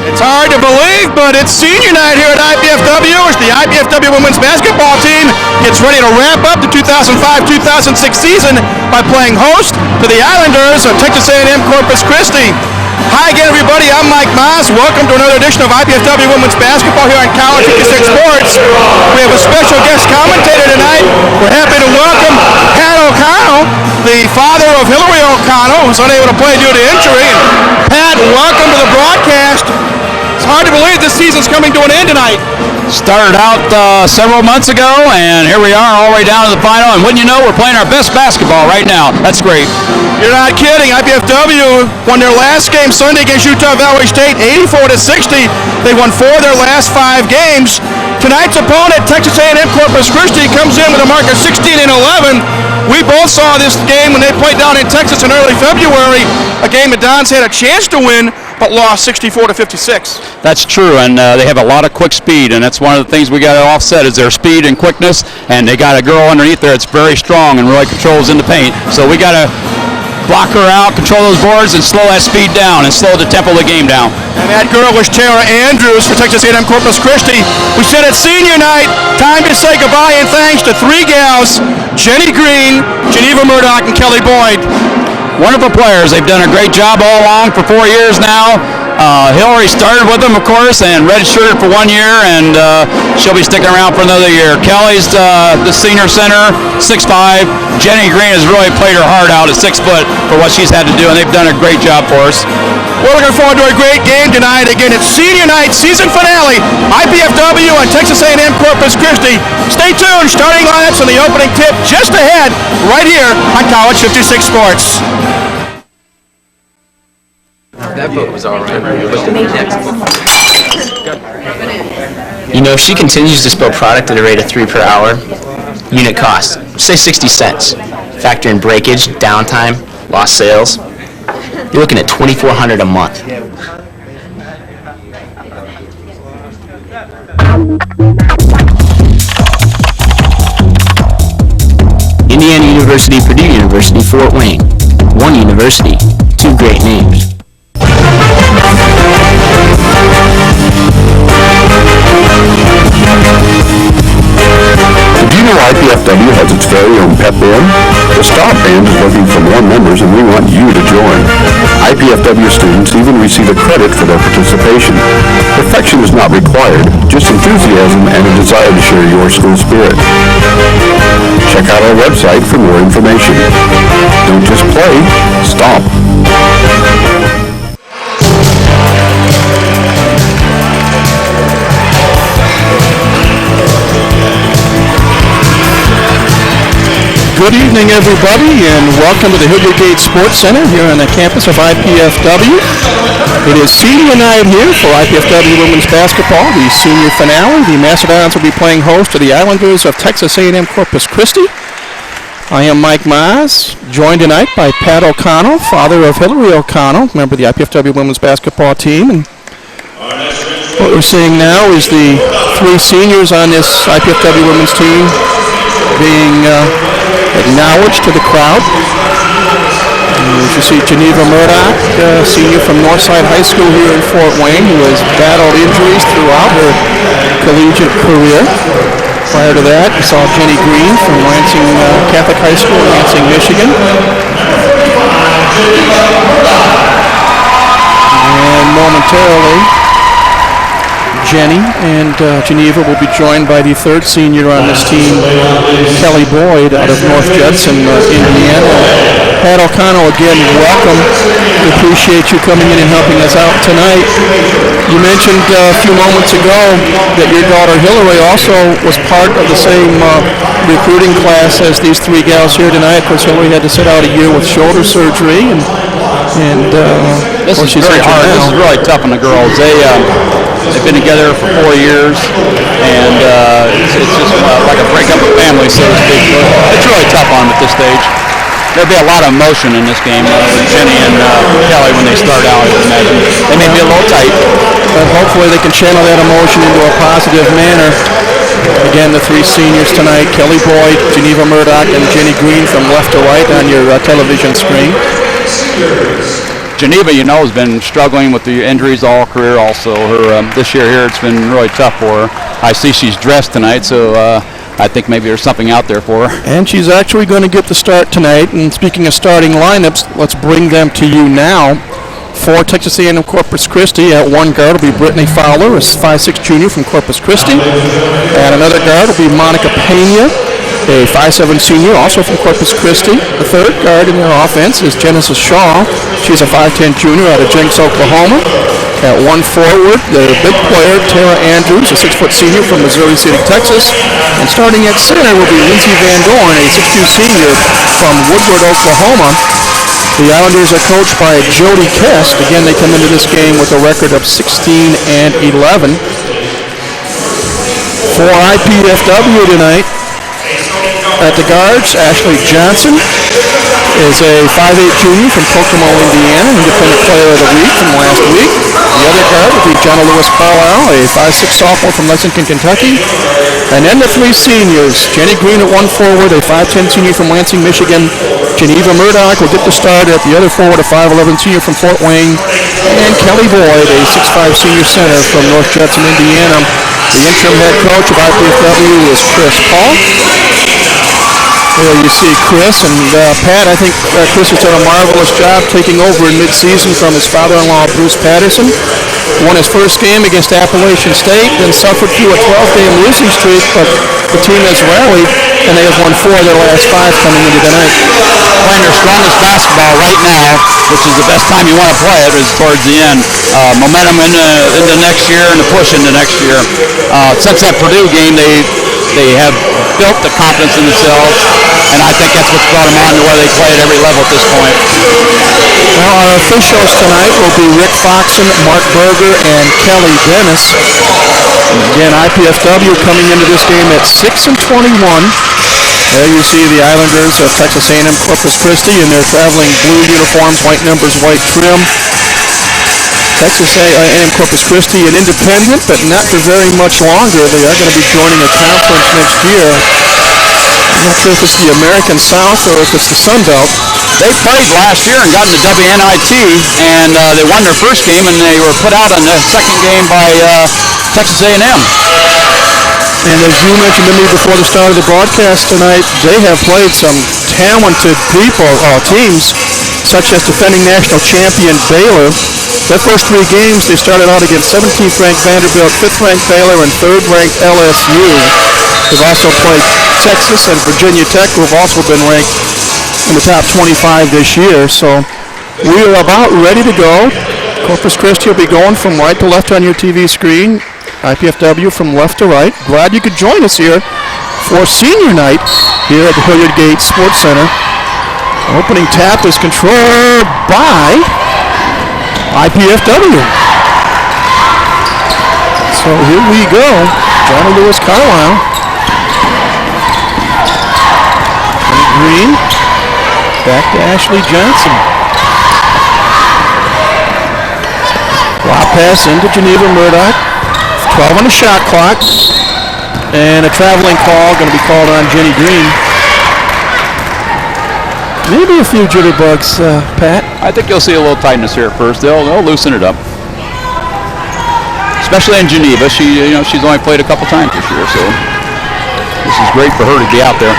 It's hard to believe, but it's senior night here at IPFW as the IPFW women's basketball team gets ready to wrap up the 2005-2006 season by playing host to the Islanders of Texas A&M Corpus Christi. Hi again, everybody. I'm Mike Maas. Welcome to another edition of IPFW women's basketball here on College 56 Sports. We have a special guest commentator tonight. We're happy to welcome Pat O'Connell, the father of Hillary O'Connell, who's unable to play due to injury. And Pat, welcome to the broadcast. It's hard to believe this season's coming to an end tonight. Started out several months ago, and here we are all the way down to the final, and wouldn't you know, we're playing our best basketball right now. That's great. You're not kidding. IPFW won their last game Sunday against Utah Valley State, 84-60. They won 4 of their last 5 games. Tonight's opponent, Texas A&M Corpus Christi, comes in with a mark of 16-11. We both saw this game when they played down in Texas in early February, a game that Dons had a chance to win, but lost 64-56. That's true, and they have a lot of quick speed, and that's one of the things we got to offset is their speed and quickness, and they got a girl underneath there that's very strong and really controls in the paint. So we got to block her out, control those boards, and slow that speed down and slow the tempo of the game down. And that girl was Tara Andrews for Texas A&M Corpus Christi. We said it's senior night, time to say goodbye and thanks to 3 gals, Jenny Green, Geneva Murdoch, and Kelly Boyd. Wonderful players. They've done a great job all along for 4 years now. Hillary started with them, of course, and redshirted for 1 year, and she'll be sticking around for another year. Kelly's the senior center, 6'5". Jenny Green has really played her heart out at 6 foot for what she's had to do, and they've done a great job for us. We're looking forward to a great game tonight. Again, it's senior night, season finale, IPFW and Texas A&M Corpus Christi. Stay tuned. Starting lineups and the opening tip just ahead, right here on College 56 Sports. That book was all right. What's the next book? You know, if she continues to spill product at a rate of 3 per hour, unit cost, say 60 cents. Factor in breakage, downtime, lost sales. You're looking at $2,400 a month. Indiana University, Purdue University, Fort Wayne. One university, 2 great names. Did you know IPFW has its very own pep band? The Stomp Band is looking for more members and we want you to join. IPFW students even receive a credit for their participation. Perfection is not required, just enthusiasm and a desire to share your school spirit. Check out our website for more information. Don't just play, stomp. Good evening, everybody, and welcome to the Hilliard Gate Sports Center here on the campus of IPFW. It is senior night here for IPFW women's basketball, the senior finale. The Mastodons will be playing host to the Islanders of Texas A&M Corpus Christi. I am Mike Maas, joined tonight by Pat O'Connell, father of Hillary O'Connell, member of the IPFW women's basketball team. And what we're seeing now is the 3 seniors on this IPFW women's team being acknowledged to the crowd. As you see, Geneva Murdoch, senior from Northside High School here in Fort Wayne, who has battled injuries throughout her collegiate career. Prior to that, we saw Jenny Green from Lansing Catholic High School in Lansing, Michigan. And momentarily, Jenny and Geneva will be joined by the 3rd senior on this team, Kelly Boyd, out of North Judson, Indiana. Pat O'Connell, again, welcome. We appreciate you coming in and helping us out tonight. You mentioned a few moments ago that your daughter Hillary also was part of the same recruiting class as these 3 gals here tonight. Of course, Hillary had to sit out a year with shoulder surgery, and this is very hard. This is really tough on the girls. They've been together for 4 years, and it's just like a breakup of family, so to speak. It's really tough on them at this stage. There'll be a lot of emotion in this game with Jenny and Kelly when they start out, I would imagine. They may be a little tight. But hopefully they can channel that emotion into a positive manner. Again, the 3 seniors tonight, Kelly Boyd, Geneva Murdoch, and Jenny Green from left to right on your television screen. Geneva, has been struggling with the injuries all career also. Her this year here, it's been really tough for her. I see she's dressed tonight, so I think maybe there's something out there for her. And she's actually going to get the start tonight. And speaking of starting lineups, let's bring them to you now. For Texas A&M Corpus Christi, at one guard will be Brittany Fowler, a 5'6" junior from Corpus Christi. And another guard will be Monica Pena, a 5'7" senior, also from Corpus Christi. The third guard in their offense is Genesis Shaw. She's a 5'10" junior out of Jenks, Oklahoma. At one forward, the big player, Tara Andrews, a 6' senior from Missouri City, Texas. And starting at center will be Lindsay Van Dorn, a 6'2" senior from Woodward, Oklahoma. The Islanders are coached by Jody Kest. Again, they come into this game with a record of 16-11. For IPFW tonight, at the guards, Ashley Johnson is a 5'8" junior from Kokomo, Indiana, Independent Player of the Week from last week. The other guard will be John Lewis Carlisle, a 5'6" sophomore from Lexington, Kentucky. And then the three seniors, Jenny Green at one forward, a 5'10" senior from Lansing, Michigan. Geneva Murdoch will get the start at the other forward, a 5'11" senior from Fort Wayne. And Kelly Boyd, a 6'5" senior center from North Judson, Indiana. The interim head coach of IPFW is Chris Paul. There you see Chris, and Pat, I think Chris has done a marvelous job taking over in mid-season from his father-in-law, Bruce Patterson. Won his first game against Appalachian State, then suffered through a 12-game losing streak, but the team has rallied, and they have won 4 of their last 5 coming into tonight. Playing their strongest basketball right now, which is the best time you want to play it, is towards the end. Momentum into next year and the push into next year. Since that Purdue game, they have built the confidence in themselves, and I think that's what's brought them on to where they play at every level at this point. Well, our officials tonight will be Rick Foxon, Mark Berger, and Kelly Dennis. Again, IPFW coming into this game at 6-21. There you see the Islanders of Texas A&M Corpus Christi in their traveling blue uniforms, white numbers, white trim. Texas A&M Corpus Christi, an independent, but not for very much longer. They are going to be joining a conference next year. I'm not sure if it's the American South or if it's the Sun Belt. They played last year and got into WNIT, and they won their first game, and they were put out in the second game by Texas A&M. And as you mentioned to me before the start of the broadcast tonight, they have played some talented teams, such as defending national champion Baylor. Their first 3 games, they started out against 17th-ranked Vanderbilt, 5th-ranked Baylor, and 3rd-ranked LSU. They've also played Texas and Virginia Tech, who have also been ranked in the top 25 this year. So we are about ready to go. Corpus Christi will be going from right to left on your TV screen. IPFW from left to right. Glad you could join us here for senior night here at the Hilliard Gate Sports Center. Opening tap is controlled by IPFW. So here we go. John Lewis Carlisle. Green. Back to Ashley Johnson. Wow pass into Geneva Murdoch. 12 on the shot clock. And a traveling call going to be called on Jenny Green. Maybe a few jitterbugs, Pat. I think you'll see a little tightness here at first. They'll loosen it up, especially in Geneva. She's only played a couple times this year, so this is great for her to be out there.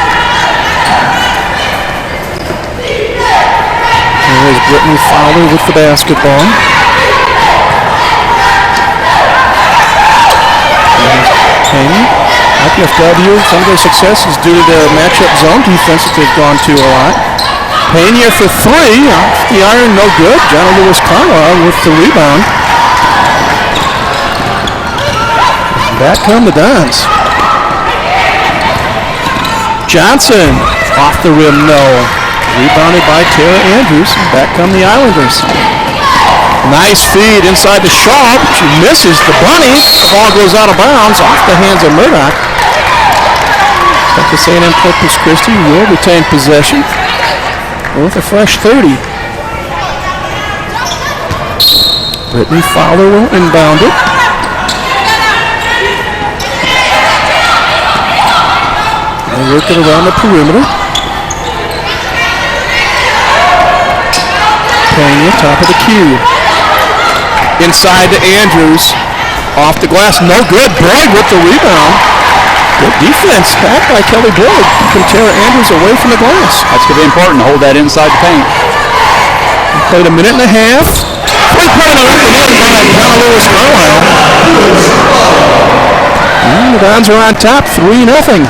There's Brittany Fowler with the basketball. Payne. IPFW, some of their success is due to their matchup zone defense that they've gone to a lot. Payne here for 3, off the iron, no good. John Lewis Carlisle with the rebound. Back come the Dons. Johnson, off the rim, no. Rebounded by Tara Andrews. Back come the Islanders. Nice feed inside the Shaw. She misses the bunny. The ball goes out of bounds off the hands of Murdoch. Texas A&M Corpus Christi will retain possession with a fresh 30. Brittany Fowler will inbound it. They work it around the perimeter. Pena, top of the key. Inside to Andrews. Off the glass, no good. Boyd with the rebound. Good defense back by Kelly Boyd. Can tear Andrews away from the glass. That's going to be important to hold that inside the paint. We played a minute and a half. Three-pointer up and in by John Lewis Carlisle. And the Dons are on top, 3-0.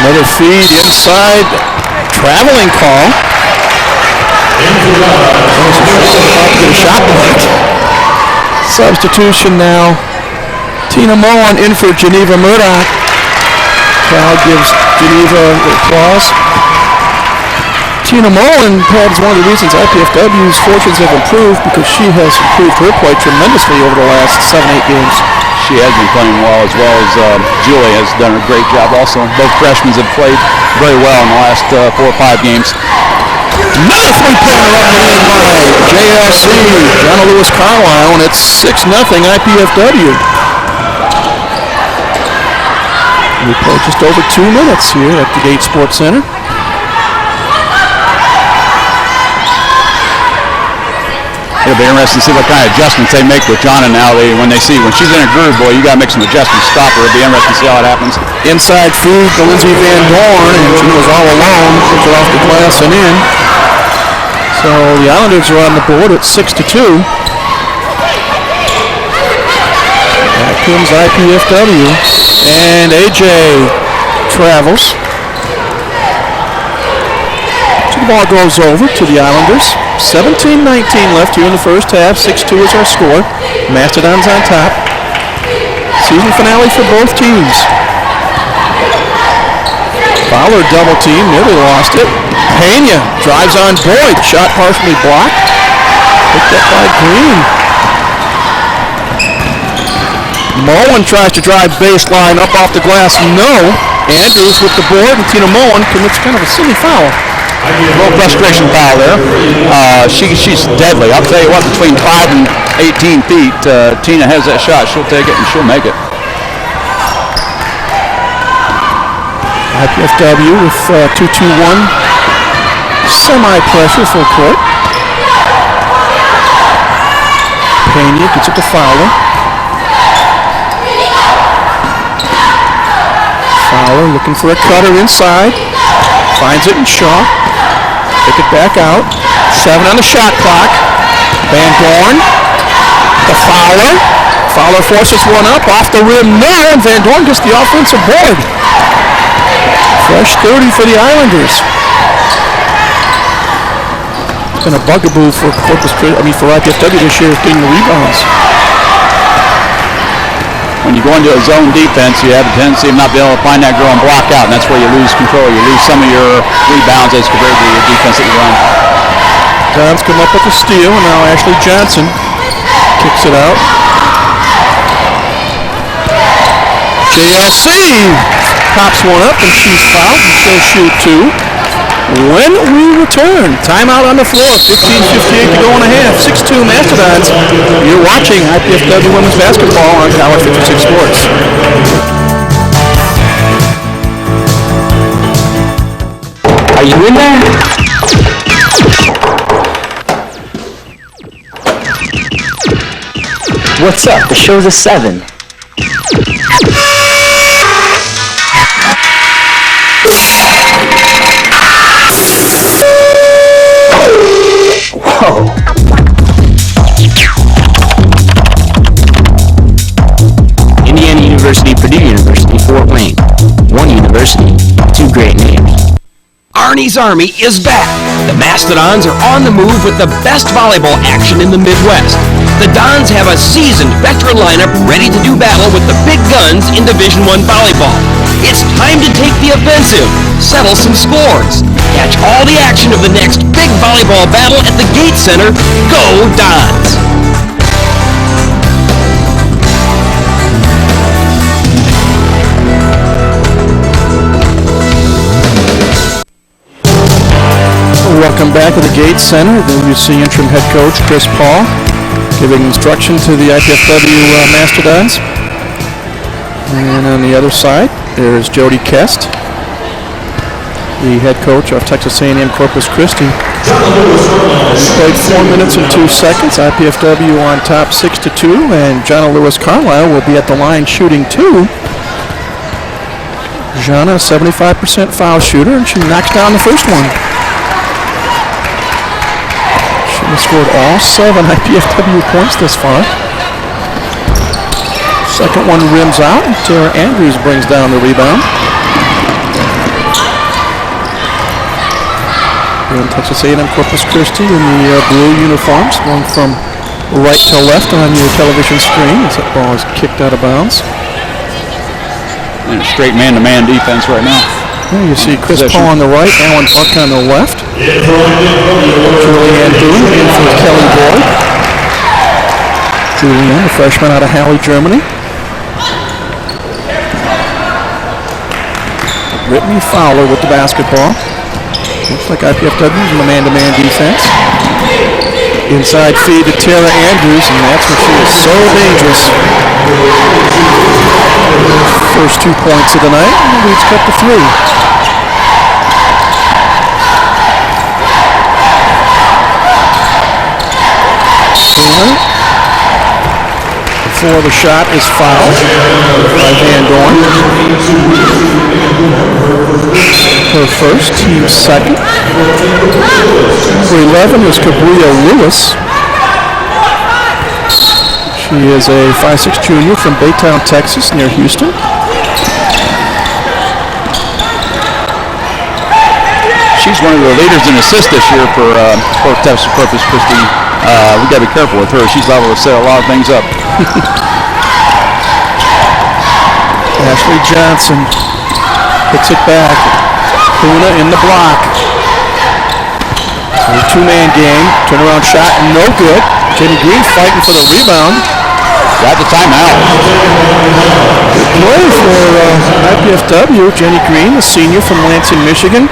Another feed inside. Traveling call. Get a shot blocked. Substitution now. Tina Mullen in for Geneva Murdoch. Crowd gives Geneva applause. Tina Mullen is one of the reasons IPFW's fortunes have improved because she has improved her play tremendously over the last 7-8 games. She has been playing well as Julie has done a great job also. Both freshmen have played very well in the last 4 or 5 games. Another three-pointer up and in by JLC, John Lewis Carlisle, and it's 6-0 IPFW. We play just over 2 minutes here at the Gate Sports Center. It'll be interesting to see what kind of adjustments they make with Jonna now. When she's in a groove, boy, you got to make some adjustments. Stop her. It'll be interesting to see how it happens. Inside feed to Lindsay Van Dorn, and she was all alone. Puts it off the glass and in. So the Islanders are on the board at 6-2. Back comes IPFW, and AJ travels. So the ball goes over to the Islanders. 17-19 left here in the first half. 6-2 is our score. Mastodons on top. Season finale for both teams. Fowler double team, nearly lost it. Pena drives on Boyd. Shot partially blocked. Picked up by Green. Mullen tries to drive baseline up off the glass. No. Andrews with the board, and Tina Mullen commits kind of a silly foul. A little frustration foul there. She's deadly. I'll tell you what, between 5 and 18 feet, Tina has that shot. She'll take it and she'll make it. IPFW with 2-2-1 semi-pressure full court. Pena gets it to Fowler. Fowler looking for a cutter inside. Finds it in Shaw. Pick it back out. 7 on the shot clock. Van Dorn to Fowler. Fowler forces one up off the rim now, and Van Dorn gets the offensive board. Fresh 30 for the Islanders. It's been a bugaboo for for IPFW this year is getting the rebounds. When you go into a zone defense, you have a tendency of not being able to find that girl and block out, and that's where you lose control. You lose some of your rebounds as compared to your defense that you run. Dons come up with a steal, and now Ashley Johnson kicks it out. JLC pops one up, and she's fouled, and she'll shoot 2. When we return, timeout on the floor, 15:58 to go in a half, 6-2 Mastodons. You're watching IPFW Women's Basketball on Power 56 Sports. Are you in there? What's up? The show's at 7. Whoa. Indiana University, Purdue University, Fort Wayne. One university, 2 great names. Arnie's Army is back. The Mastodons are on the move with the best volleyball action in the Midwest. The Dons have a seasoned veteran lineup ready to do battle with the big guns in Division I volleyball. It's time to take the offensive, settle some scores. Catch all the action of the next big volleyball battle at the Gate Center. Go Dons! Welcome back to the Gate Center. There you see interim head coach Chris Paul giving instruction to the IPFW Mastodons. And on the other side, there is Jody Kest. the head coach of Texas A&M Corpus Christi. We played 4 minutes and 2 seconds. IPFW on top 6-2, and Jonna Lewis Carlisle will be at the line shooting 2. Jonna, a 75% foul shooter, and she knocks down the first one. She has scored all 7 IPFW points this far. Second one rims out, and Tara Andrews brings down the rebound. And Texas A&M Corpus Christi in the blue uniforms, going from right to left on your television screen as that ball is kicked out of bounds. And a straight man-to-man defense right now. Yeah, you see Chris Paul on the right, Alan Buck on the left. Julianne Boone in for Kelly Boyd. Julianne, the freshman out of Halle, Germany. Brittany Fowler with the basketball. Looks like IPFW in the man-to-man defense. Inside feed to Tara Andrews, and that's when she is so dangerous. First 2 points of the night, and the lead's cut to 3. Taylor, before the shot is fouled by Van Dorn. Her first, team's second. Number 11 is Cabria Lewis. She is a 5'6" junior from Baytown, Texas, near Houston. She's one of the leaders in assists this year for Texas Corpus Christi. We got to be careful with her. She's liable to set a lot of things up. Ashley Johnson hits it back. Puna in the block. A two-man game. Turnaround shot, no good. Jenny Green fighting for the rebound. Got the timeout. Good play for IPFW. Jenny Green, a senior from Lansing, Michigan,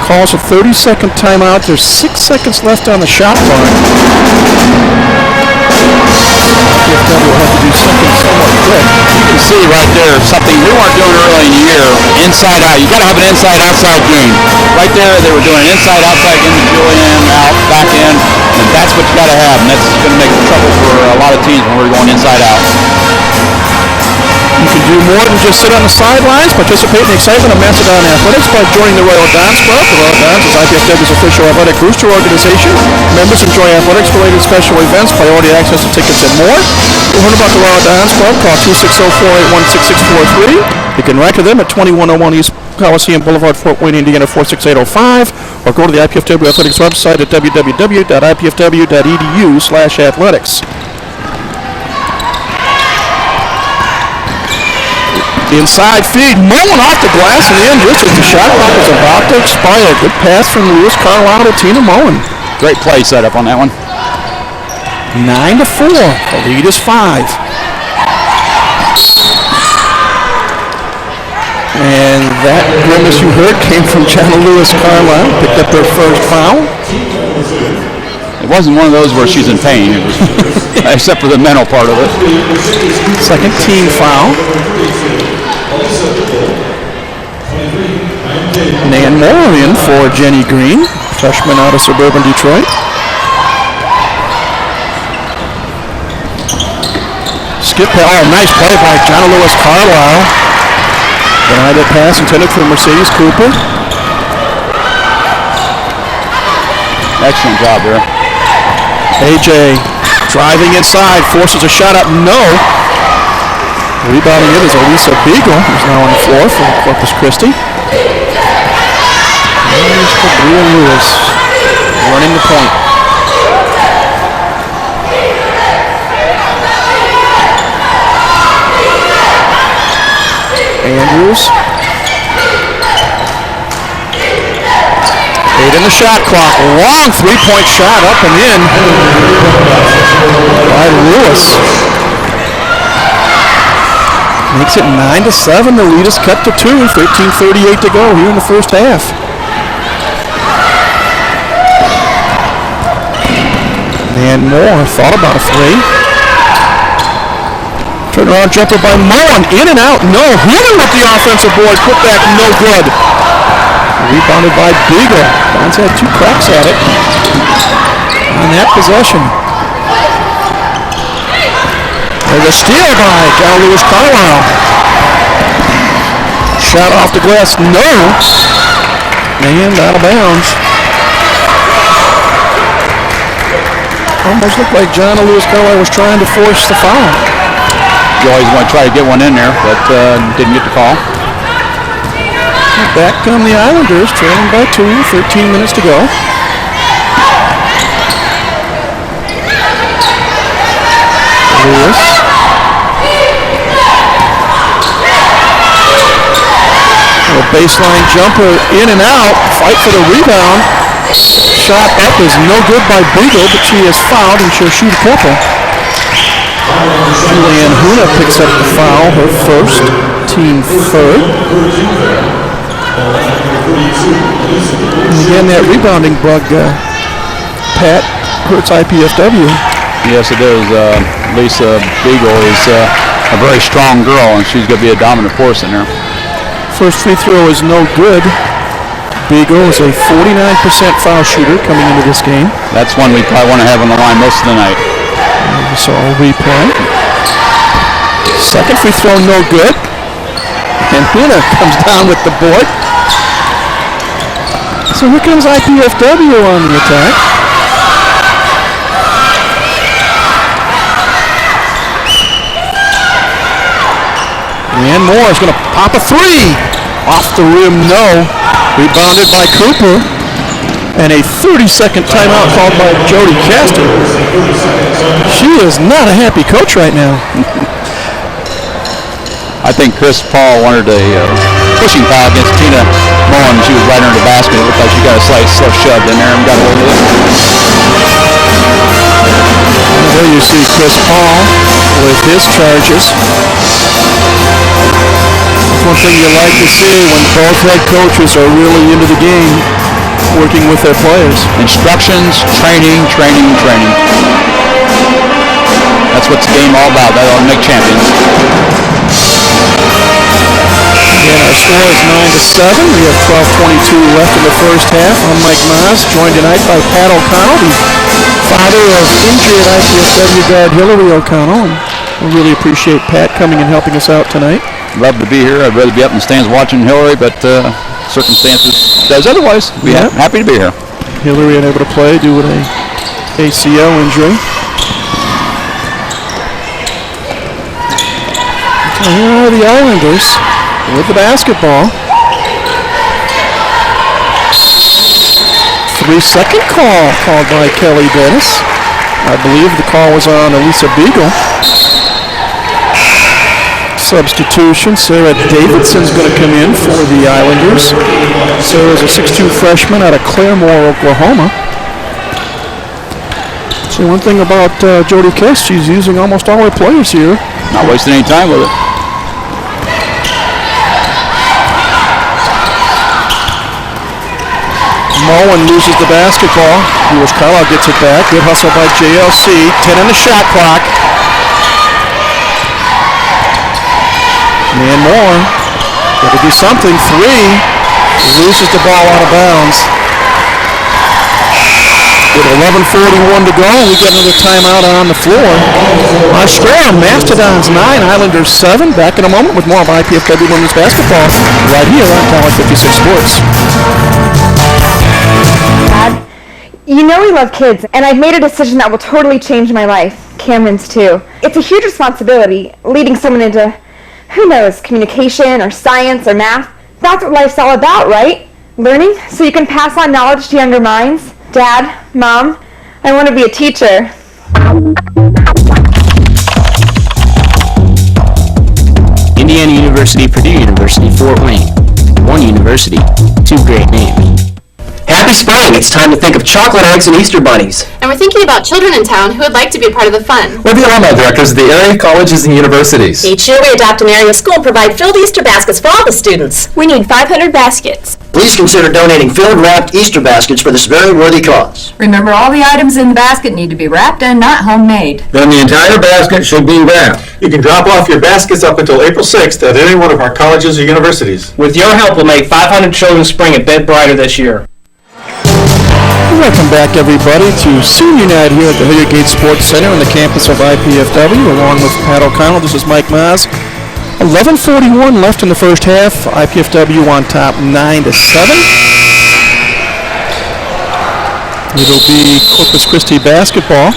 calls a 30-second timeout. There's 6 seconds left on the shot clock. IPFW will have to do something somewhat quick. You can see right there something we weren't doing early in the year. Inside out. You got to have an inside-outside game. Right there, they were doing inside-outside into Julian, out, back in, and that's what you got to have. And that's going to make trouble for a lot of teams when we're going inside-out. You can do more than just sit on the sidelines. Participate in the excitement of Mastodon Athletics by joining the Royal Dons Club. The Royal Dons is IPFW's official athletic booster organization. Members enjoy athletics-related special events, priority access to tickets, and more. To learn about the Royal Dons Club, call 260-481-6643. You can write to them at 2101 East Coliseum Boulevard, Fort Wayne, Indiana 46805, or go to the IPFW Athletics website at www.ipfw.edu/athletics. Inside feed, Mullen off the glass and in just as the shot clock is about to expire. Good pass from Lewis Carlisle to Tina Mullen. Great play setup on that one. 9-4. The lead is 5. And that grimace you heard came from Jonna Lewis Carlisle. Picked up her first foul. It wasn't one of those where she's in pain, it was, except for the mental part of it. Second team foul. Nan Moore in for Jenny Green, freshman out of suburban Detroit. Skip, nice play by Jonna Lewis Carlisle. Denied that pass intended for Mercedes Cooper. Excellent job there. AJ driving inside, forces a shot up, no. Rebounding it is Elisa Beagle, who's now on the floor for Corpus Christi. There's Cabria Lewis running the point. Andrews. 8 in the shot clock. Long three-point shot up and in by Lewis. Makes it 9-7. The lead is cut to 2. 13:38 to go here in the first half. And Moore thought about a three. Turnaround jumper by Mullen. In and out. No. Hitting with the offensive board. Put back. No good. Rebounded by Beagle. Dons had 2 cracks at it on that possession. There's a steal by John Lewis Carlisle. Shot off the glass, no. And out of bounds. Almost looked like John Lewis Carlisle was trying to force the foul. You always want to try to get one in there, but didn't get the call. Back come the Islanders, trailing by 2, 13 minutes to go. Lewis. A baseline jumper in and out. Fight for the rebound. Shot up is no good by Beagle, but she is fouled and she'll shoot a couple. Julianne Huna picks up the foul, her first, team third. And again, that rebounding bug, Pat, hurts IPFW. Yes, it does. Lisa Beagle is a very strong girl, and she's going to be a dominant force in there. First free throw is no good. Beagle is a 49% foul shooter coming into this game. That's one we probably want to have on the line most of the night. So I'll replay. Second free throw, no good. And Huna comes down with the board. So here comes IPFW on the attack. And Moore is going to pop a 3. Off the rim, no. Rebounded by Cooper. And a 30-second timeout called by Jody Castor. She is not a happy coach right now. I think Chris Paul wanted a pushing foul against Tina Moen. She was right under the basket. It looked like she got a slight shoved in there and got a hold of it. There you see Chris Paul with his charges. That's one thing you like to see when both head coaches are really into the game, working with their players. Instructions, training. That's what the game all about. That'll make champions. Again, our score is 9-7. We have 12:22 left in the first half. I'm Mike Maas, joined tonight by Pat O'Connell, the father of injured IPFW guard Hillary O'Connell. And we really appreciate Pat coming and helping us out tonight. Love to be here. I'd rather be up in the stands watching Hillary, but circumstances says otherwise. Happy to be here. Hillary unable to play due to an ACL injury. So here are the Islanders with the basketball. 3-second call called by Kelly Dennis. I believe the call was on Elisa Beagle. Substitution, Sarah Davidson's going to come in for the Islanders. Sarah's a 6'2 freshman out of Claremore, Oklahoma. So one thing about Jody Kest, she's using almost all her players here. Not wasting any time with it. Mullen loses the basketball. Lewis Carlisle gets it back. Good hustle by JLC. 10 on the shot clock. And Moore, got to do something. 3, loses the ball out of bounds. With 11:41 to go, we get another timeout on the floor. Our score, Mastodons 9, Islanders 7. Back in a moment with more of IPFW women's basketball right here on Power 56 Sports. Dad, you know we love kids, and I've made a decision that will totally change my life. Cameron's too. It's a huge responsibility, leading someone into, who knows, communication or science or math. That's what life's all about, right? Learning so you can pass on knowledge to younger minds. Dad, Mom, I want to be a teacher. Indiana University, Purdue University, Fort Wayne. One university, two great names. Happy spring! It's time to think of chocolate eggs and Easter bunnies. And we're thinking about children in town who would like to be a part of the fun. We're the alumni directors of the area colleges and universities. Each year we adopt an area school and provide filled Easter baskets for all the students. We need 500 baskets. Please consider donating filled wrapped Easter baskets for this very worthy cause. Remember, all the items in the basket need to be wrapped and not homemade. Then the entire basket should be wrapped. You can drop off your baskets up until April 6th at any one of our colleges or universities. With your help, we'll make 500 children's spring a bit brighter this year. Welcome back, everybody, to Senior Night here at the Hilliard Gate Sports Center on the campus of IPFW, along with Pat O'Connell. This is Mike Maz. 11:41 left in the first half. IPFW on top 9-7. It'll be Corpus Christi basketball.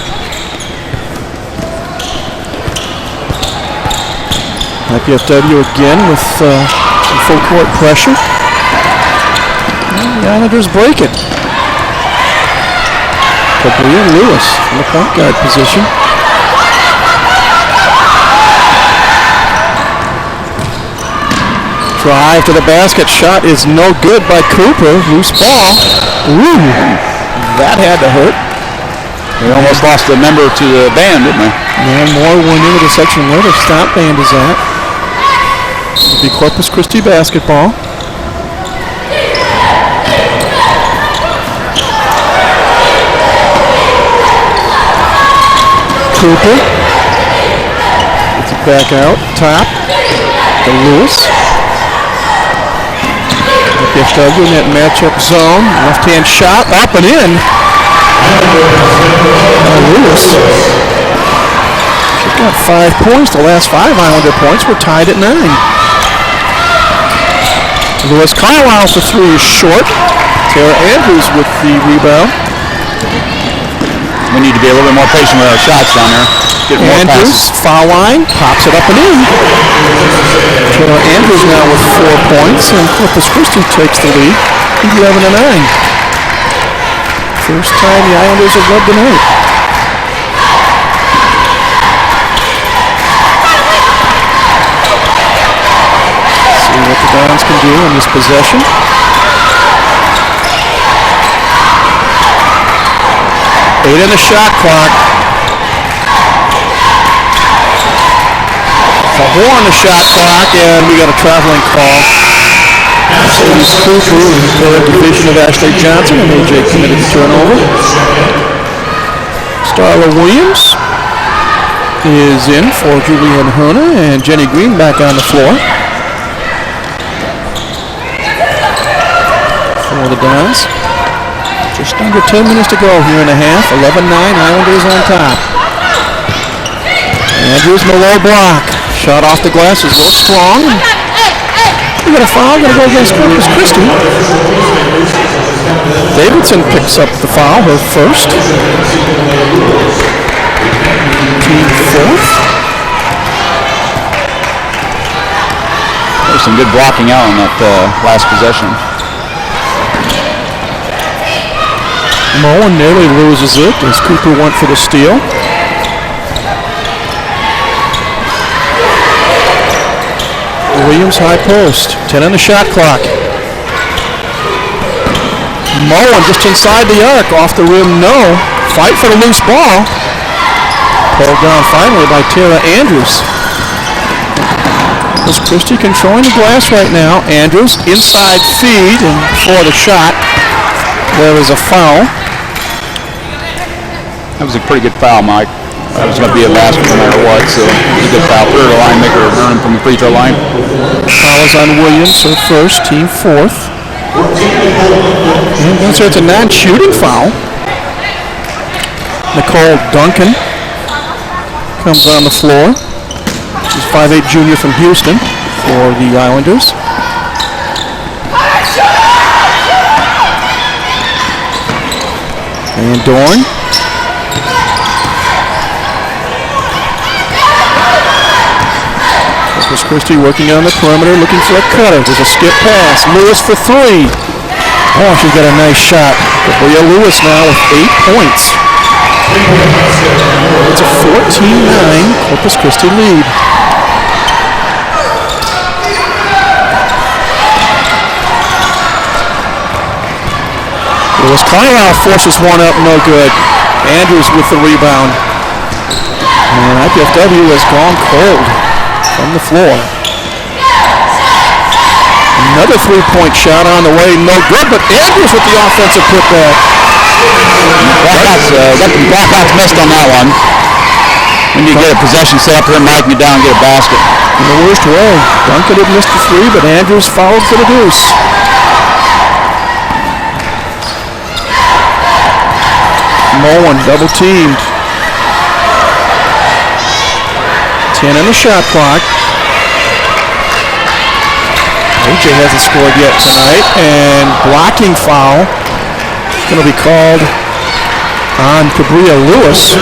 IPFW again with some full court pressure. And the Islanders break it. Gabriel Lewis in the point guard position. Drive to the basket. Shot is no good by Cooper. Loose ball. Ooh, that had to hurt. They almost lost a member to the band, didn't they? Yeah, more went into the section where the stop band is at. It'll be Corpus Christi basketball. Cooper gets it back out, top to Lewis. IPFW in that matchup zone, left-hand shot, up and in. Lewis, she's got 5 points. The last 5 Islander points were tied at 9. Lewis Carlisle for 3 is short. Tara Andrews with the rebound. We need to be a little bit more patient with our shots down there. Get more Andrews, passes. foul line, pops it up and in. Taylor Andrews now with 4 points, and Corpus Christi takes the lead, 11-9. First time the Islanders have led tonight. See what the Dons can do in this possession. Eight in the shot clock. A horn on the shot clock, and we got a traveling call. Mercedes Cooper in the third division of Ashley Johnson, and AJ committed the turnover. Starla Williams is in for Julianne Herner, and Jenny Green back on the floor for the Dons. Just under 10 minutes to go here in the half. 11-9, Islanders on top. Andrews in the low block. Shot off the glass is real strong. We got a foul, gonna go against Corpus Christi. Davidson picks up the foul, her first. Team fourth. There's some good blocking out on that last possession. Moen nearly loses it as Cooper went for the steal. Williams high post, 10 on the shot clock. Moen just inside the arc, off the rim, no. Fight for the loose ball. Pulled down finally by Tara Andrews. Corpus Christi controlling the glass right now. Andrews inside feed, and before the shot, there is a foul. That was a pretty good foul, Mike. That was going to be a basket no matter what, so it was a good foul. Put her a line maker or burn him from the free throw line. Foul is on Williams, her first, team fourth. And so it's a non-shooting foul. Nicole Duncan comes on the floor. She's 5'8" junior from Houston for the Islanders. And Dorn. Corpus Christi working on the perimeter, looking for a cutter. There's a skip pass. Lewis for 3. Oh, she's got a nice shot. Gabrielle Lewis now with 8 points. It's a 14-9 Corpus Christi lead. Lewis Carlisle forces one up, no good. Andrews with the rebound. And IPFW has gone cold from the floor. Another three-point shot on the way, no good, but Andrews with the offensive putback. Blackhawks missed on that one. When you get a possession set up here, knock you down, get a basket. In the worst way. Duncan had missed the three, but Andrews fouled for the deuce. Moen double-teamed. 10 on the shot clock. AJ hasn't scored yet tonight, and blocking foul going to be called on Cabria Lewis.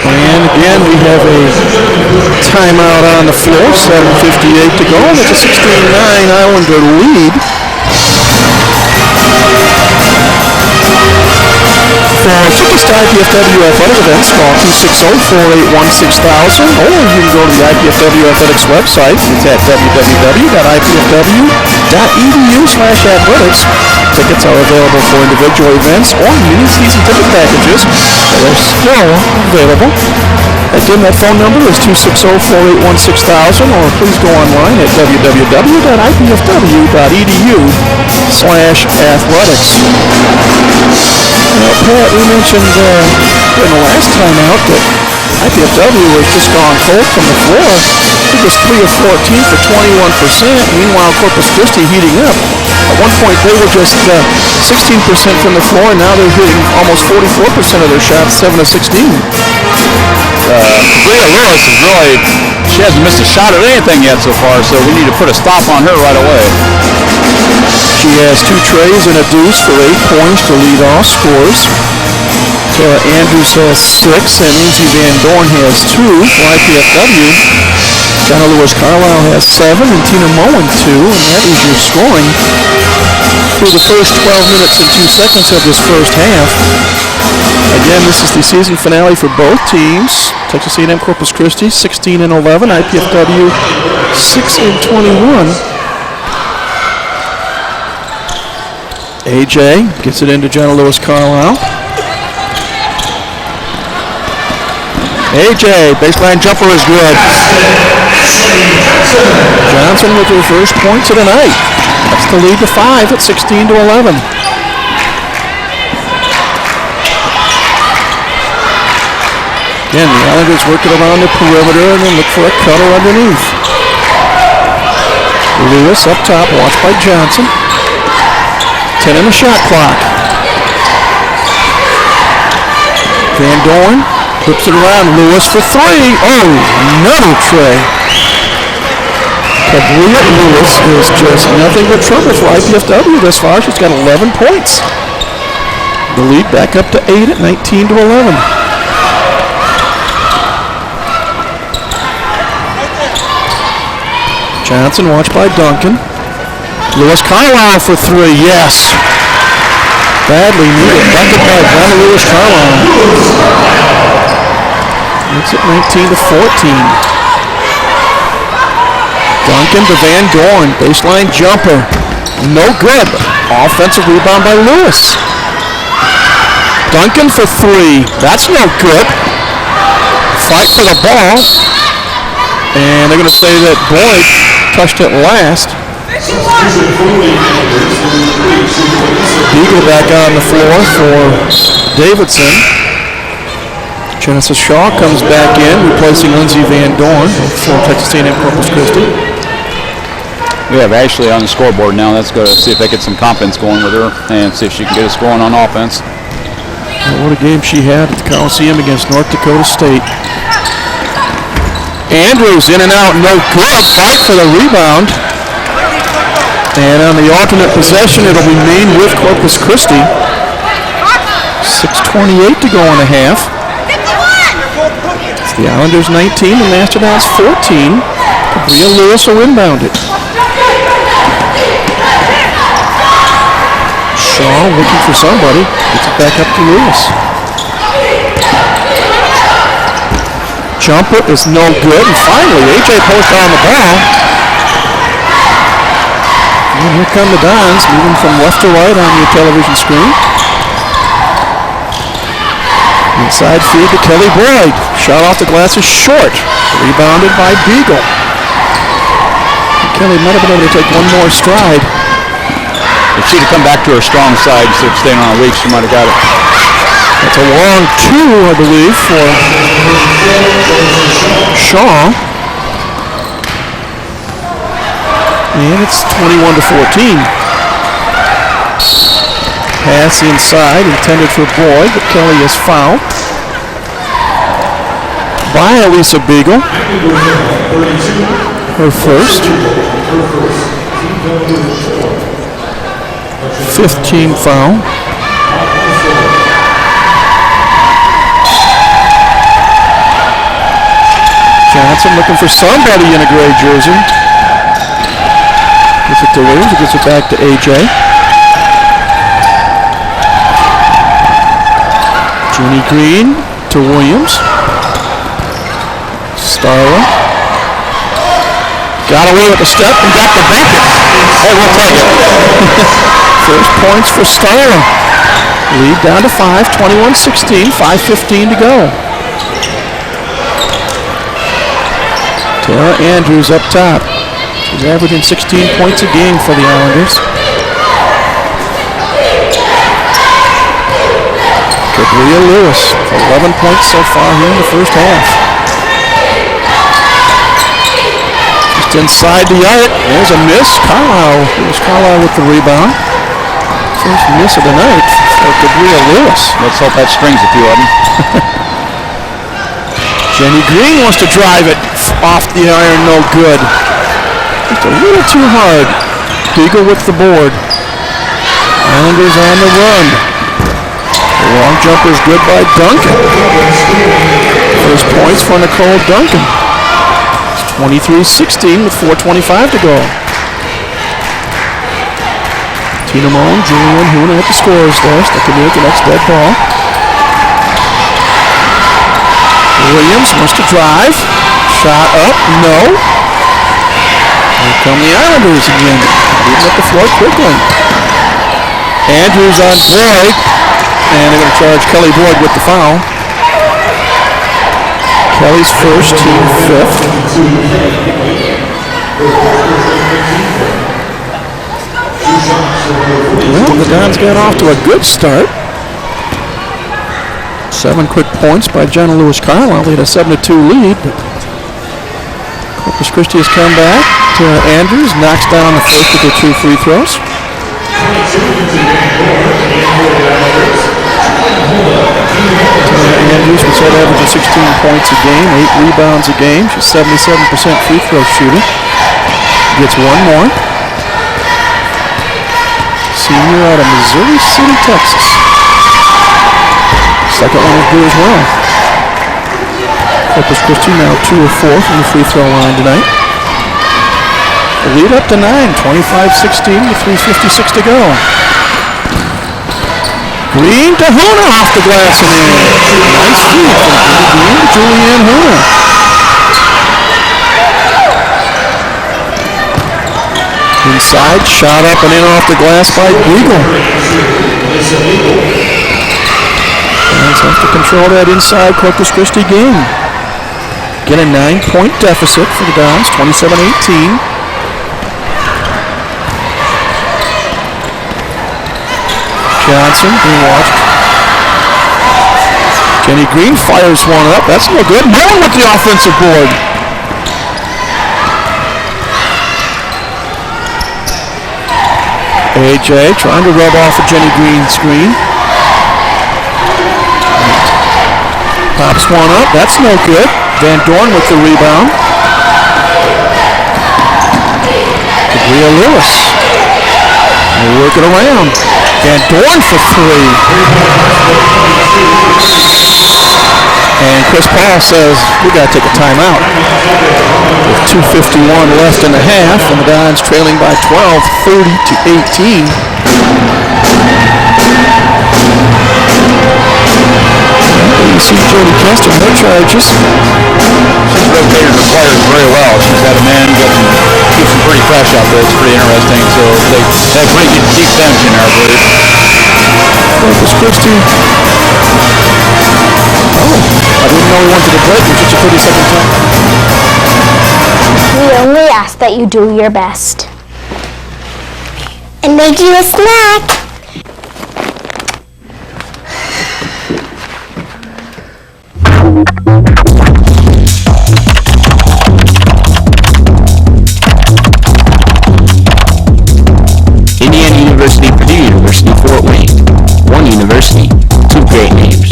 And again, we have a timeout on the floor, 7:58 to go, and it's a 16-9 Islander lead. For Superstar IPFW athletic events, call 260-481-6000, or you can go to the IPFW Athletics website. It's at www.ipfw.edu/athletics. Tickets are available for individual events or mini-season ticket packages that are still available. Again, that phone number is 260-481-6000, or please go online at www.ipfw.edu/athletics. Pat, we mentioned in the last time out that IPFW has just gone cold from the floor. I think it's 3 of 14 for 21%. Meanwhile, Corpus Christi heating up. At one point, they were just 16% from the floor, and now they're hitting almost 44% of their shots, 7 of 16. Cabria Lewis is really, she hasn't missed a shot at anything yet so far, so we need to put a stop on her right away. She has 2 trays and a deuce for 8 points to lead all scores. Andrews has 6, and Lindsay Van Dorn has 2 for IPFW. Jenna Lewis Carlisle has 7, and Tina Moen 2, and that is your scoring through the first 12 minutes and 2 seconds of this first half. Again, this is the season finale for both teams. Texas A&M Corpus Christi 16-11, IPFW 6-21. AJ gets it into Jenna Lewis Carlisle. AJ, baseline jumper is good. Johnson with her first points of the night. That's the lead to 5 at 16-11. Again, the Islanders work it around the perimeter and then look for a cutter underneath. Lewis up top, watched by Johnson. 10 on the shot clock. Van Dorn flips it around. Lewis for 3. Oh, another tray. Cabria Lewis is just nothing but trouble for IPFW thus far. She's got 11 points. The lead back up to 8 at 19-11. Johnson watched by Duncan. Lewis Carlisle for 3, yes. Badly needed. Bucket by Donna Lewis Carlisle. It's at 19-14. Duncan to Van Dorn. Baseline jumper. No good. Offensive rebound by Lewis. Duncan for 3. That's no good. Fight for the ball. And they're going to say that Boyd touched it last. Beagle back on the floor for Davidson. Genesis Shaw comes back in, replacing Lindsay Van Dorn for Texas A&M Corpus Christi. We have Ashley on the scoreboard now. Let's go to see if they get some confidence going with her and see if she can get us going on offense. Well, what a game she had at the Coliseum against North Dakota State. Andrews in and out, no good. Fight for the rebound. And on the alternate possession, it'll remain with Corpus Christi. 6:28 to go in the half. It's the Islanders 19, the Mastodons 14. Cabria Lewis will inbound it. Shaw looking for somebody. Gets it back up to Lewis. Jumper is no good. And finally, AJ Post on the ball. And here come the Dons, moving from left to right on your television screen. Inside feed to Kelly Boyd. Shot off the glass is short. Rebounded by Beagle. Kelly might have been able to take one more stride. If she'd have come back to her strong side instead of staying on her weak, she might have got it. That's a long two, I believe, for Shaw. And it's 21-14. Pass inside, intended for Boyd, but Kelly is fouled by Elisa Beagle. Her first. 15 foul. Johnson looking for somebody in a gray jersey. Gets it to Williams, gets it back to AJ. Jenny Green to Williams. Starla. Got away with a step and got the bucket. Hey, we'll take it. First points for Starla. Lead down to 5, 21-16, 5:15 to go. Tara Andrews up top. She's averaging 16 points a game for the Islanders. Cabria Lewis, 11 points so far here in the first half. Just inside the arc, there's a miss. Carlisle, here's Carlisle with the rebound. First miss of the night for Cabria Lewis. Let's hope that strings a few of them. Jenny Green wants to drive it off the iron, no good. Just a little too hard. Beagle with the board. Islanders on the run. The long jumper is good by Duncan. First points for Nicole Duncan. It's 23-16 with 4:25 to go. Tina Moan, Julian Huna at the scores there. Sticking with the next dead ball. Williams wants to drive. Shot up, no. Here come the Islanders again. Leading up the floor quickly. Andrews on Boyd. And they're going to charge Kelly Boyd with the foul. Kelly's first, team fifth. Well, the Dons got off to a good start. 7 quick points by Jenna Lewis-Carlisle. They had a 7-2 lead. But Corpus Christi has come back to Andrews. Knocks down the first of the 2 free throws. Andrews was at averaging 16 points a game, 8 rebounds a game. She's 77% free throw shooter. Gets one more. Senior out of Missouri City, Texas. Second one is good as well. Corpus Christi now 2 of 4 from the free throw line tonight. The lead up to 9, 25-16 with 3:56 to go. Green to Huna off the glass and in. Nice feed from Green to Julianne Huna. Inside, shot up and in off the glass by Beagle. Dons have to control that inside Corpus Christi game. Get a 9-point deficit for the Dons, 27-18. Johnson being watched. Jenny Green fires one up. That's no good. Moore with the offensive board. AJ trying to rub off a Jenny Green screen. Pops one up. That's no good. Van Dorn with the rebound. Cabria Lewis. They work it around. Van Dorn for 3. And Chris Paul says, we got to take a timeout. With 2:51 left in the half, and the Dons trailing by 12, 30-18. You see Jody Kester, no charges. She's rotated her players very well. She's had a man get some pretty fresh out there. It's pretty interesting. So they have pretty deep bench in there, I believe. Corpus Christi. Oh, I didn't know we went to the break. It was just a 30-second time. We only ask that you do your best. And make you a snack. Indiana University, Purdue University, Fort Wayne. One university, two great names.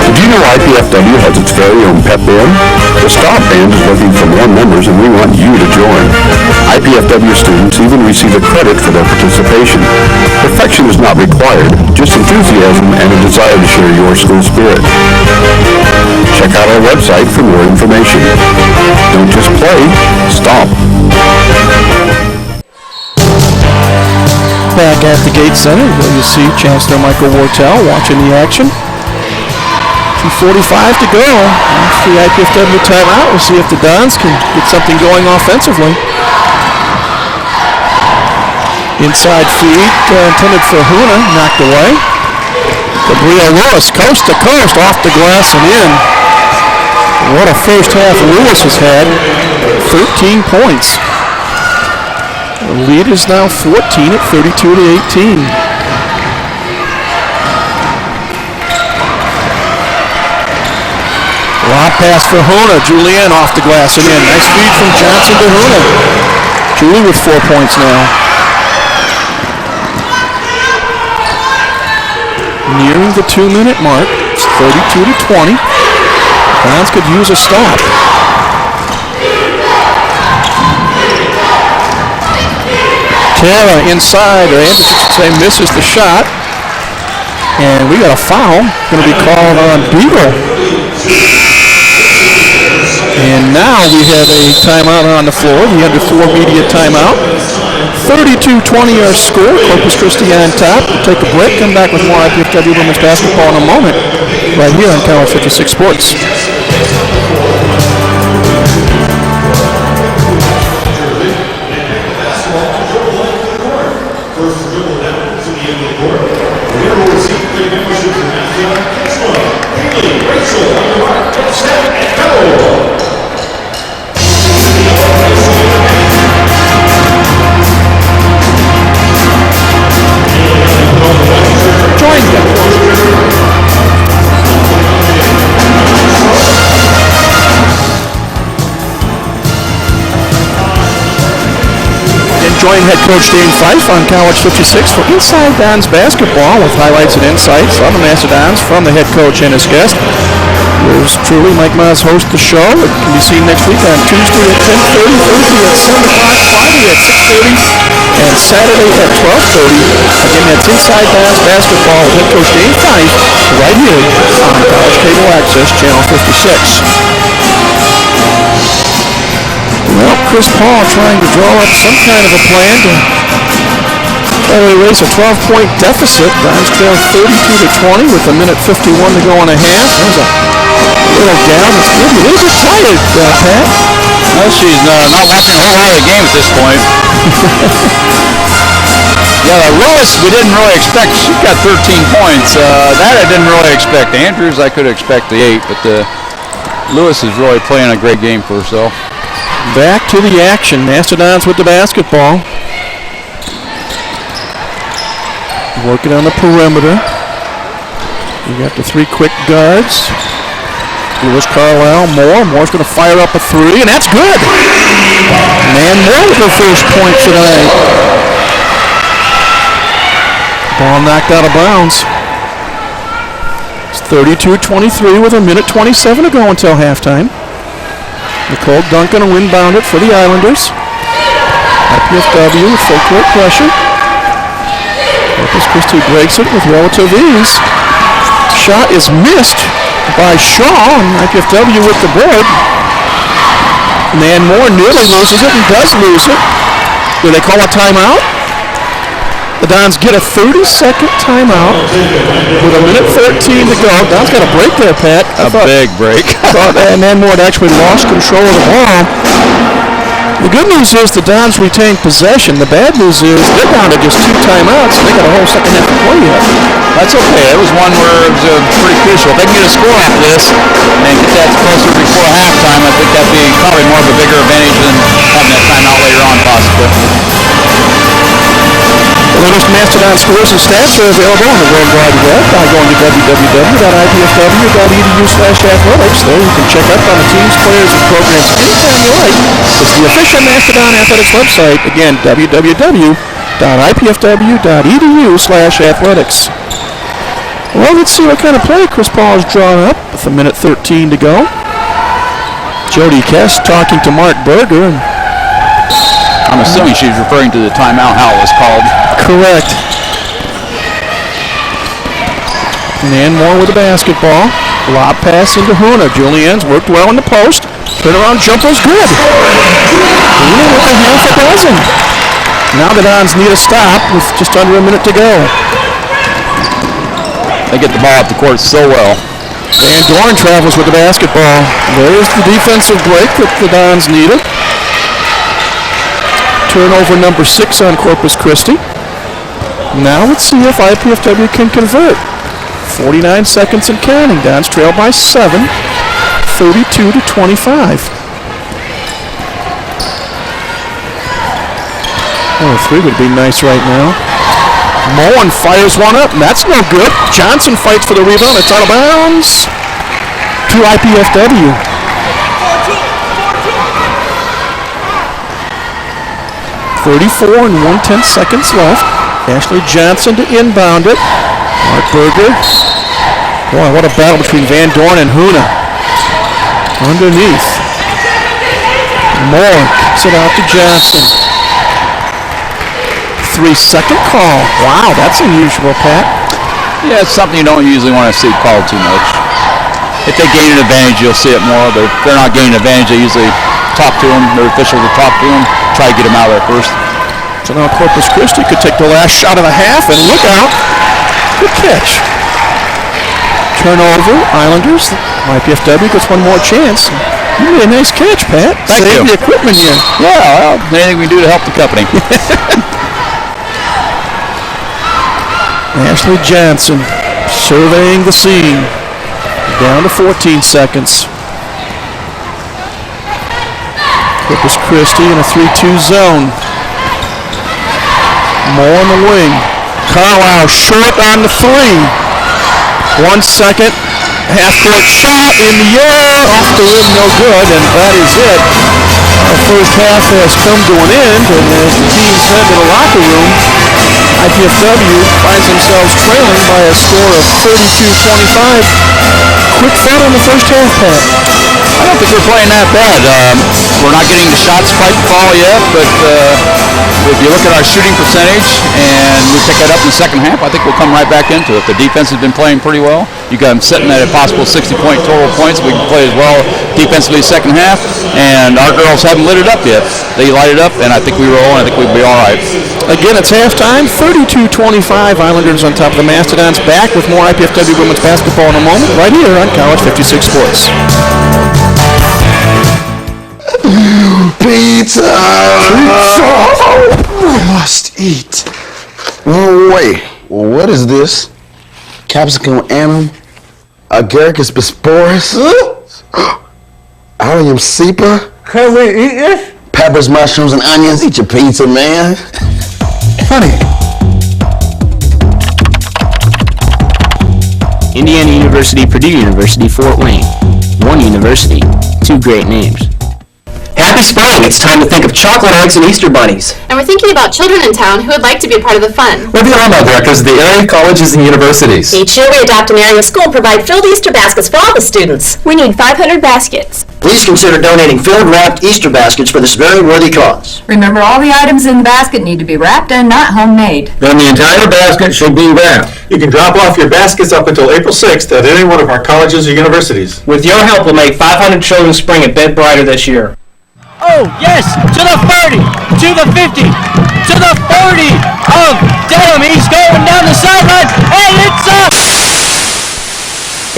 Did you know IPFW has its very own pep band? The Star Band is looking for more members and we want you to join. IPFW students even receive a credit for their participation. Perfection is not required, just enthusiasm and a desire to share your school spirit. Check out our website for more information. Don't just play, stomp. Back at the Gates Center, there you see Chancellor Michael Wartell watching the action. 2:45 to go. That's the IPFW timeout. We'll see if the Dons can get something going offensively. Inside feed intended for Huna, knocked away. Gabriel Lewis, coast to coast, off the glass and in. What a first half Lewis has had. 13 points. The lead is now 14 at 32-18. Lob pass for Huna. Julian off the glass and in. Nice feed from Johnson to Huna. Julie with 4 points now. Nearing the 2-minute mark. It's 32-20. Dons could use a stop. Tara inside, or Anderson should say, misses the shot. And we got a foul. Going to be called on Beagle. And now we have a timeout on the floor, the under 4 media timeout. 32-20 our score. Corpus Christi on top. We'll take a break, come back with more IPFW women's basketball in a moment, right here on College 56 Sports. Join head coach Dane Fife on College 56 for Inside Dons basketball with highlights and insights on the Mastodons from the head coach and his guest. Yours truly, Mike Maz, hosts the show. It can be seen next week on Tuesday at 10:30, Thursday at 7 o'clock, Friday at 6:30, and Saturday at 12:30. Again, that's Inside Dons basketball with head coach Dane Fife right here on College Cable Access, Channel 56. Well, Chris Paul trying to draw up some kind of a plan to try to erase a 12-point deficit. Dons trail 32-20 with a minute 51 to go and a half. There's a little down. It's maybe a little bit tired, Pat. Well, she's not watching a whole lot of the game at this point. Yeah, Lewis, we didn't really expect. She got 13 points. That I didn't really expect. Andrews, I could expect the 8, but Lewis is really playing a great game for herself. Back to the action. Mastodons with the basketball. Working on the perimeter. We got the 3 quick guards. Lewis, Carlisle, Moore. Moore's going to fire up a 3, and that's good. Man, Moore with her first point tonight. Ball knocked out of bounds. It's 32-23 with a minute 27 to go until halftime. Nicole Duncan will inbound it for the Islanders. IPFW with full court pressure. Corpus Christi breaks it with relative ease. Shot is missed by Shaw, and IPFW with the board. Man Moore nearly loses it and does lose it. Do they call a timeout? The Dons get a 30-second timeout with a minute 13 to go. Dons got a break there, Pat. Big break. And Manmore actually lost control of the ball. The good news is the Dons retained possession. The bad news is they're down to just 2 timeouts, and they got a whole second half to play yet. That's okay. It was one where it was pretty crucial. If they can get a score after this and get that closer before halftime, I think that'd be probably more of a bigger advantage than having that timeout later on, possibly. The latest Mastodon scores and stats are available on the World Wide Web by going to www.ipfw.edu/athletics. There you can check up on the teams, players, and programs anytime you like. It's the official Mastodon Athletics website. Again, www.ipfw.edu/athletics. Well, let's see what kind of play Chris Paul has drawn up with a minute 13 to go. Jody Kess talking to Mark Berger. I'm assuming she's referring to the timeout, how it was called. Correct. Manmore with the basketball. Lob pass into Huna. Julian's worked well in the post. Turnaround jumper's good. Huna with a half a dozen. Now the Dons need a stop with just under a minute to go. They get the ball up the court so well. Van Dorn travels with the basketball. There's the defensive break that the Dons needed. Turnover number 6 on Corpus Christi. Now let's see if IPFW can convert. 49 seconds and counting. Dons trail by 7, 32-25. Oh, a 3 would be nice right now. Mullen fires one up, and that's no good. Johnson fights for the rebound. It's out of bounds to IPFW. 34 and 1/10 seconds left. Ashley Johnson to inbound it. Mark Berger. Boy, what a battle between Van Dorn and Huna. Underneath. Moore kicks it out to Johnson. 3-second call. Wow, that's unusual, Pat. Yeah, it's something you don't usually want to see called too much. If they gain an advantage, you'll see it more, but if they're not gaining an advantage, they usually talk to them, their officials will talk to them, try to get them out there first. So now Corpus Christi could take the last shot of the half, and look out. Good catch. Turnover, Islanders. IPFW gets one more chance. You made a nice catch, Pat. Thank you. Save the equipment here. Yeah, well, anything we can do to help the company. Ashley Johnson surveying the scene. Down to 14 seconds. Corpus Christi in a 3-2 zone. Moore on the wing. Carlisle short on the 3. 1 second. Half-court shot in the air. Off the rim, no good, and that is it. The first half has come to an end, and as the teams head to the locker room, IPFW finds themselves trailing by a score of 32-25. Quick thought on the first half, Pat. I don't think we're playing that bad. We're not getting the shots quite fall yet, but if you look at our shooting percentage and we pick that up in the second half, I think we'll come right back into it. The defense has been playing pretty well. You got them sitting at a possible 60-point total points. We can play as well defensively second half, and our girls haven't lit it up yet. They light it up, and I think we roll, and I think we'll be all right. Again, it's halftime, 32-25. Islanders on top of the Mastodons. Back with more IPFW women's basketball in a moment, right here on College 56 Sports. Pizza! Must eat. Oh, wait. What is this? Capsicum annum? Agaricus bisporus? Allium cepa? Can we eat this? Peppers, mushrooms, and onions. Eat your pizza, man. Honey. Indiana University, Purdue University, Fort Wayne. One university, two great names. Happy spring! It's time to think of chocolate eggs and Easter bunnies. And we're thinking about children in town who would like to be a part of the fun. We're the Armagh directors of the area colleges and universities. Each year we adopt an area school and provide filled Easter baskets for all the students. We need 500 baskets. Please consider donating filled wrapped Easter baskets for this very worthy cause. Remember, all the items in the basket need to be wrapped and not homemade. Then the entire basket should be wrapped. You can drop off your baskets up until April 6th at any one of our colleges or universities. With your help, we'll make 500 children's spring a bit brighter this year. Oh, yes, to the 30, to the 50, to the 40 of Dedham. He's going down the sideline, and it's up!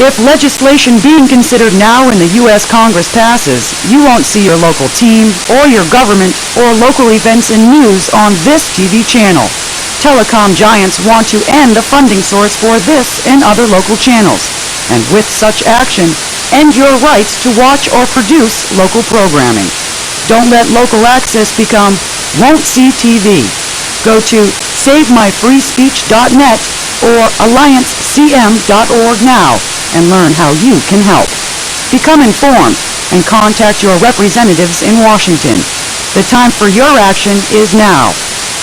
If legislation being considered now in the U.S. Congress passes, you won't see your local team or your government or local events and news on this TV channel. Telecom giants want to end the funding source for this and other local channels, and with such action, end your rights to watch or produce local programming. Don't let local access become won't see TV. Go to SaveMyFreeSpeech.net or AllianceCM.org now and learn how you can help. Become informed and contact your representatives in Washington. The time for your action is now.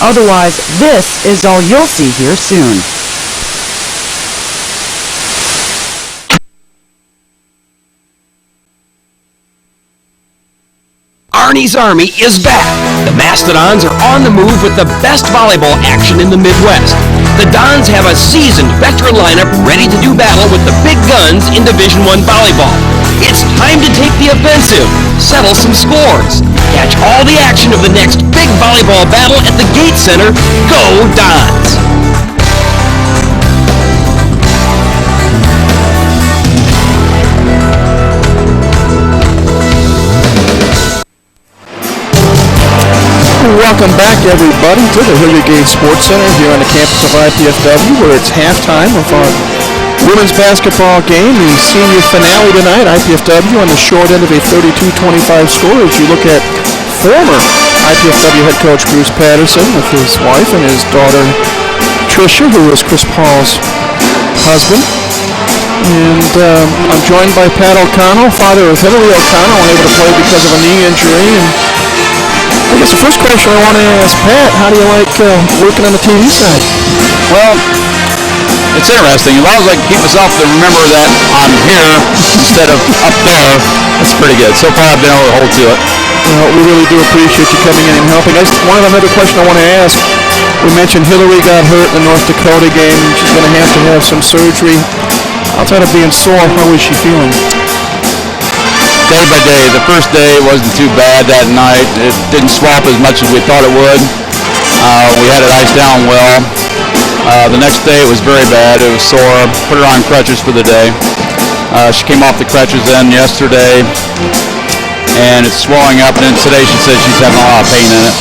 Otherwise, this is all you'll see here soon. Arnie's Army is back. The Mastodons are on the move with the best volleyball action in the Midwest. The Dons have a seasoned veteran lineup ready to do battle with the big guns in Division I volleyball. It's time to take the offensive, settle some scores. Catch all the action of the next big volleyball battle at the Gate Center. Go Dons! Welcome back, everybody, to the Hilliard Gate Sports Center here on the campus of IPFW, where it's halftime of our women's basketball game, the senior finale tonight. IPFW on the short end of a 32-25 score as you look at former IPFW head coach Bruce Patterson with his wife and his daughter Tricia, who was Chris Paul's husband. And I'm joined by Pat O'Connell, father of Hillary O'Connell, unable to play because of a knee injury. And I guess the first question I want to ask Pat, how do you like working on the TV side? Well, it's interesting. As long as I can keep myself to remember that I'm here instead of up there, that's pretty good. So far, I've been able to hold to it. Well, we really do appreciate you coming in and helping us. One other question I want to ask. We mentioned Hillary got hurt in the North Dakota game, and she's going to have some surgery. Outside of being sore, how is she feeling? Day by day. The first day wasn't too bad that night. It didn't swap as much as we thought it would. We had it iced down well. The next day it was very bad. It was sore. Put her on crutches for the day. She came off the crutches then yesterday, and it's swelling up. And then today she said she's having a lot of pain in it.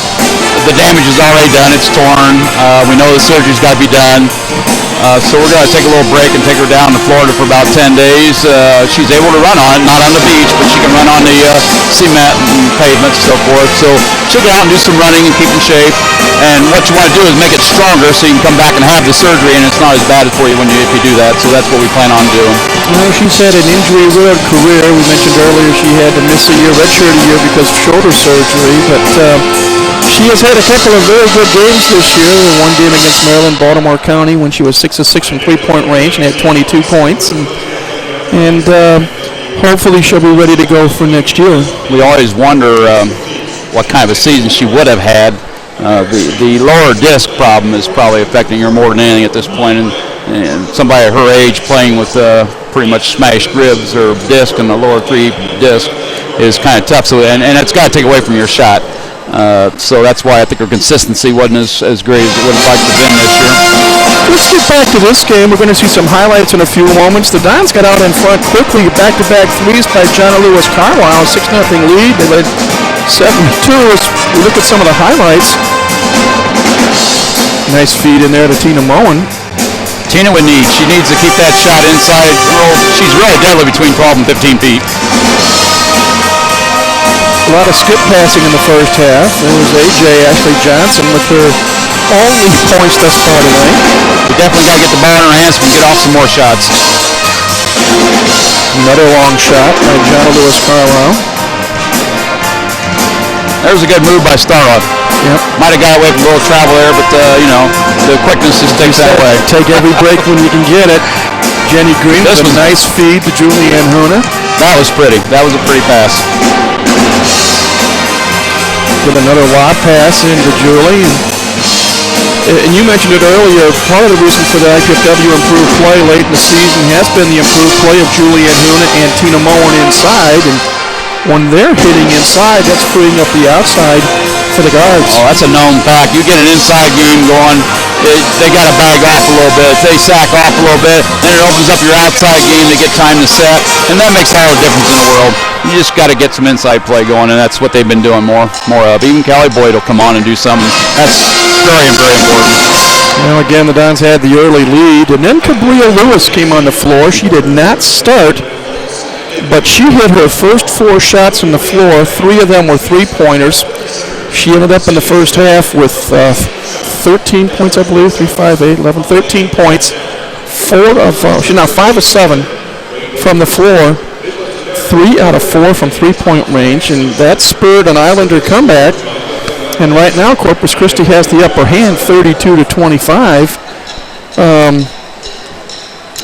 The damage is already done. It's torn. We know the surgery's got to be done. So we're going to take a little break and take her down to Florida for about 10 days. She's able to run on it, not on the beach, but she can run on the cement and pavement and so forth. So she'll go out and do some running and keep in shape. And what you want to do is make it stronger so you can come back and have the surgery, and it's not as bad for you if you do that. So that's what we plan on doing. Well, she's had an injury-riddled career. We mentioned earlier she had to miss a year, redshirt a year because of shoulder surgery, but she has had a couple of very good games this year. One game against Maryland, Baltimore County, when she was 6 of 6 from three-point range and had 22 points. And hopefully she'll be ready to go for next year. We always wonder what kind of a season she would have had. The lower disc problem is probably affecting her more than anything at this point. And somebody at her age playing with pretty much smashed ribs or disc in the lower 3 disc is kind of tough. So and it's got to take away from your shot. So that's why I think her consistency wasn't as great as it would have liked to have been this year. Let's get back to this game. We're going to see some highlights in a few moments. The Dons got out in front quickly. Back-to-back threes by John Lewis Carlisle. 6-0 lead. They led 7-2 as we look at some of the highlights. Nice feed in there to Tina Moen. Tina she needs to keep that shot inside. Well, she's really deadly between 12 and 15 feet. A lot of skip passing in the first half. There was Ashley Johnson with her only points thus far tonight. We definitely got to get the ball in her hands so we can get off some more shots. Another long shot by John Lewis Carlisle. There was a good move by Starlock. Yep. Might have got away from a little travel there, but the quickness just takes that way. Take every break when you can get it. Jenny Green with a nice feed to Julianne Huna. That was pretty. That was a pretty pass. With another lob pass into Julie. And you mentioned it earlier, part of the reason for the IPFW improved play late in the season has been the improved play of Julianne Huna and Tina Moen inside. And when they're hitting inside, that's freeing up the outside for the guards. Oh, that's a known fact. You get an inside game going, they got to bag off a little bit. They sack off a little bit, then it opens up your outside game to get time to set, and that makes all the difference in the world. You just got to get some inside play going, and that's what they've been doing more of. Even Callie Boyd will come on and do something. That's very, very important. Well, again, the Dons had the early lead, and then Cabria Lewis came on the floor. She did not start, but she hit her first 4 shots on the floor. 3 of them were three-pointers. She ended up in the first half with 13 points, I believe, 3, 5, 8, 11, 13 points. She's now 5 of 7 from the floor, 3 out of 4 from three-point range, and that spurred an Islander comeback. And right now, Corpus Christi has the upper hand, 32-25.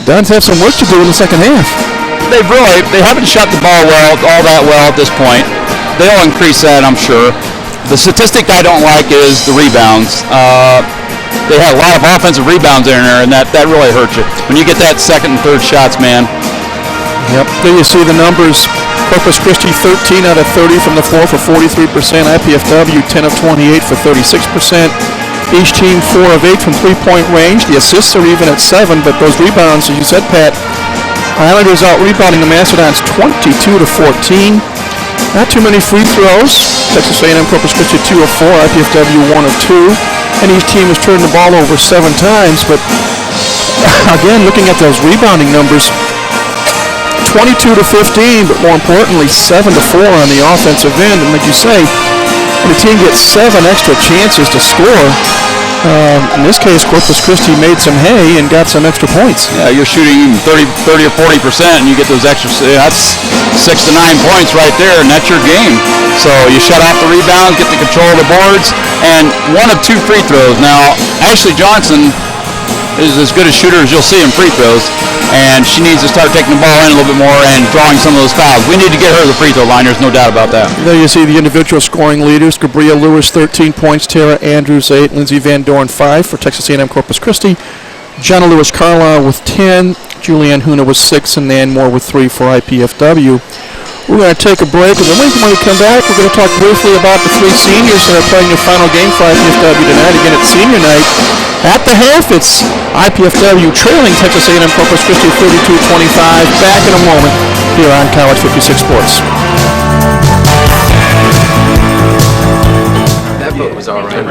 Dons have some work to do in the second half. They haven't shot the ball all that well at this point. They'll increase that, I'm sure. The statistic I don't like is the rebounds. They had a lot of offensive rebounds in there, and that really hurts you. When you get that second and third shots, man. Yep, there you see the numbers. Corpus Christi 13 out of 30 from the floor for 43%. IPFW 10 of 28 for 36%. Each team 4 of 8 from three-point range. The assists are even at 7, but those rebounds, as you said, Pat, Islanders out-rebounding the Mastodons 22-14. Not too many free throws. Texas A&M Corpus Christi 2 of 4, IPFW 1 of 2. And each team has turned the ball over 7 times. But again, looking at those rebounding numbers, 22-15, but more importantly, 7-4 on the offensive end. And like you say, when the team gets 7 extra chances to score, in this case, Corpus Christi made some hay and got some extra points. Yeah, you're shooting 30 or 40%, and you get those extra. That's 6 to 9 points right there, and that's your game. So you shut off the rebounds, get the control of the boards, and 1 of 2 free throws. Now, Ashley Johnson is as good a shooter as you'll see in free throws, and she needs to start taking the ball in a little bit more and drawing some of those fouls. We need to get her to the free throw line. There's no doubt about that. There you see the individual scoring leaders. Cabria Lewis, 13 points. Tara Andrews, 8. Lindsay Van Dorn, 5 for Texas A&M Corpus Christi. Jenna Lewis Carlisle with 10. Julianne Huna with 6, and Nan Moore with 3 for IPFW. We're going to take a break, and then when we come back, we're going to talk briefly about the 3 seniors that are playing their final game for IPFW tonight. Again, it's senior night. At the half, it's IPFW trailing Texas A&M Corpus Christi 32-25. Back in a moment here on College 56 Sports. That vote was all right.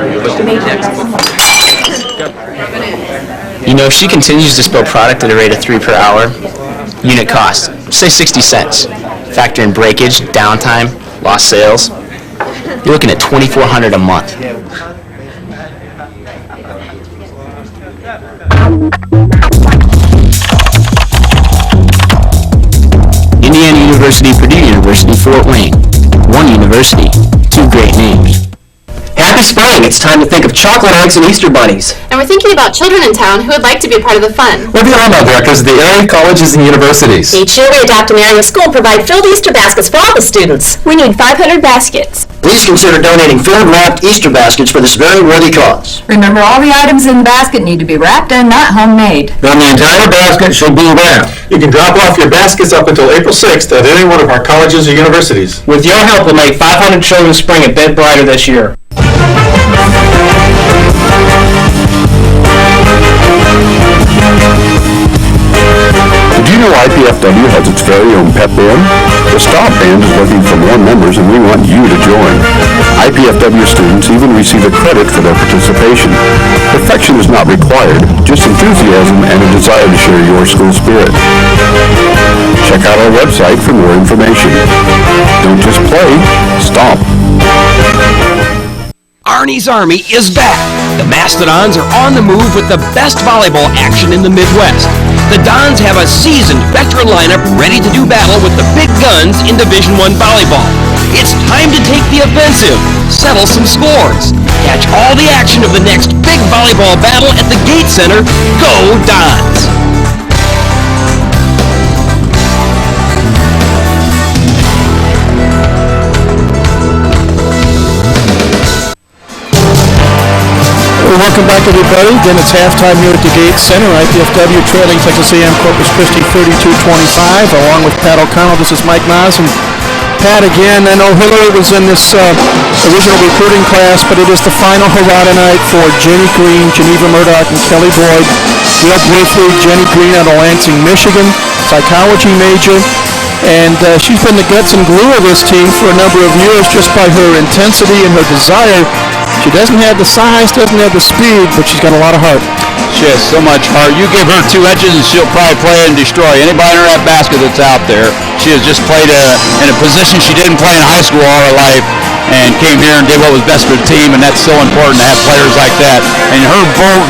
You know, if she continues to spill product at a rate of 3 per hour, unit cost, say 60 cents. Factor in breakage, downtime, lost sales. You're looking at $2,400 a month. Indiana University, Purdue University, Fort Wayne. One university, 2 great names. Happy spring! It's time to think of chocolate eggs and Easter bunnies. And we're thinking about children in town who would like to be a part of the fun. We're the alma directors of the area colleges and universities. Each year we adopt an area school and provide filled Easter baskets for all the students. We need 500 baskets. Please consider donating filled wrapped Easter baskets for this very worthy cause. Remember, all the items in the basket need to be wrapped and not homemade. Then the entire basket should be wrapped. You can drop off your baskets up until April 6th at any one of our colleges or universities. With your help, we'll make 500 children's spring a bit brighter this year. Did you know IPFW has its very own pep band? The Stop Band is looking for more members, and we want you to join. IPFW students even receive a credit for their participation. Perfection is not required, just enthusiasm and a desire to share your school spirit. Check out our website for more information. Don't just play, stop. Arnie's Army is back. The Mastodons are on the move with the best volleyball action in the Midwest. The Dons have a seasoned veteran lineup ready to do battle with the big guns in Division I volleyball. It's time to take the offensive, settle some scores, catch all the action of the next big volleyball battle at the Gate Center. Go Dons! Welcome back, everybody. Again, it's halftime here at the Gate Center. IPFW trailing Texas A&M Corpus Christi 32-25. Along with Pat O'Connell, this is Mike Maas. And Pat, again, I know Hillary was in this original recruiting class, but it is the final hurrah tonight for Jenny Green, Geneva Murdoch, and Kelly Boyd. Real briefly, Jenny Green out of Lansing, Michigan, psychology major, and she's been the guts and glue of this team for a number of years just by her intensity and her desire. She doesn't have the size, doesn't have the speed, but she's got a lot of heart. She has so much heart. You give her 2 inches and she'll probably play and destroy anybody in that basket that's out there. She has just played in a position she didn't play in high school all her life and came here and did what was best for the team, and that's so important to have players like that. And her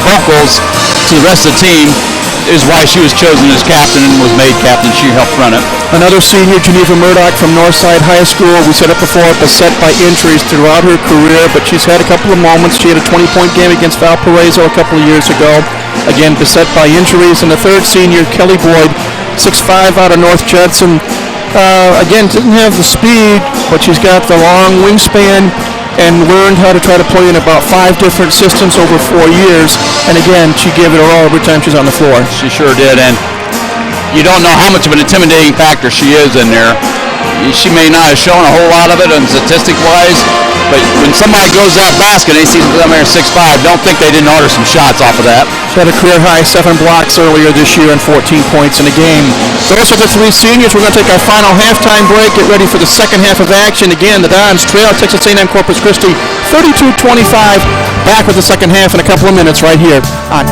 vocals to the rest of the team is why she was chosen as captain and was made captain. She helped run it. Another senior, Geneva Murdoch from Northside High School. We said it before, beset by injuries throughout her career, but she's had a couple of moments. She had a 20-point game against Valparaiso a couple of years ago. Again, beset by injuries. And the third senior, Kelly Boyd, 6'5", out of North Judson. Again, doesn't have the speed, but she's got the long wingspan and learned how to try to play in about 5 different systems over 4 years. And again, she gave it her all every time she's on the floor. She sure did, and you don't know how much of an intimidating factor she is in there. She may not have shown a whole lot of it on statistic-wise, but when somebody goes to that basket and they see them there 6'5", don't think they didn't order some shots off of that. She had a career-high 7 blocks earlier this year and 14 points in a game. Those are the 3 seniors. We're going to take our final halftime break, get ready for the second half of action. Again, the Dons trail Texas A&M Corpus Christi 32-25. Back with the second half in a couple of minutes right here on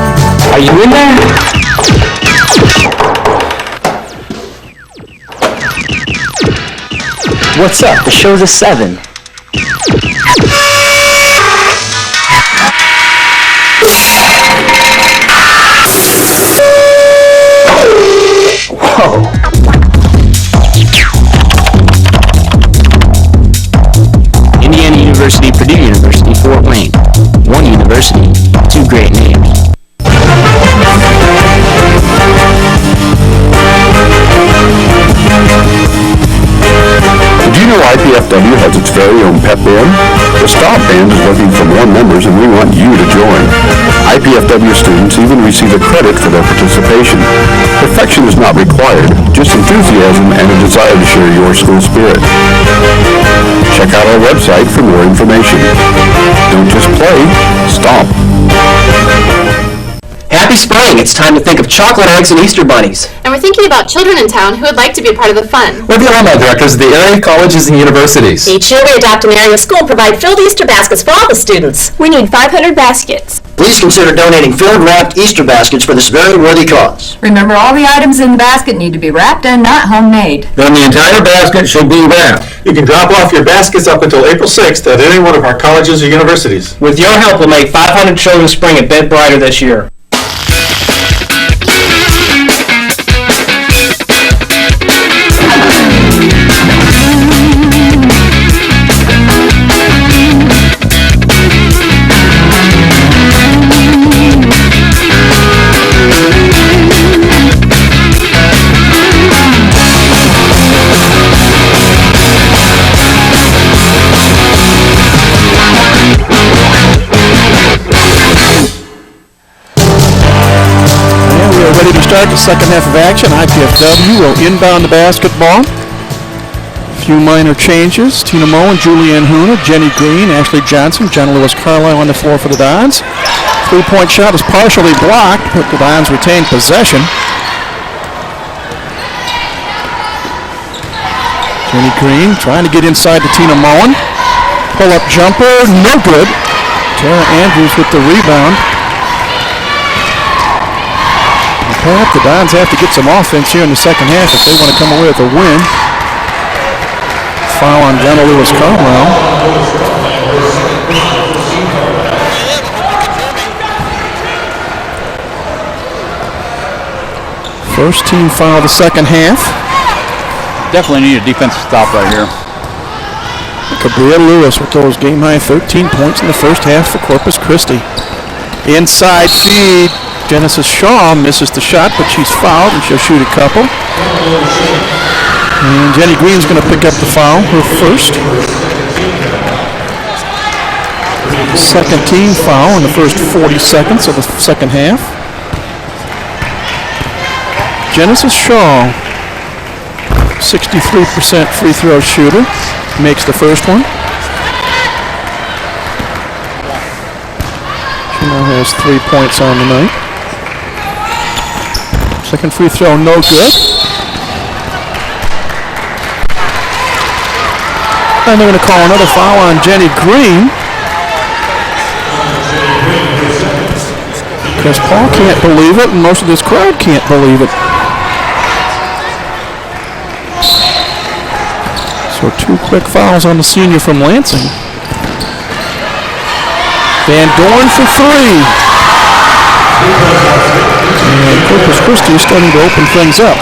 Are you in there? What's up? The show's at 7. Whoa. Indiana University, Purdue University, Fort Wayne. One university, 2 great names. Did you know IPFW has its very own pep band? The Stop Band is looking for more members and we want you to join. IPFW students even receive a credit for their participation. Perfection is not required, just enthusiasm and a desire to share your school spirit. Check out our website for more information. Don't just play, stomp. Happy spring! It's time to think of chocolate eggs and Easter bunnies. And we're thinking about children in town who would like to be a part of the fun. We're the alumni directors of the area colleges and universities. Each year we adopt an area school and provide filled Easter baskets for all the students. We need 500 baskets. Please consider donating filled wrapped Easter baskets for this very worthy cause. Remember, all the items in the basket need to be wrapped and not homemade. Then the entire basket should be wrapped. You can drop off your baskets up until April 6th at any one of our colleges or universities. With your help, we'll make 500 children's spring a bit brighter this year. Start the second half of action. IPFW will inbound the basketball. A few minor changes. Tina Moe and Julianne Huna, Jenny Green, Ashley Johnson, Jenna Lewis Carlisle on the floor for the Dons. 3-point shot is partially blocked, but the Dons retain possession. Jenny Green trying to get inside to Tina Moe. Pull-up jumper, no good. Tara Andrews with the rebound. The Dons have to get some offense here in the second half if they want to come away with a win. Foul on Jenna Lewis Carlisle. First team foul of the second half. Definitely need a defensive stop right here. Cabria Lewis with those game-high 13 points in the first half for Corpus Christi. Inside feed. Genesis Shaw misses the shot, but she's fouled, and she'll shoot a couple. And Jenny Green's going to pick up the foul, her first. Second team foul in the first 40 seconds of the second half. Genesis Shaw 63% free throw shooter. Makes the first one. She now has 3 points on the night. Second free throw, no good. And they're going to call another foul on Jenny Green. Because Paul can't believe it, and most of this crowd can't believe it. So 2 quick fouls on the senior from Lansing. Van Dorn for 3. And Corpus Christi is starting to open things up.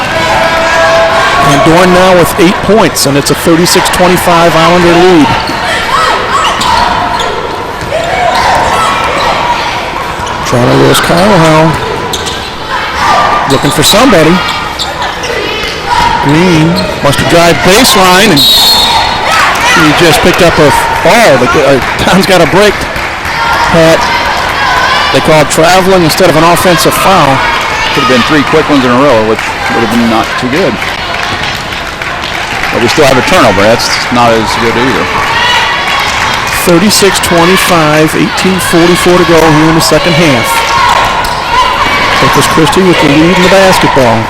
Van Dorn now with 8 points, and it's a 36-25 Islander lead. Charlie Lewis Carlisle looking for somebody. Green wants to drive baseline, and he just picked up a ball. Town's got a break. Pat, they called traveling instead of an offensive foul. Could have been 3 quick ones in a row, which would have been not too good. But we still have a turnover. That's not as good either. 36-25, 18:44 to go here in the second half. Corpus Christi with the lead in the basketball.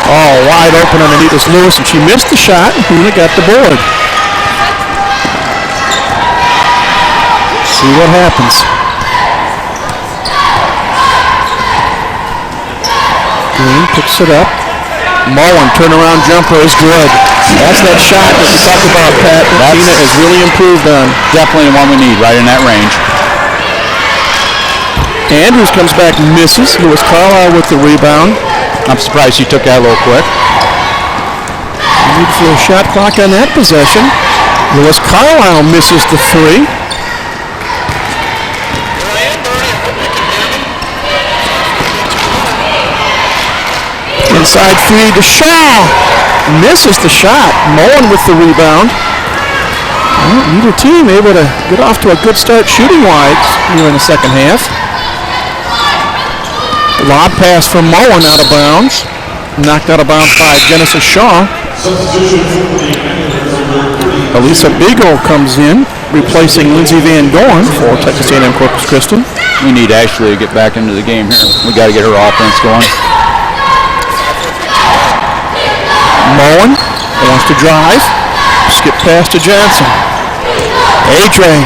Oh, wide open underneath is Lewis, and she missed the shot, and Huna got the board. See what happens. Green picks it up. Mullen turnaround jumper is good. That's that shot that we talked about, Pat, that Tina has really improved on. Definitely the one we need, right in that range. Andrews comes back and misses. Lewis Carlisle with the rebound. I'm surprised she took that a little quick. Need for a shot clock on that possession. Lewis Carlisle misses the 3. Inside feed to Shaw. Misses the shot. Mullen with the rebound. Well, neither team able to get off to a good start shooting-wise here in the second half. Lob pass from Mullen out of bounds. Knocked out of bounds by Genesis Shaw. Elisa Beagle comes in, replacing Lindsey Van Dorn for Texas A&M Corpus Christi. We need Ashley to get back into the game here. We got to get her offense going. Mullen wants to drive. Skip pass to Johnson. AJ.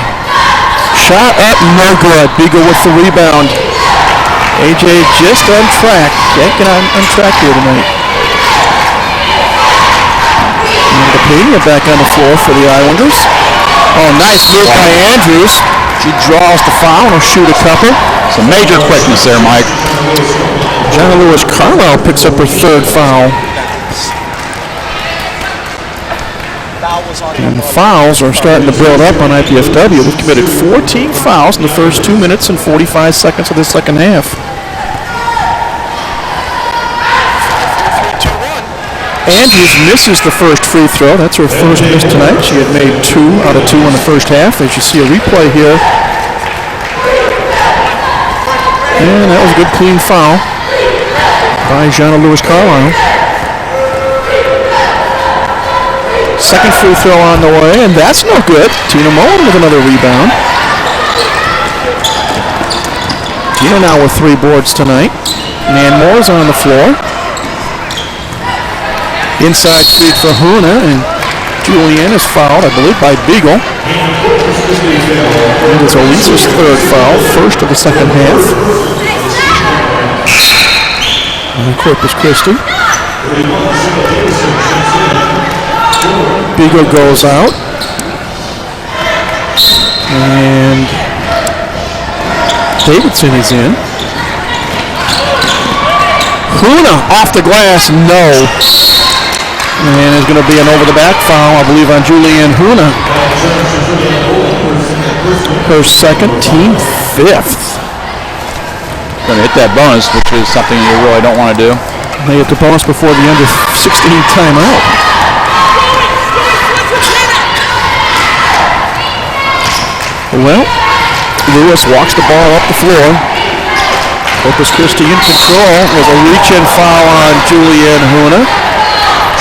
Shot up, no good. Beagle with the rebound. AJ just on track. Can't get on track here tonight. And Kapadia back on the floor for the Islanders. Oh, nice move by Andrews. She draws the foul and will shoot a couple. Some major quickness there, Mike. Jenna Lewis Carlisle picks up her 3rd foul. And the fouls are starting to build up on IPFW. We've committed 14 fouls in the first 2 minutes and 45 seconds of the second half. Andrews misses the first free throw. That's her first miss tonight. She had made 2 out of 2 in the first half. As you see a replay here. And that was a good clean foul by Jenna Lewis Carlisle. Second free throw on the way, and that's no good. Tina Mullen with another rebound. Tina now with 3 boards tonight. Nan Moore's on the floor. Inside feed for Huna, and Julianne is fouled, I believe, by Beagle. And it's Elisa's 3rd foul, first of the second half. And Corpus Christi. Beagle goes out. And Davidson is in. Huna off the glass, no. And there's going to be an over-the-back foul, I believe, on Julianne Huna. Her 2nd, team 5th. Going to hit that bonus, which is something you really don't want to do. They hit the bonus before the under 16 timeout. Well, Lewis walks the ball up the floor. Corpus Christi in control with a reach-in foul on Julianne Huna.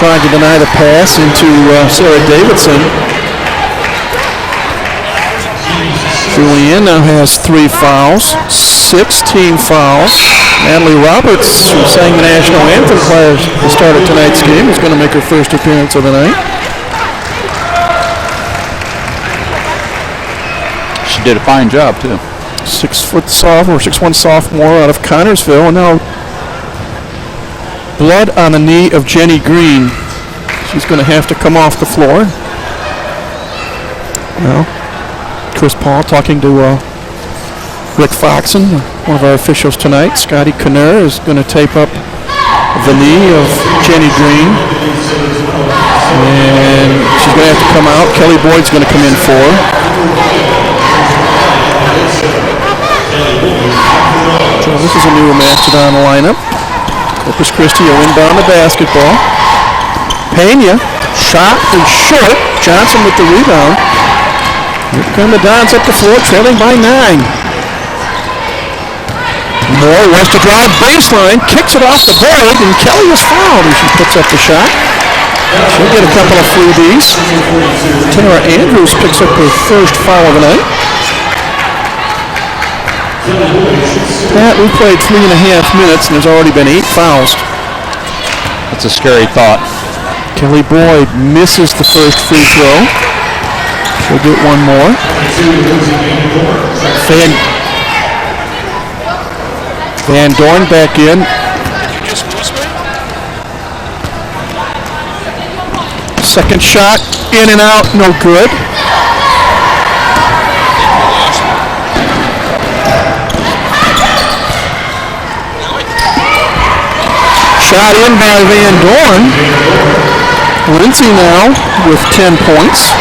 Trying to deny the pass into Sarah Davidson. Julianne now has 3 fouls, 16 fouls. Natalie Roberts, who sang the national anthem prior to the start of tonight's game, is going to make her first appearance of the night. She did a fine job, too. 6'1" sophomore out of Connersville. And now blood on the knee of Jenny Green. She's going to have to come off the floor. Now, Chris Paul talking to Rick Foxen, one of our officials tonight. Scotty Kinner is going to tape up the knee of Jenny Green. And she's going to have to come out. Kelly Boyd's going to come in for her. So this is a new Mastodon lineup. Corpus Christi will inbound the basketball. Pena, shot is short. Johnson with the rebound. Here come the Dons up the floor, trailing by 9. Moore wants to drive baseline, kicks it off the board, and Kelly is fouled as she puts up the shot. She'll get a couple of freebies. Tara Andrews picks up her first foul of the night. Pat, we played 3.5 minutes, and there's already been 8 fouls. That's a scary thought. Kelly Boyd misses the first free throw. She'll get one more. Van Dorn back in. Second shot, in and out, no good. Shot in by Van Dorn. Lindsay now with 10 points.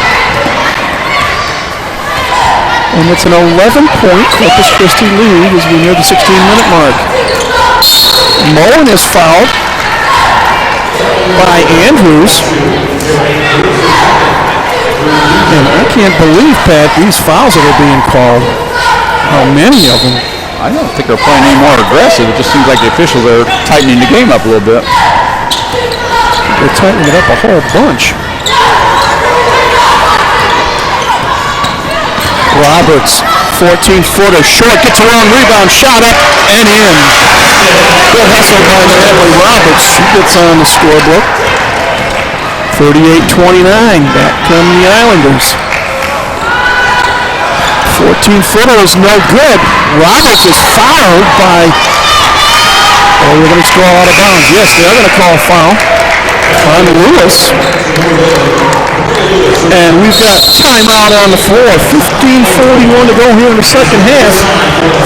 And it's an 11-point Corpus Christi lead as we near the 16-minute mark. Mullen is fouled by Andrews. And I can't believe, Pat, these fouls that are being called. How many of them? I don't think they're playing any more aggressive. It just seems like the officials are tightening the game up a little bit. They're tightening it up a whole bunch. Roberts, 14-footer, short, gets a long rebound, shot up and in. Good hustle by Natalie Roberts. She gets on the scorebook. 38-29, back come the Islanders. 14-footer is no good. Roberts is fouled by, oh, we're going to throw out of bounds. Yes, they are going to call a foul on Lewis. And we've got timeout on the floor. 15:41 to go here in the second half.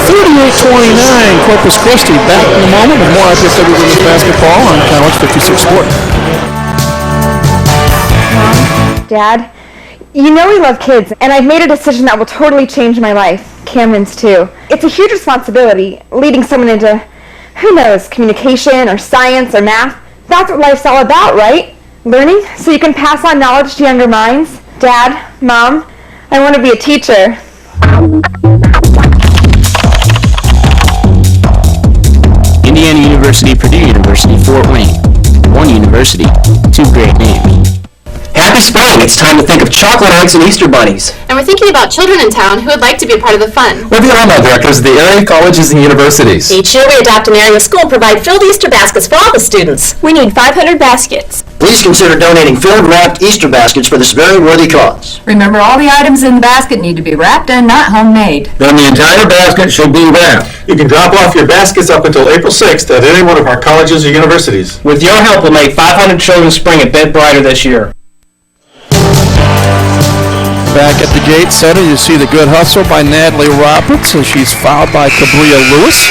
38-29, Corpus Christi. Back in a moment with more IPFW women's basketball on College 56 Sport. Dad, you know we love kids, and I've made a decision that will totally change my life. Cameron's too. It's a huge responsibility, leading someone into, who knows, communication or science or math. That's what life's all about, right? Learning so you can pass on knowledge to younger minds. Dad, Mom, I want to be a teacher. Indiana University, Purdue University, Fort Wayne. One university, 2 great names. Happy spring! It's time to think of chocolate eggs and Easter bunnies. And we're thinking about children in town who would like to be a part of the fun. We're the alumni directors of the area colleges and universities. Each year we adopt an area school and provide filled Easter baskets for all the students. We need 500 baskets. Please consider donating filled wrapped Easter baskets for this very worthy cause. Remember, all the items in the basket need to be wrapped and not homemade. Then the entire basket should be wrapped. You can drop off your baskets up until April 6th at any one of our colleges or universities. With your help, we'll make 500 children's spring a bit brighter this year. Back at the gate center, you see the good hustle by Natalie Roberts as she's fouled by Cabria Lewis.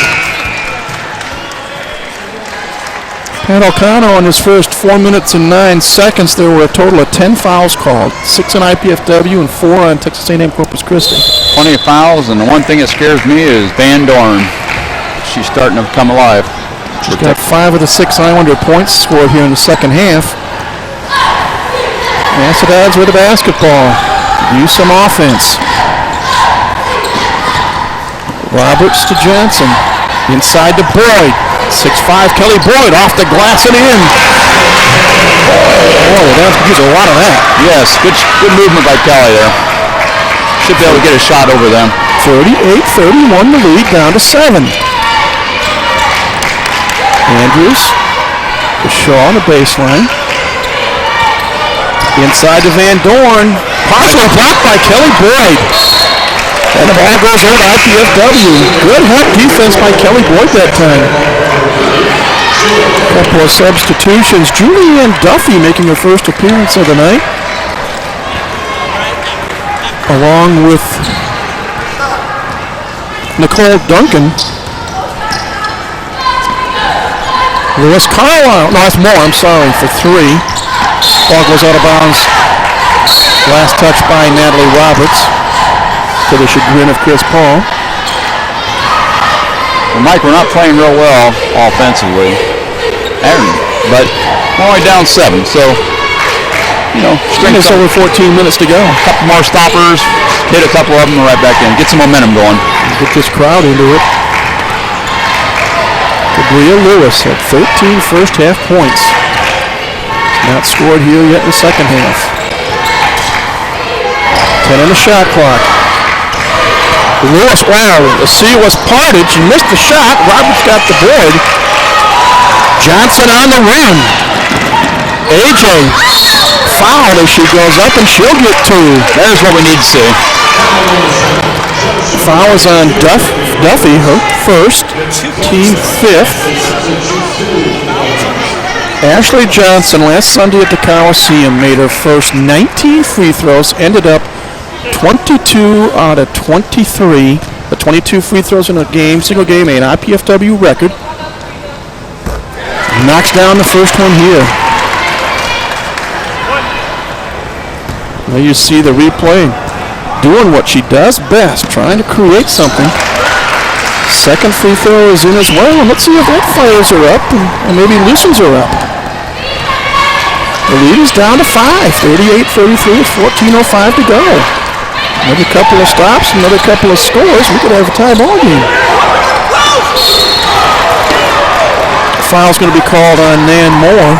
Pat O'Connell in his first 4 minutes and 9 seconds, there were a total of 10 fouls called. 6 on IPFW and 4 on Texas A&M Corpus Christi. Plenty of fouls, and the one thing that scares me is Van Dorn. She's starting to come alive. She's got 5 of the 6 Islander points scored here in the second half. Mastodons with the basketball. Use some offense. Roberts to Johnson. Inside to Boyd. 6'5", Kelly Boyd off the glass and in. Oh, there's a lot of that. Yes, good movement by Kelly there. Should be able to get a shot over them. 38-31, the lead down to 7. Andrews to Shaw on the baseline. Inside to Van Dorn. Partial block by Kelly Boyd. And the ball goes over to IPFW. Good help defense by Kelly Boyd that time. Couple of substitutions. Julianne Duffy making her first appearance of the night. Along with Nicole Duncan. Lewis Carlisle. No, that's more. I'm sorry. For 3. Ball goes out of bounds. Last touch by Natalie Roberts. To the chagrin of Chris Paul. Well, Mike, we're not playing real well offensively, but we're only down 7, so, There's over 14 minutes to go. A couple more stoppers, hit a couple of them, right back in. Get some momentum going. Get this crowd into it. Bria Lewis had 13 first half points. Not scored here yet in the second half. 10 on the shot clock. Lewis, wow, the sea was parted. She missed the shot. Roberts got the board. Johnson on the rim. AJ fouled as she goes up, and she'll get 2. There's what we need to see. Foul is on Duffy, her first, team 5th. Ashley Johnson last Sunday at the Coliseum made her first 19 free throws, ended up 22 out of 23. The 22 free throws in a game, single game, an IPFW record. Knocks down the first one here. Now you see the replay doing what she does best, trying to create something. Second free throw is in as well. Let's see if that fires her up and maybe loosens her up. The lead is down to 5, 38-33 with 14:05 to go. Another couple of stops, another couple of scores. We could have a tie ball game. Foul's going to be called on Nan Moore,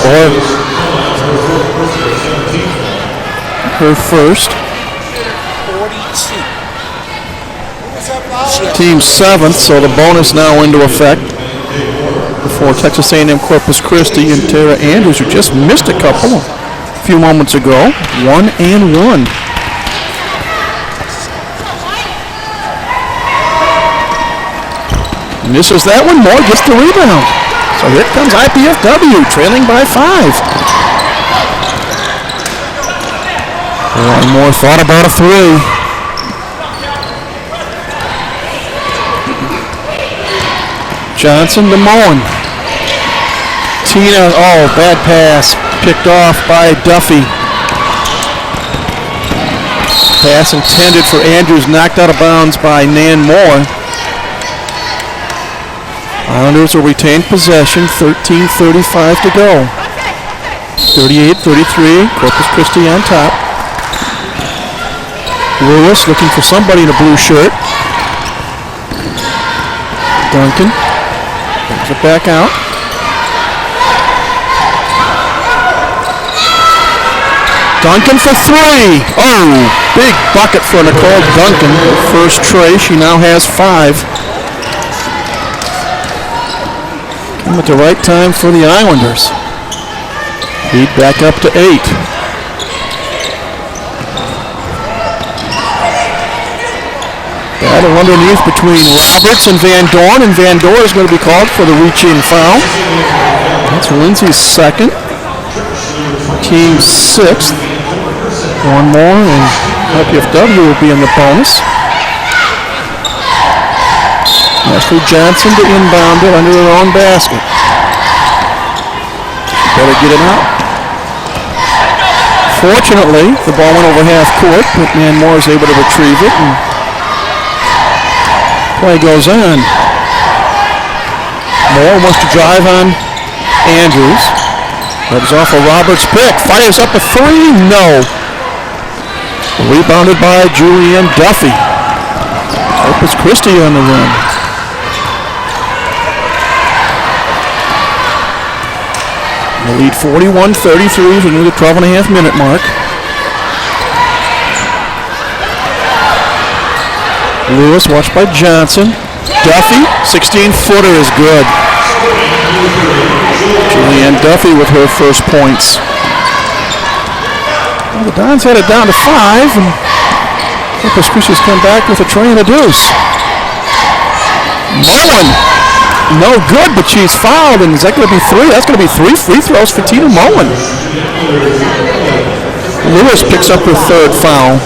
or her first. Team 7th, so the bonus now into effect for Texas A&M Corpus Christi and Tara Andrews, who just missed a couple a few moments ago. 1 and 1. Misses that one. Moore gets the rebound. So here comes IPFW, trailing by 5. One more thought about a 3. Johnson to Moen. Tina, bad pass. Picked off by Duffy. Pass intended for Andrews, knocked out of bounds by Nan Moore. Islanders will retain possession, 13:35 to go. 38-33, Corpus Christi on top. Lewis looking for somebody in a blue shirt. Duncan brings it back out. Duncan for 3. Oh, big bucket for Nicole Duncan. First tray, she now has 5. Came at the right time for the Islanders. Lead back up to 8. Battle underneath between Roberts and Van Dorn is going to be called for the reach-in foul. That's Lindsay's second. Team 6th. One more, and IPFW will be in the bonus. Ashley Johnson to inbound it under her own basket. Better get it out. Fortunately, the ball went over half court, but Nan Moore is able to retrieve it, and play goes on. Moore wants to drive on Andrews. Rubs off a Roberts pick. Fires up a 3. No. Rebounded by Julianne Duffy. Corpus Christi on the run. The lead 41-33 is near the 12.5 minute mark. Lewis watched by Johnson. Duffy, 16-footer is good. Julianne Duffy with her first points. Well, the Dons had it down to 5, and Corpus Christi's come back with a tray and a deuce. Moen, no good, but she's fouled, and is that going to be 3? That's going to be 3 free throws for Tina Moen. Lewis picks up her third foul.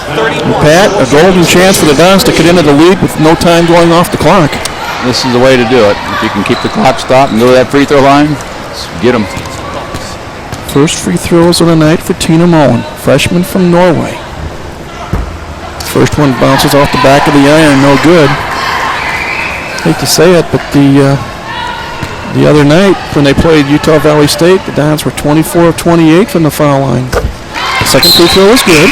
And Pat, a golden chance for the Dons to get into the lead with no time going off the clock. This is the way to do it. If you can keep the clock stopped and go to that free throw line, get them. First free throws of the night for Tina Moen, freshman from Norway. First one bounces off the back of the iron, no good. Hate to say it, but the other night when they played Utah Valley State, the Dons were 24 of 28 from the foul line. The second free throw was good.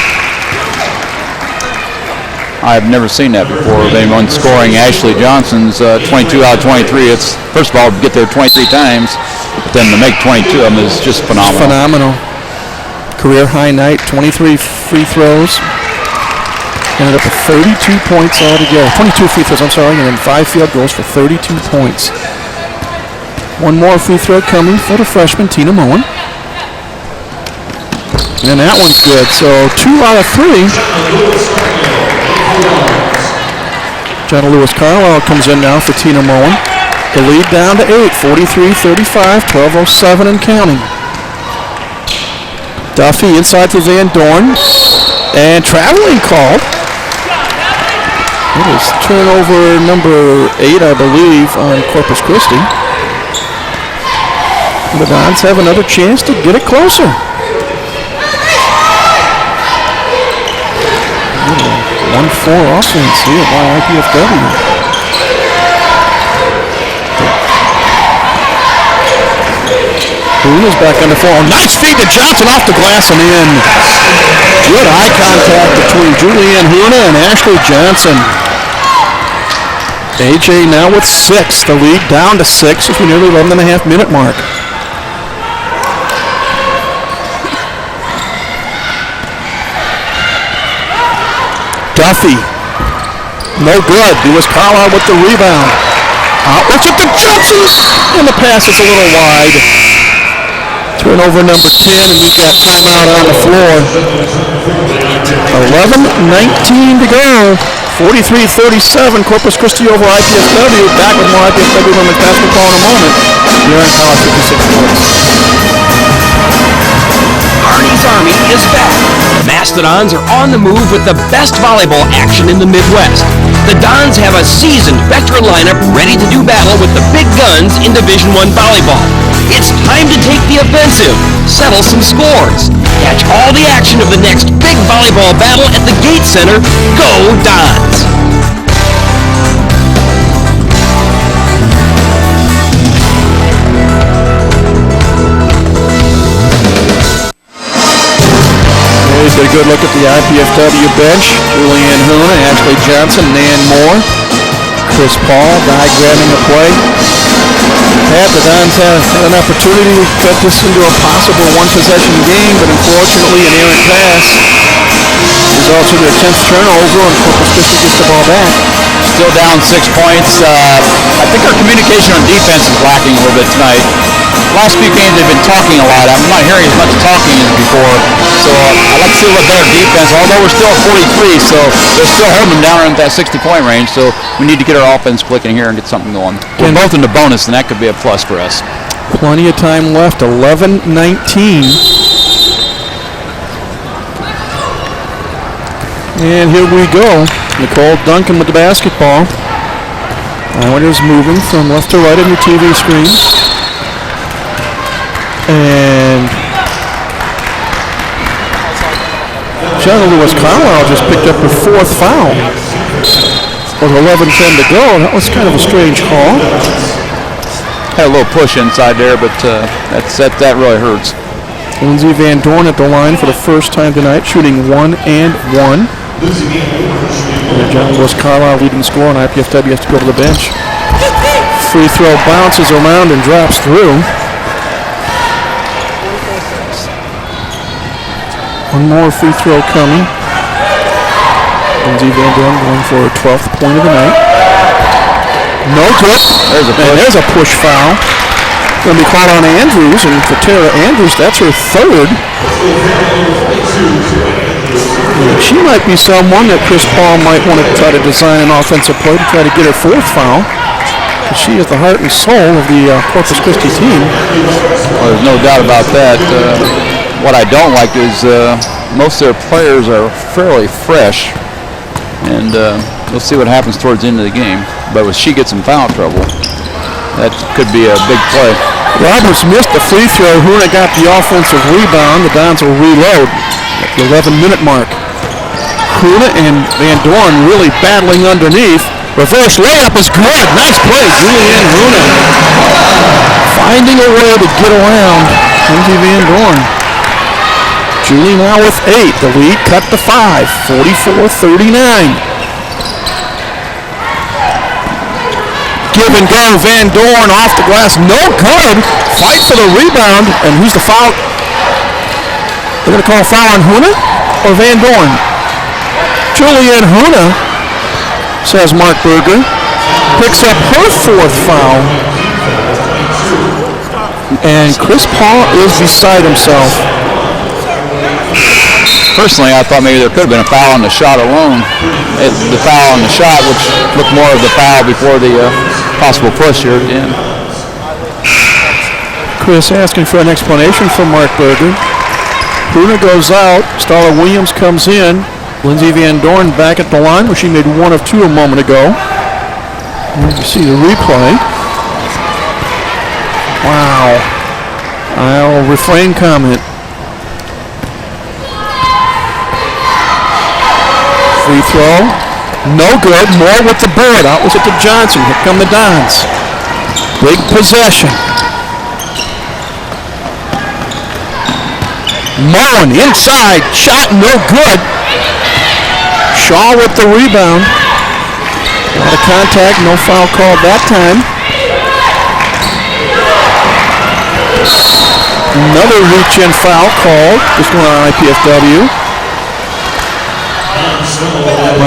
I've never seen that before of anyone scoring Ashley Johnson's 22 out of 23. It's, first of all, to get there 23 times, but then to make 22 of them is just phenomenal. It's phenomenal. Career high night, 23 free throws. Ended up with 32 points altogether. 22 free throws, I'm sorry, and then 5 field goals for 32 points. One more free throw coming for the freshman, Tina Moen. And that one's good, so 2 out of 3. Jenna Lewis-Carlisle comes in now for Tina Moen. The lead down to 8, 43-35, 12:07 and counting. Duffy inside to Van Dorn. And traveling called. It is turnover number 8, I believe, on Corpus Christi. The Dons have another chance to get it closer. 1-4 offense here by IPFW. Boone is back on the floor. Nice feed to Johnson off the glass and in. Good eye contact between Julianne Huna and Ashley Johnson. AJ now with 6. The lead down to 6 as we near the 11.5 minute mark. Duffy, no good. Lewis-Carlisle with the rebound. Outwards at the Johnson, and the pass is a little wide. Turnover number 10, and we've got timeout on the floor. 11:19 to go. 43-37, Corpus Christi over IPFW. Back with more IPFW women's basketball in a moment. You're on College 56 Sports. Arnie's Army is back. The Mastodons are on the move with the best volleyball action in the Midwest. The Dons have a seasoned veteran lineup ready to do battle with the big guns in Division I volleyball. It's time to take the offensive, settle some scores. Catch all the action of the next big volleyball battle at the Gate Center. Go Dons! Get a good look at the IPFW bench. Julianne Huna, Ashley Johnson, Nan Moore, Chris Paul diagramming the play. Pat, the Dons had an opportunity to cut this into a possible one-possession game, but unfortunately an errant pass results in their 10th turnover, and Corpus Christi gets the ball back. Still down 6 points. I think our communication on defense is lacking a little bit tonight. Last few games they've been talking a lot. I'm not hearing as much talking as before. So I'd like to see a little better defense, although we're still at 43, so they're still holding them down in that 60-point range. So we need to get our offense clicking here and get something going. We're both in the bonus, and that could be a plus for us. Plenty of time left, 11:19. And here we go. Nicole Duncan with the basketball. Islanders moving from left to right on your TV screen. And Jenna Lewis-Carlisle just picked up her 4th foul. With 11:10 to go. That was kind of a strange call. Had a little push inside there, but that really hurts. Lindsay Van Dorn at the line for the first time tonight, shooting 1 and 1. And Jenna Lewis-Carlisle leading scorer, and IPFW has to go to the bench. free throw bounces around and drops through. One more free throw coming. Lindsay Van Dorn going for her 12th point of the night. No good. There's a push foul. Going to be called on Andrews, and for Tara Andrews, that's her third. She might be someone that Chris Paul might want to try to design an offensive play to try to get her fourth foul. She is the heart and soul of the Corpus Christi team. Well, there's no doubt about that. What I don't like is most of their players are fairly fresh, and we'll see what happens towards the end of the game. But if she gets in foul trouble, that could be a big play. Roberts missed the free throw. Huna got the offensive rebound. The Dons will reload at the 11-minute mark. Huna and Van Dorn really battling underneath. Reverse layup is good. Nice play, Julianne Huna. Finding a way to get around Lindsay Van Dorn. Julie now with 8. The lead cut to 5. 44-39. Give and go, Van Dorn off the glass, no good. Fight for the rebound, and who's the foul? They're going to call a foul on Huna or Van Dorn? Julianne Huna, says Mark Berger, picks up her fourth foul. And Chris Paul is beside himself. Personally, I thought maybe there could have been a foul on the shot alone. The foul on the shot, which looked more of the foul before the possible push here at the end. Chris asking for an explanation from Mark Berger. Huna goes out. Starla Williams comes in. Lindsay Van Dorn back at the line where she made 1 of 2 a moment ago. And you see the replay. Wow. I'll refrain comment. Free throw. No good. Moore with the bird. Out was it to Johnson. Here come the Dons. Big possession. Moen inside. Shot no good. Shaw with the rebound. Out of contact. No foul called that time. Another reach-in foul called. Just going on IPFW.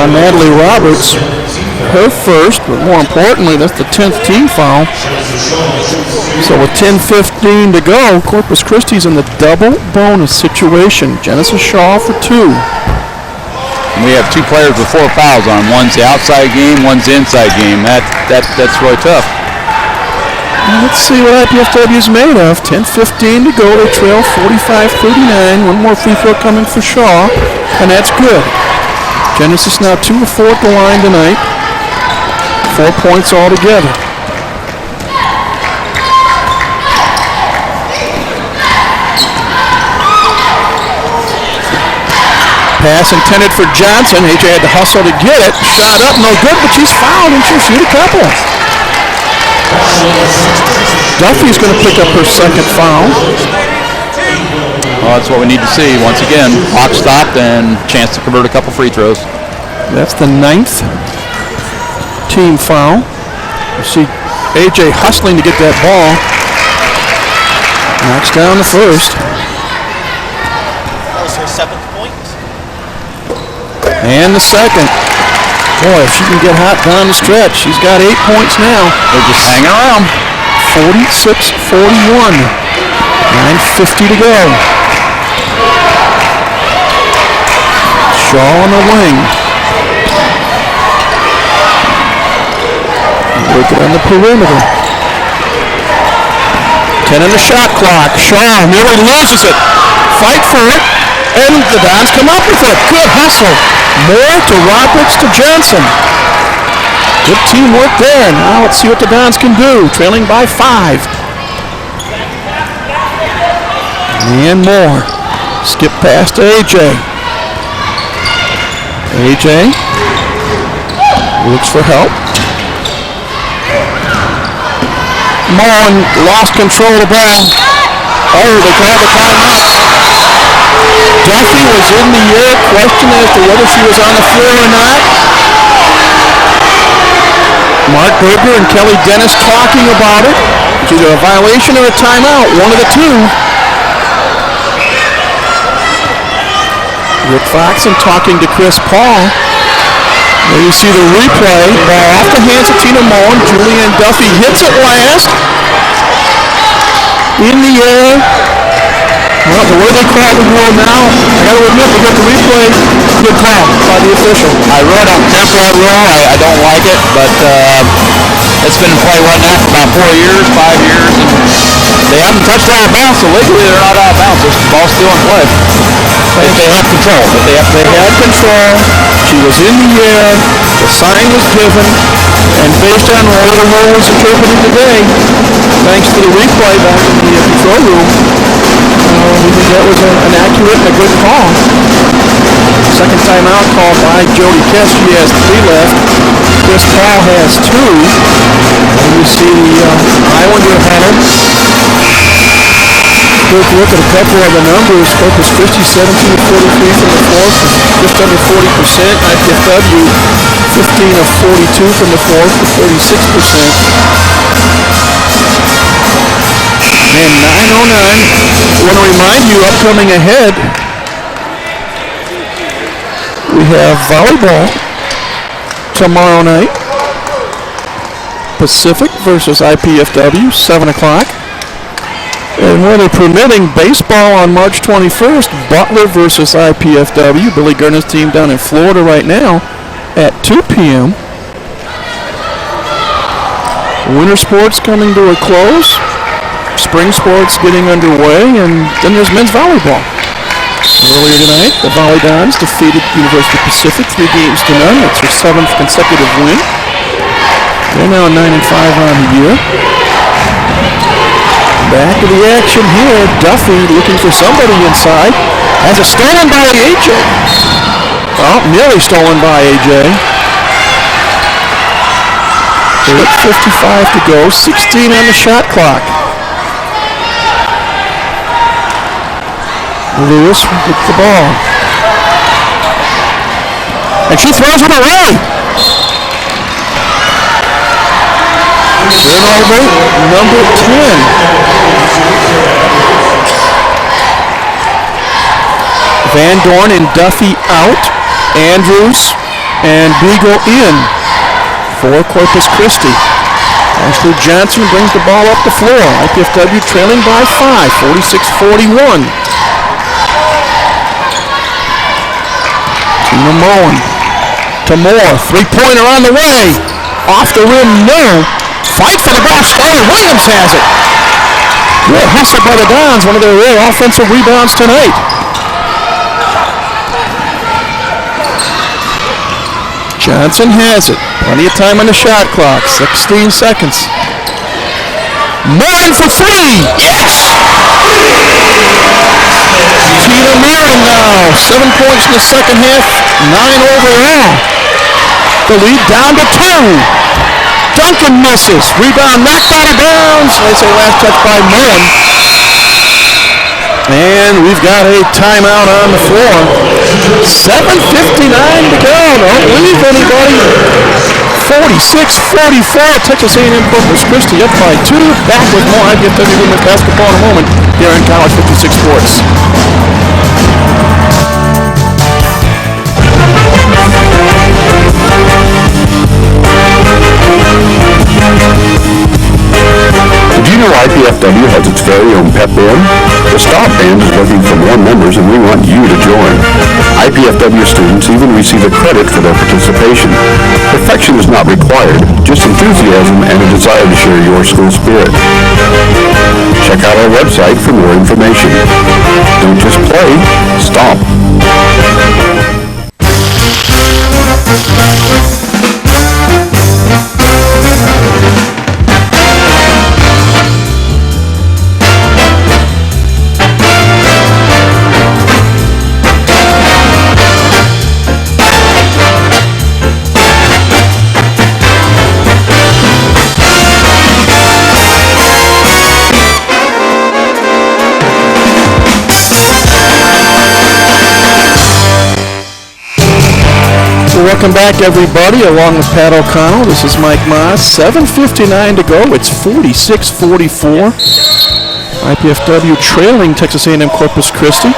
On Natalie Roberts, her first, but more importantly, that's the 10th team foul. So with 10:15 to go, Corpus Christi's in the double bonus situation. Genesis Shaw for 2. We have 2 players with 4 fouls on. One's the outside game, one's the inside game. That's really tough. Let's see what IPFW is made of. 10:15 to go. They trail 45-39. One more free throw coming for Shaw, and that's good. Genesis now 2 of 4 at the line tonight. 4 points altogether. Pass intended for Johnson. AJ had to hustle to get it. Shot up, no good, but she's fouled and she'll shoot a couple. Duffy's going to pick up her second foul. Well, that's what we need to see. Once again, clock stopped and chance to convert a couple free throws. That's the 9th team foul. You see AJ hustling to get that ball. Knocks down the first. That was her 7th point. And the second. Boy, if she can get hot down the stretch, she's got 8 points now. They're just hanging around. 46-41. 9:50 to go. Shaw on the wing. Working on the perimeter. 10 on the shot clock. Shaw nearly loses it. Fight for it. And the Dons come up with it. Good hustle. Moore to Roberts to Johnson. Good teamwork there. Now let's see what the Dons can do. Trailing by 5. And Moore. Skip past to AJ. AJ looks for help. Moore lost control of the ball. Oh, they called the timeout. Duffy was in the air. Question as to whether she was on the floor or not. Mark Berger and Kelly Dennis talking about it. It's either a violation or a timeout, one of the two. Rick Foxen talking to Chris Paul. There you see the replay. Ball off the hands of Tina Mullen. Julianne Duffy hits it last. In the air. Well, the way they call the rule now, I got to admit, we got the replay. Good call by the official. I wrote on temporary rule. I don't like it, but it's been in play right now for about 4 years, 5 years, and they haven't touched out of bounds, so legally they're not out of bounds. The ball's still in play. If they have control. They had control. She was in the air. The sign was given. And based on the way the rule was interpreted today, thanks to the replay back in the control room, we think that was an accurate and a good call. Second timeout called by Jody Kess. She has 3 left. Chris Paul has 2. And you see the Islander header. Quick look at a couple of the numbers. Corpus Christi 17 of 43 from the floor, just under 40%. IPFW 15 of 42 from the floor for 36%. And 9:09. I want to remind you, upcoming ahead, we have volleyball tomorrow night. Pacific versus IPFW, 7 o'clock. And weather permitting, baseball on March 21st, Butler versus IPFW. Billy Gurna's team down in Florida right now at 2 p.m. Winter sports coming to a close. Spring sports getting underway, and then there's men's volleyball. Earlier tonight, the Mastodons defeated University of Pacific 3-0. It's their 7th consecutive win. They're now 9-5 on the year. Back to the action here. Duffy looking for somebody inside. Has it stolen by AJ. Well, nearly stolen by AJ. 8:55 to go. 16 on the shot clock. Lewis with the ball. And she throws it away. Turnover number 10. Van Dorn and Duffy out. Andrews and Beagle in for Corpus Christi. Ashley Johnson brings the ball up the floor. IPFW trailing by 5, 46-41. Tina Mullen to Moore. 3-pointer on the way. Off the rim, no. Fight for the ball. Scarlett Williams has it. Good hustle by the Dons. One of their rare offensive rebounds tonight. Johnson has it. Plenty of time on the shot clock. 16 seconds. Morin for 3. Yes! Tina Morin now. 7 points in the second half. 9 overall. The lead down to 2. Duncan misses. Rebound knocked out of bounds. They say last touch by Mullen. And we've got a timeout on the floor. 7:59 to go. Don't leave anybody. 46-44. Texas A&M Corpus Christi up by 2. Back with more IPFW women's basketball in a moment here in College 56 Sports. Did you know IPFW has its very own pep band? The Stop Band is looking for more members, and we want you to join. IPFW students even receive a credit for their participation. Perfection is not required, just enthusiasm and a desire to share your school spirit. Check out our website for more information. Don't just play, stomp. Welcome back, everybody, along with Pat O'Connell. This is Mike Moss. 7:59 to go. It's 46-44. IPFW trailing Texas A&M Corpus Christi.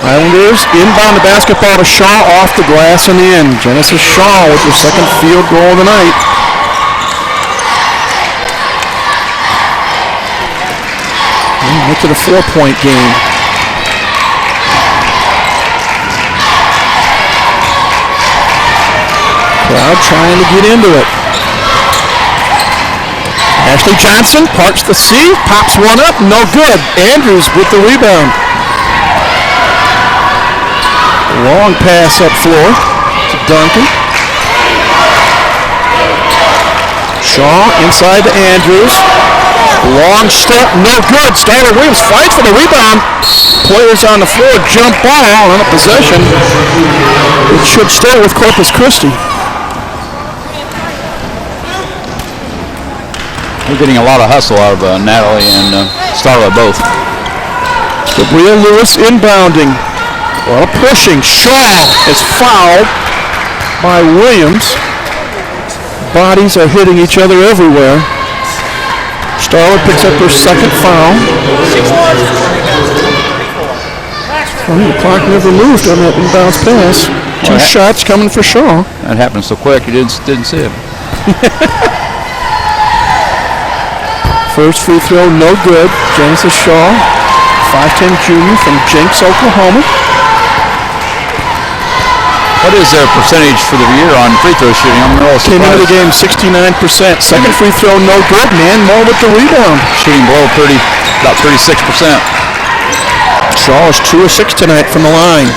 Islanders inbound the basketball to Shaw off the glass and in. Genesis Shaw with her second field goal of the night. Into the 4-point game. Crowd trying to get into it. Ashley Johnson parks the C, pops one up, no good. Andrews with the rebound. Long pass up floor to Duncan. Shaw inside to Andrews. Long step, no good. Starler Williams fights for the rebound. Players on the floor, jump ball on a possession. It should stay with Corpus Christi. We're getting a lot of hustle out of Natalie and Starla both. Gabrielle Lewis inbounding. Well, pushing. Shaw is fouled by Williams. Bodies are hitting each other everywhere. Starla picks up her second foul. The clock never moved on that inbounds pass. Two shots coming for Shaw. That happened so quick, you didn't see it. First free throw, no good. Genesis Shaw, 5'10" junior from Jenks, Oklahoma. What is their percentage for the year on free throw shooting? I'm real surprised. Came into the game 69%. Second free throw, no good. Man, more with the rebound. Shooting below 30, about 36%. Shaw is 2 of 6 tonight from the line.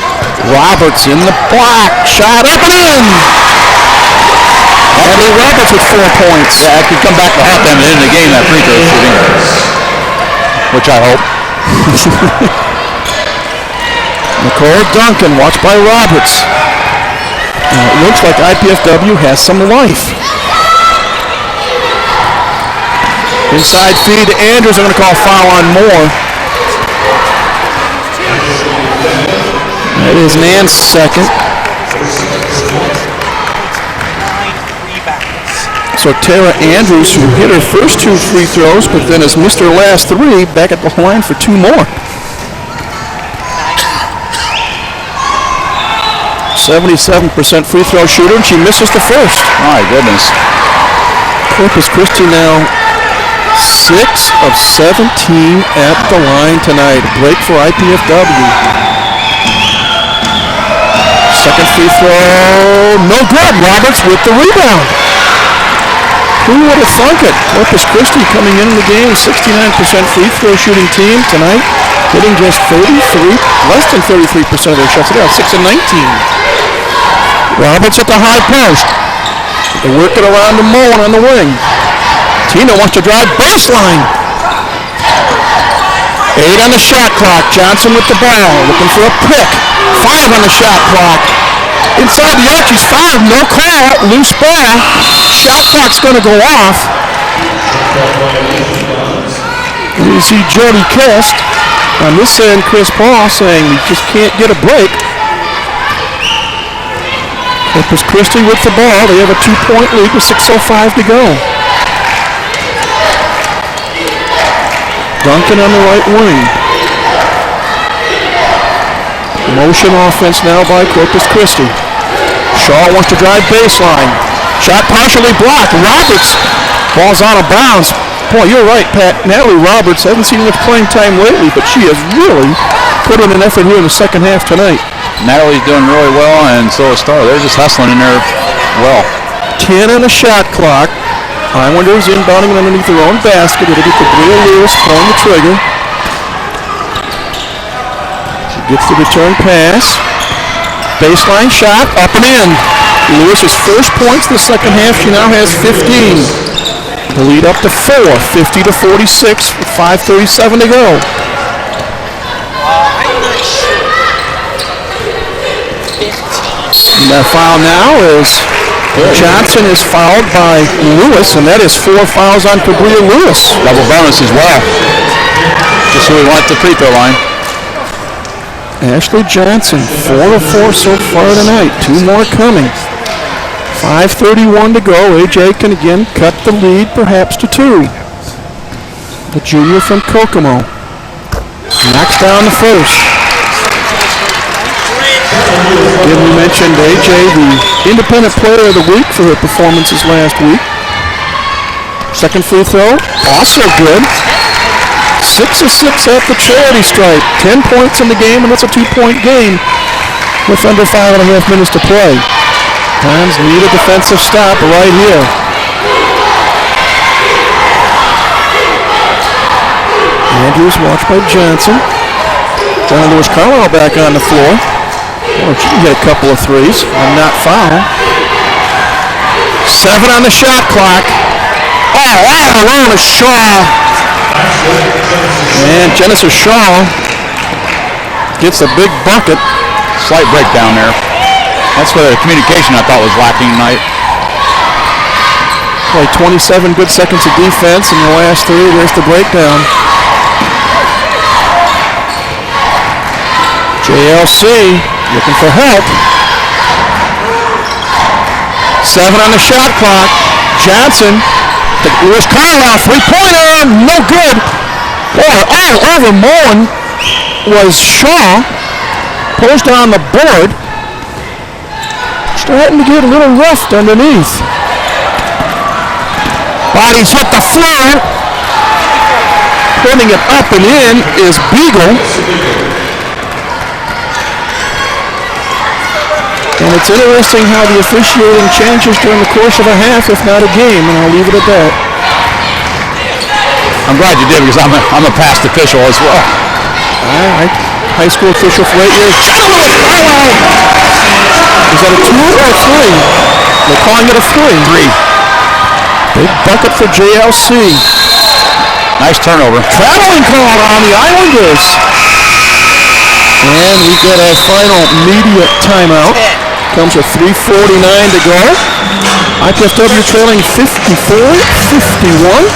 Roberts in the block. Shot up and in. Abby Roberts with 4 points. Yeah, I could come back to halftime and end the game, that free throw shooting. Which I hope. Nicole Duncan, watched by Roberts. It looks like IPFW has some life. Inside feed to Andrews. I'm going to call foul on Moore. That is Nan's second. So Tara Andrews, who hit her first 2 free throws, but then has missed her last 3, back at the line for 2 more. 77% free throw shooter, and she misses the first. My goodness. Corpus Christi now 6 of 17 at the line tonight. Break for IPFW. Second free throw, no good. Roberts with the rebound. Who would have thunk it? Corpus Christi coming in the game, 69% free throw shooting team tonight, hitting just 33, less than 33% of their shots. They're at 6 of 19. Roberts at the high post. They work it around to Mullen on the wing. Tina wants to drive baseline. 8 on the shot clock. Johnson with the ball, looking for a pick. 5 on the shot clock. Inside the arc, she's fouled. No call. Loose ball. Shot clock's going to go off. And you see Jody Kest on this end. Chris Paul saying we just can't get a break. Corpus Christi with the ball. They have a 2-point lead with 6:05 to go. Duncan on the right wing. Motion offense now by Corpus Christi. Shaw wants to drive baseline. Shot partially blocked. Roberts, ball's out of bounds. Boy, you're right, Pat. Natalie Roberts, haven't seen much playing time lately, but she has really put in an effort here in the second half tonight. Natalie's doing really well, and so is Star. They're just hustling in there well. 10 on the shot clock. Islanders inbounding underneath their own basket. It'll be Gabrielle Lewis pulling the trigger. She gets the return pass. Baseline shot, up and in. Lewis's first points the second half. She now has 15. The lead up to 4, 50-46 with 5:37 to go. And that foul now is Johnson is fouled by Lewis, and that is 4 fouls on Gabrielle Lewis. Double bonus as well. Just who we want at the free throw line. Ashley Johnson, 4 of 4 so far tonight. 2 more coming. 5:31 to go. AJ can again cut the lead, perhaps to 2. The junior from Kokomo knocks down the first. Again, we mentioned AJ, the Independent Player of the Week for her performances last week. Second free throw, also good. 6 of 6 at the charity stripe. 10 points in the game, and it's a 2-point game with under 5.5 minutes to play. Times need a defensive stop right here. Andrews watched by Johnson. John Lewis Carlisle back on the floor. Oh, she can get a couple of threes and not foul. 7 on the shot clock. Oh, around to Shaw. And Genesis Shaw gets a big bucket. Slight breakdown there. That's where the communication I thought was lacking tonight. Play 27 good seconds of defense in the last 3. There's the breakdown. JLC looking for help. 7 on the shot clock. Johnson. Lewis Carlisle, 3-pointer, no good. Boy, all over Mullen was Shaw. Posed on the board. Starting to get a little roughed underneath. Bodies hit the floor. Putting it up and in is Beagle. And it's interesting how the officiating changes during the course of a half, if not a game, and I'll leave it at that. I'm glad you did, because I'm a past official as well. High school official for 8 years. Is that a 2 or a 3? They're calling it a 3. Big bucket for JLC. Nice turnover. Traveling call on the Islanders. And we get our final media timeout. Comes with 3:49 to go. IPFW trailing 54-51.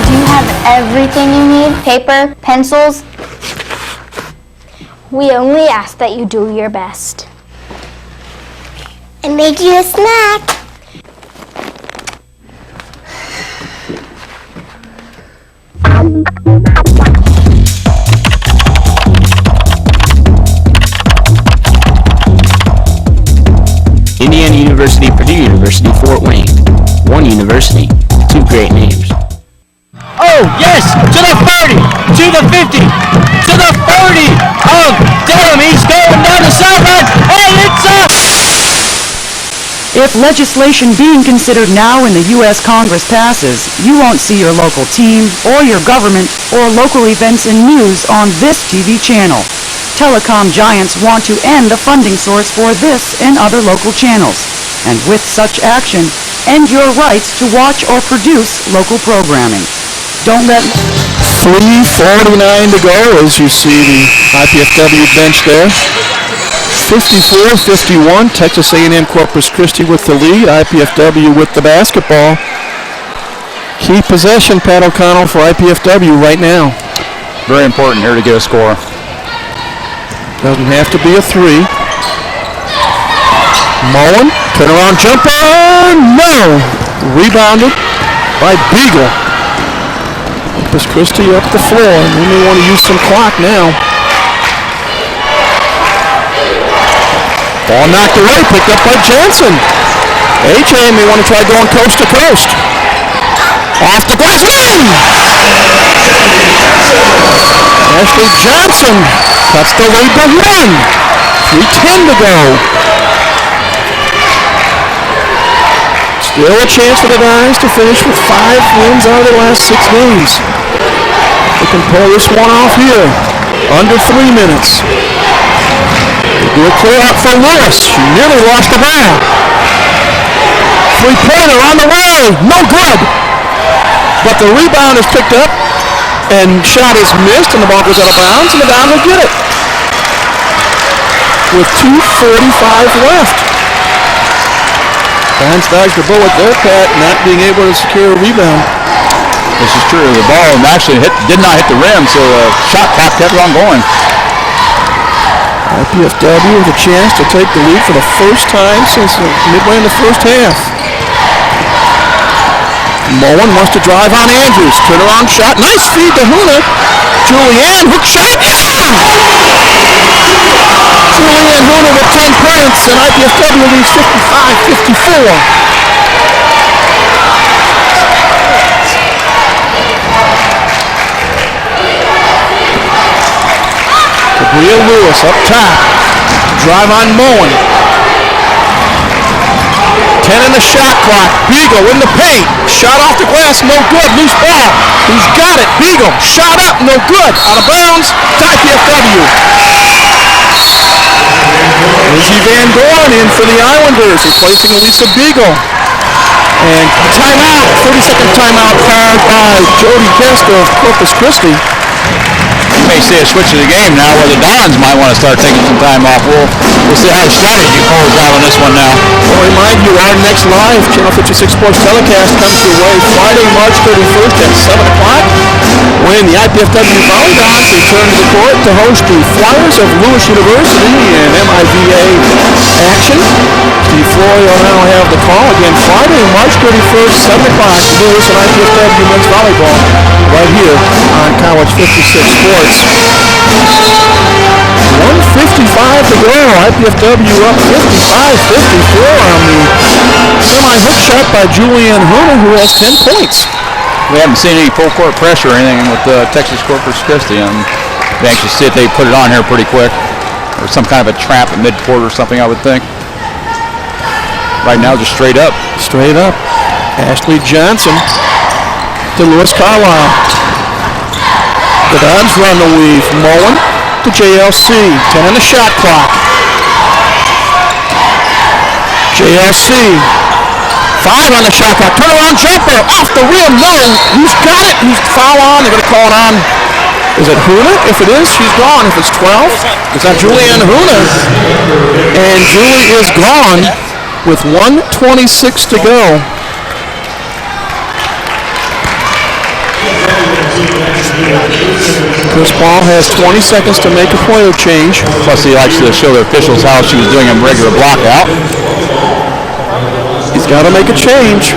Do you have everything you need? Paper, pencils? We only ask that you do your best. I made you a snack. Indiana University, Purdue University, Fort Wayne. One university, 2 great names. Oh, yes! To the 30! To the 50! To the 30! Oh, damn! He's going down the sideline! And it's up! If legislation being considered now in the U.S. Congress passes, you won't see your local team or your government or local events and news on this TV channel. Telecom giants want to end the funding source for this and other local channels, and with such action, end your rights to watch or produce local programming. Don't let... 3:49 to go as you see the IPFW bench there. 54-51, Texas A&M Corpus Christi with the lead, IPFW with the basketball. Key possession, Pat O'Connell, for IPFW right now. Very important here to get a score. Doesn't have to be a 3. Mullen, turnaround jumper, no! Rebounded by Beagle. Corpus Christi up the floor, and we may want to use some clock now. Ball knocked away, picked up by Johnson. AJ may want to try going coast to coast. Off the glass, in! Ashley Johnson cuts the lead to 1. 3:10 to go. Still a chance for the Dons to finish with 5 wins out of their last 6 games. They can pull this one off here. Under 3 minutes. They do a clear out for Lewis. She nearly lost the ball. 3-pointer on the way. No good. But the rebound is picked up and shot is missed and the ball goes out of bounds and the Dons will get it. With 2:45 left. Dons dodged the bullet there, Pat, not being able to secure a rebound. This is true. The ball actually did not hit the rim, so the shot clock kept on going. IPFW with a chance to take the lead for the first time since midway in the first half. Mullen wants to drive on Andrews. Turnaround shot. Nice feed to Huna. Julianne, hook shot. Julianne Huna with 10 points, and IPFW leads 55-54. Bria Lewis up top. Drive on Mullen. 10 in the shot clock. Beagle in the paint. Shot off the glass, no good. Loose ball. He's got it. Beagle. Shot up, no good. Out of bounds. IPFW. Lindsay Van Dorn in for the Islanders, replacing Elisa Beagle. And timeout. 30-second timeout called by Jody Kest of Corpus Christi. You may see a switch of the game now where the Dons might want to start taking some time off. We'll see how the strategy pulls out on this one now. I'll remind you, our next live Channel 56 Sports telecast comes your way Friday, March 31st at 7 o'clock when the IPFW Mastodons return to the court to host the Flyers of Lewis University in MIVA action. Steve Flory will now have the call again Friday, March 31st, 7 o'clock, Lewis and IPFW men's volleyball right here on College 56 Sports. 1:55 to go. IPFW up 55-54 on the semi-hook shot by Julianne Huna, who has 10 points. We haven't seen any full court pressure or anything with Texas Corpus Christi. I'm anxious to see if they put it on here pretty quick, or some kind of a trap at midcourt or something, I would think. Right now, just straight up. Straight up. Ashley Johnson to Lewis Carlisle. The Dons run the weave. Mullen to JLC. 10 on the shot clock. JLC. 5 on the shot clock. Turnaround jumper. Off the rim. No. Who's got it? Who's foul on? They're going to call it on. Is it Huna? If it is, she's gone. If it's 12, it's on Julianne Huna. And Julie is gone with 1:26 to go. Chris Paul has 20 seconds to make a player change. Plus, he likes to show the officials how she was doing a regular block out. He's got to make a change.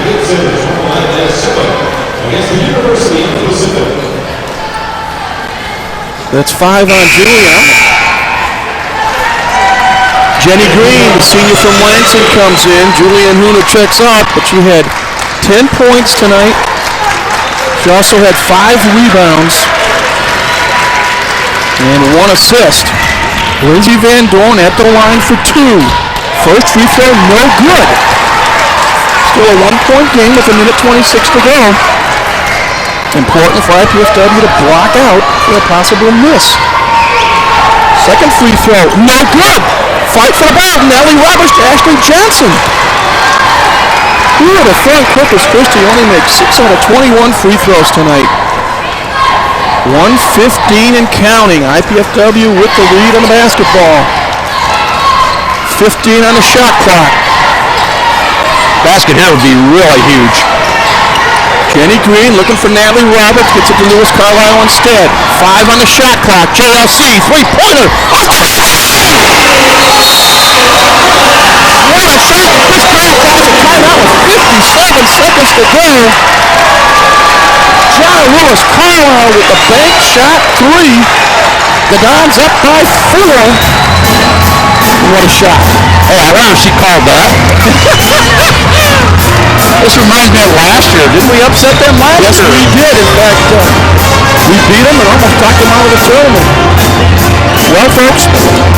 That's 5 on Julia. Jenny Green, the senior from Lansing, comes in. Julianne Huna checks out, but she had 10 points tonight. She also had 5 rebounds and 1 assist. Lindsay Van Dorn at the line for 2. First free throw, no good. Still a 1-point game with 1:26 to go. Important for IPFW to block out for a possible miss. Second free throw, no good. Fight for the ball. Nellie Roberts to Ashley Johnson. Who would have thought Corpus Christi only makes 6 out of 21 free throws tonight? 1:15 and counting. IPFW with the lead on the basketball. 15 on the shot clock. Basket here would be really huge. Jenny Green looking for Natalie Roberts. Gets it to Lewis Carlisle instead. 5 on the shot clock. JLC, three-pointer. Off the what a shot. Chris Paul calls a timeout with 57 seconds to go. John Lewis Carlisle with the bank shot 3. The Dons up by 4. What a shot. Hey, I wonder if she called that. This reminds me of last year. Didn't we upset them last year? Yes, we did. In fact, we beat them and almost knocked them out of the tournament. Well, folks,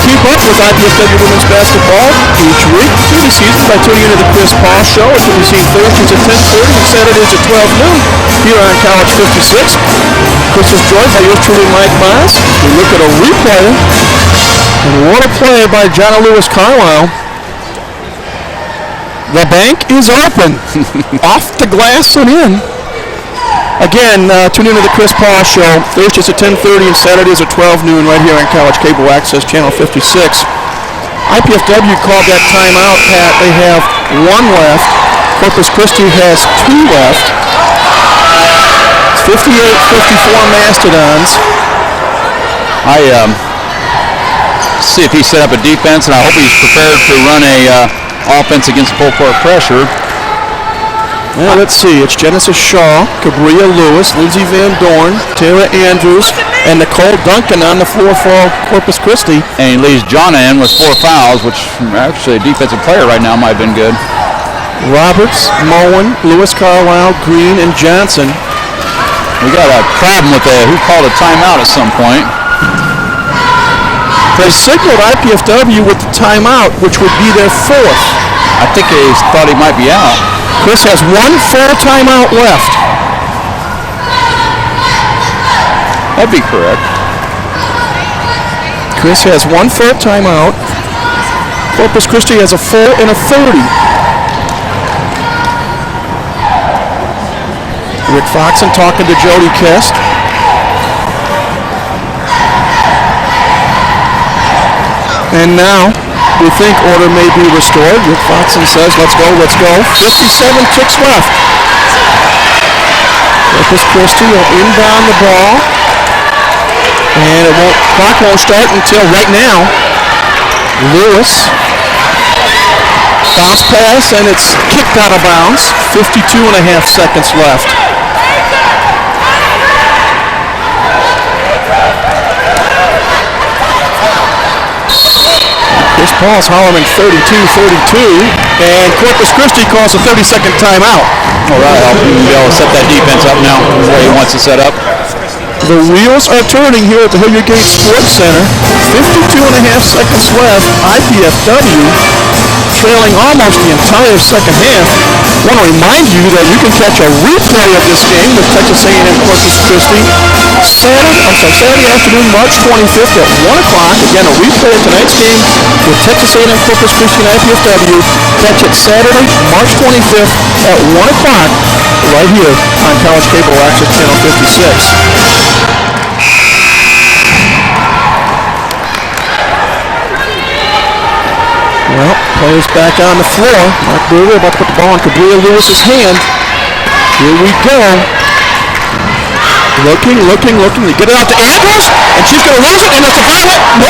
keep up with IPFW women's basketball each week through the season by tuning into the Chris Paul Show. It can be seen Thursdays at 10:30 and Saturdays at 12 noon here on College 56. Chris is joined by yours truly, Mike Moss. We look at a replay. And what a play by John Lewis Carlisle. The bank is open. Off the glass and in. Again, tune into the Chris Paul Show, Thursdays at 10:30 and Saturdays at 12 noon right here on College Cable Access Channel 56. IPFW called that timeout, Pat. They have 1 left. Corpus Christi has 2 left. 58-54 Mastodons. See if he set up a defense, and I hope he's prepared to run a offense against full court pressure. Well, let's see. It's Genesis Shaw, Cabria Lewis, Lindsey Van Dorn, Tara Andrews, and Nicole Duncan on the floor for Corpus Christi. And he leaves John in with 4 fouls, which actually a defensive player right now might have been good. Roberts, Moen, Lewis Carlisle, Green, and Johnson. We got a problem with who called a timeout at some point. They signaled IPFW with the timeout, which would be their 4th. I think they thought he might be out. Chris has 1 full timeout left. That'd be correct. Chris has 1 full timeout. Corpus Christi has a full and a 30. Rick Foxen talking to Jody Kest. And now, we think order may be restored. Rick Foxen says, let's go, let's go. 57 ticks left. Corpus Christi will inbound the ball. And clock won't start until right now. Lewis. Bounce pass, and it's kicked out of bounds. 52.5 seconds left. Chris Paul's hollering 32-32, and Corpus Christi calls a 30-second timeout. All right, I'll be able to set that defense up now the way he wants to set up. The wheels are turning here at the Hilliard Gate Sports Center. 52.5 seconds left. IPFW trailing almost the entire second half. I want to remind you that you can catch a replay of this game with Texas A&M Corpus Christi Saturday afternoon, March 25th at 1 o'clock. Again, a replay of tonight's game with Texas A&M Corpus Christi and IPFW. Catch it Saturday, March 25th at 1 o'clock right here on College Cable Access Channel 56. Well, players back on the floor. Mark Brewer about to put the ball in Cabria Lewis's hand. Here we go. Looking. They get it out to Andrews, and she's going to lose it, and it's a violent. No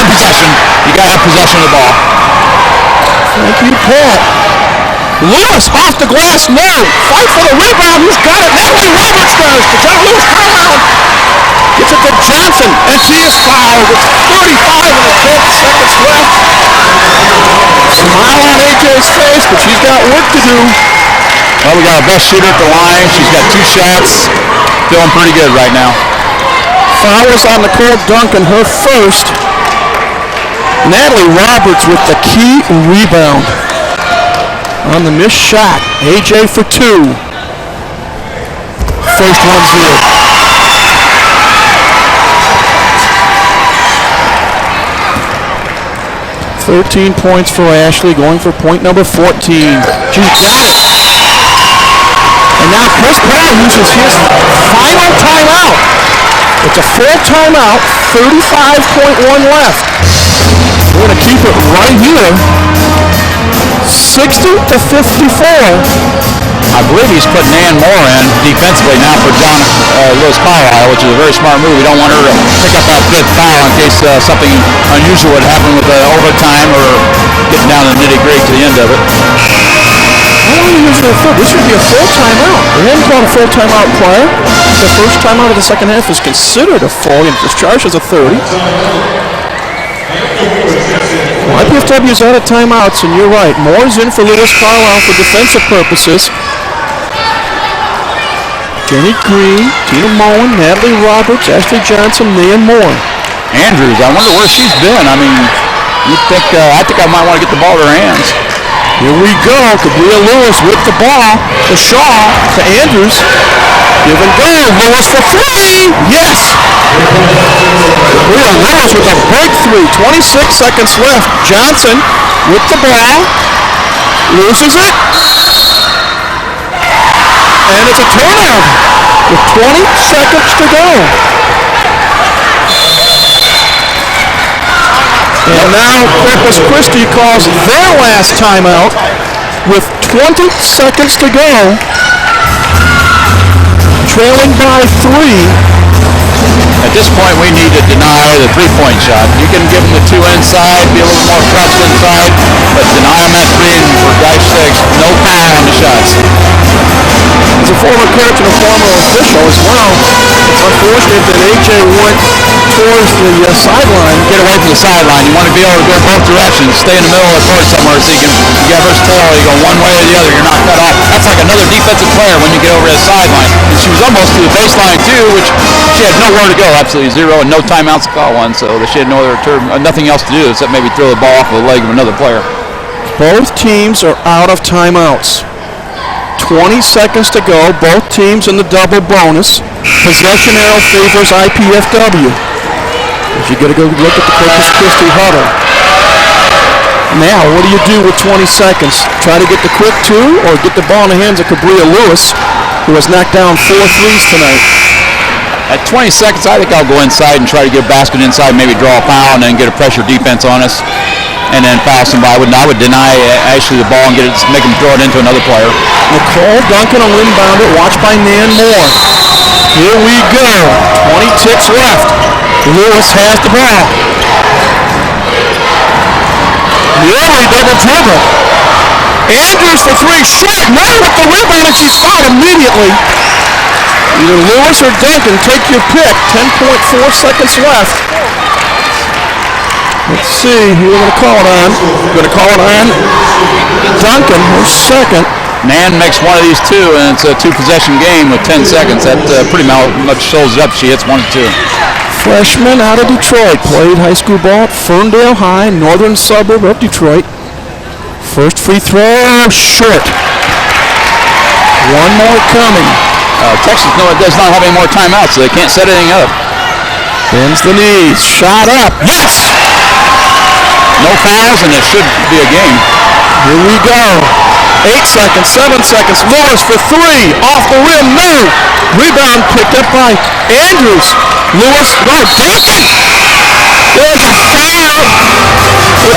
possession. You got to have possession of the ball. Thank you, Pat. Lewis off the glass. No. Fight for the rebound. Who's got it? Natalie Roberts does. To John Lewis Carlisle. Gets it to Johnson, and she is fouled with 35.5 seconds left. Smile on AJ's face, but she's got work to do. Well, we got our best shooter at the line. She's got 2 shots. Feeling pretty good right now. Foul is on Nicole Duncan, her first. Natalie Roberts with the key rebound. On the missed shot, AJ for 2. First one's good. $13 points for Ashley, going for point number 14. She's got it. And now Chris Paul uses his final timeout. It's a full timeout, 35.1 left. We're going to keep it right here. 60-54. I believe he's putting Ann Moore in defensively now for John Lewis Carlisle, which is a very smart move. We don't want her to pick up that 5th foul in case something unusual would happen with overtime or getting down to the nitty-gritty to the end of it. This should be a full timeout. They hadn't called a full timeout prior. The first timeout of the second half is considered a full and discharged as a 30. Well, IPFW is out of timeouts, and you're right. Moore's in for Lewis Carlisle for defensive purposes. Jenny Green, Tina Moen, Natalie Roberts, Ashley Johnson, Nan Moore. Andrews, I wonder where she's been. I mean, I think I might want to get the ball to her hands. Here we go. Cabria Lewis with the ball to Shaw, to Andrews. Give and go. Lewis for 3. Yes! Cabria Lewis with a big 3. 26 seconds left. Johnson with the ball. Loses it. And it's a turnover with 20 seconds to go. And now Corpus Christi calls their last timeout with 20 seconds to go. trailing by 3. At this point, we need to deny the three-point shot. You can give them the two inside, be a little more pressure inside, but deny them that three, and for God's sakes, no foul on the shots. As a former coach and a former official as well, it's unfortunate that AJ went towards the sideline. Get away from the sideline. You want to be able to go both directions. Stay in the middle of the court somewhere so you got versatility. You go one way or the other. You're not cut off. That's like another defensive player when you get over the sideline. And she was almost to the baseline too, which she had nowhere to go. Absolutely zero, and no timeouts to call one. So she had no other nothing else to do except maybe throw the ball off the leg of another player. Both teams are out of timeouts. 20 seconds to go. Both teams in the double bonus. Possession arrow favors IPFW. You got to go look at the Corpus Christi huddle. Now, what do you do with 20 seconds? Try to get the quick two, or get the ball in the hands of Cabria Lewis, who has knocked down 4 threes tonight. At 20 seconds, I think I'll go inside and try to get a basket inside, maybe draw a foul, and then get a pressure defense on us, and then foul somebody. I would deny Ashley the ball and make him throw it into another player. Nicole Duncan will inbound it, watched by Nan Moore. Here we go. 20 ticks left. Lewis has the ball. Nearly double dribble. Andrews for three, short. Now with the rebound, and she's fouled immediately. Either Lewis or Duncan, take your pick. 10.4 seconds left. Let's see who we're going to call it on. We're going to call it on Duncan, who's second. Nan makes one of these two, and it's a two-possession game with 10 seconds. That pretty much shows it up. She hits 1 and 2. Freshman out of Detroit, played high school ball at Ferndale High, northern suburb of Detroit. First free throw, short. One more coming. Texas does not have any more timeouts, so they can't set anything up. Bends the knees, shot up, yes! No fouls, and it should be a game. Here we go. 8 seconds, 7 seconds. Lewis for three, off the rim, no! Rebound picked up by Andrews. Lewis, no, Duncan! There's a foul.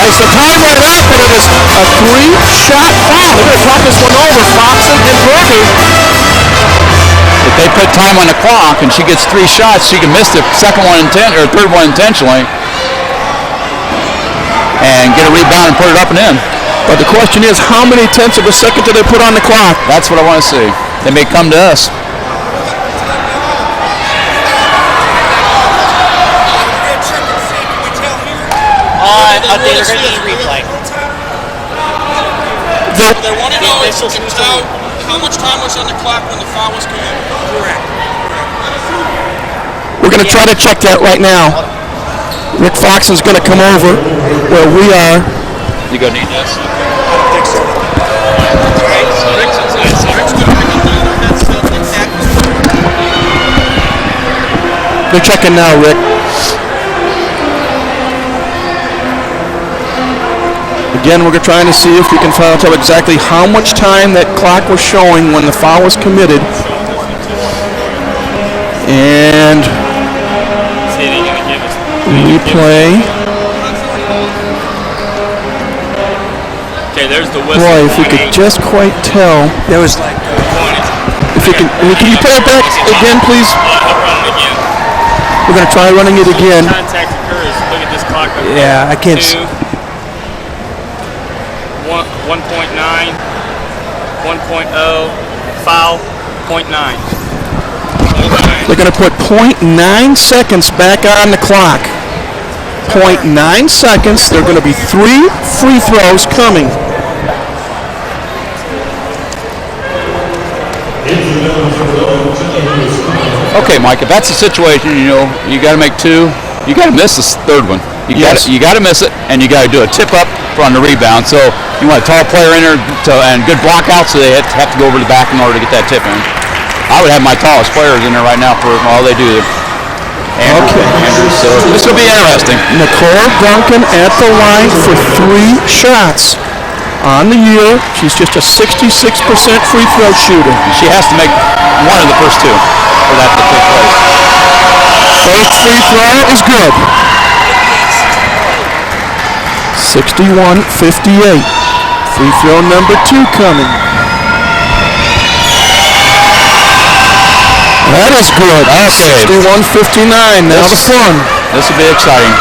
It's the time right up, but it is a three-shot foul. They're going to talk this one over, Foxen and Berger. If they put time on the clock and she gets 3 shots, she can miss the second one or third one intentionally and get a rebound and put it up and in. But the question is, how many tenths of a second do they put on the clock? That's what I want to see. They may come to us. I think they're going to need replay. They want to know how much time was on the clock when the foul was committed. Correct. We're going to try to check that right now. Rick Foxen's going to come over where we are. You going to need this? I think so. They're checking now, Rick. Again, we're trying to see if we can find out exactly how much time that clock was showing when the foul was committed. And replay. Okay, there's the whistle. Boy, if we could just quite tell. There was like. If you can you play it back again, please? We're going to try running it again. Contact occurs. Look at this clock. Yeah, I can't. 1.9, 1.0, foul, 0.9. They're going to put 0.9 seconds back on the clock. 0.9 seconds. There are going to be 3 free throws coming. Okay, Mike, if that's the situation, you got to make 2. You got to miss this third one. You got to miss it, and you got to do a tip up on the rebound. So you want a tall player in there and good block out, so they have to go over the back in order to get that tip in. I would have my tallest players in there right now for all they do. Andrews. So this will be interesting. Nicole Duncan at the line for 3 shots. On the year, she's just a 66% free throw shooter. She has to make one of the first 2 for that to take place. First free throw is good. 61-58. Free throw number 2 coming. That is good. Okay. 61-59. Now the fun. This will be exciting.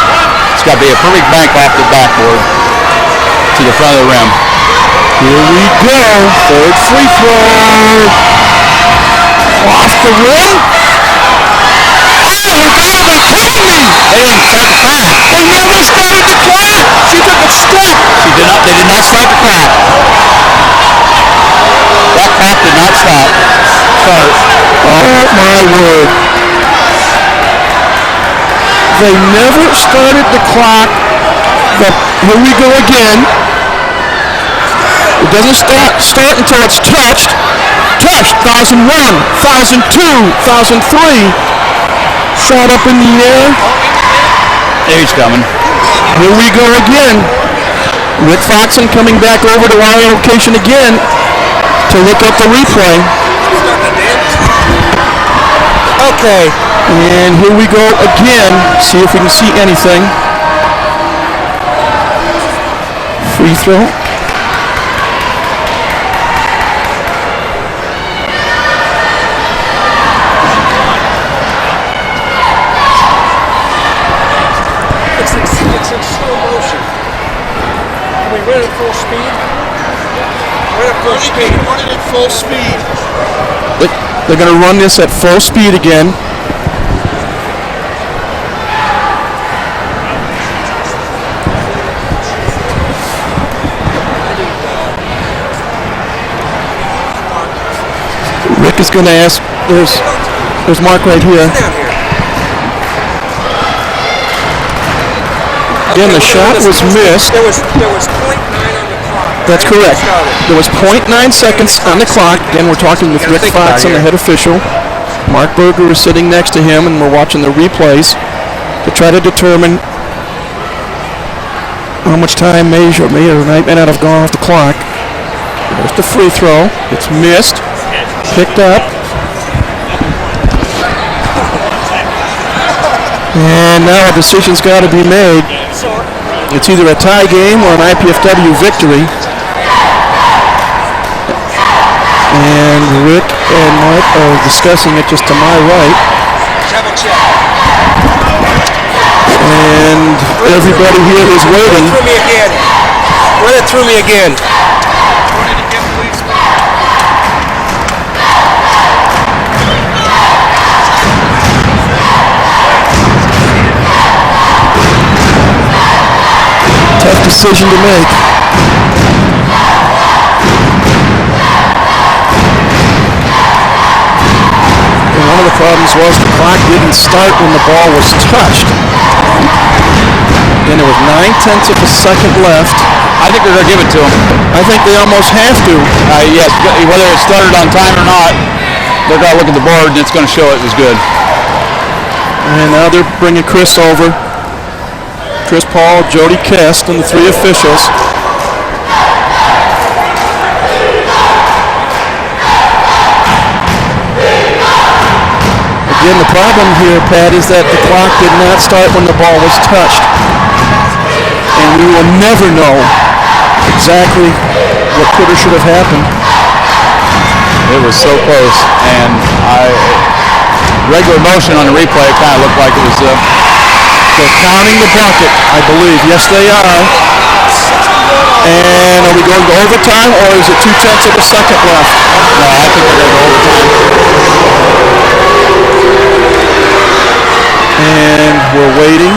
It's got to be a perfect bank off the backboard to the front of the rim. Here we go. Third free throw. Off the rim. Oh, you guys are kidding me! They didn't start the clock. They never started the clock. She took a step. They did not start the clock. That clock did not start. Oh my word. They never started the clock. Here we go again. It doesn't start until it's touched. Touched. 1001, 1002, 1003. Shot up in the air. There he's coming. Here we go again. Rick Foxen coming back over to our location again to look up the replay. Okay. And here we go again. See if we can see anything. Free throw. It's in slow motion. Can we run it at full speed? Run at full speed. Run it at full speed. They're going to run this at full speed again. Rick is going to ask, there's Mark right here. Again, the shot was missed. There was 0.9 on the clock. That's correct. There was 0.9 seconds on the clock. Again, we're talking with Rick Foxen, the head official. Mark Berger is sitting next to him, and we're watching the replays to try to determine how much time may or may not have gone off the clock. There's the free throw. It's missed. Picked up. And now a decision's got to be made. It's either a tie game or an IPFW victory. And Rick and Mark are discussing it just to my right. And everybody here is waiting. Run it through me again. Tough decision to make. And one of the problems was the clock didn't start when the ball was touched. And there was 9/10 of a second left. I think they're going to give it to them. I think they almost have to. Yes, whether it started on time or not, they're going to look at the board and it's going to show it was good. And now they're bringing Chris over. Chris Paul, Jody Kest, and the three officials. Again, the problem here, Pat, is that the clock did not start when the ball was touched. And we will never know exactly what could or should have happened. It was so close, and regular motion on the replay, it kind of looked like it was... They're counting the bucket, I believe. Yes, they are. And are we going to overtime, or is it 2/10 of a second left? No, I think they're going to go overtime. And we're waiting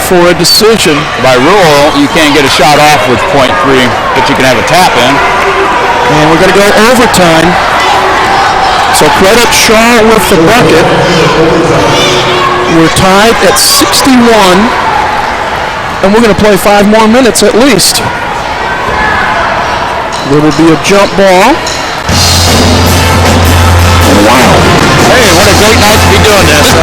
for a decision. By rule, you can't get a shot off with .3, but you can have a tap in. And we're going to go overtime. So credit Shaw with the bucket. We're tied at 61, and we're going to play 5 more minutes at least. There will be a jump ball. Wow. Hey, what a great night to be doing this.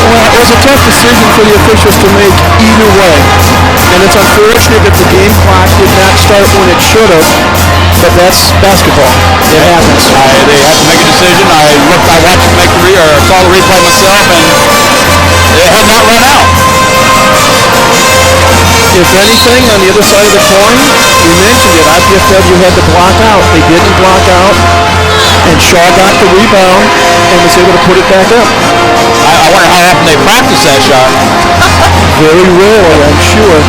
Well, it was a tough decision for the officials to make either way. And it's unfortunate that the game clock did not start when it should have, but that's basketball. It happens. They have to make a decision. I watched them saw the replay myself, and it had not run out. If anything, on the other side of the coin, We mentioned it. IPFW had to block out. They didn't block out. And Shaw got the rebound and was able to put it back up. I wonder how often they practice that shot. Very rarely, I'm sure.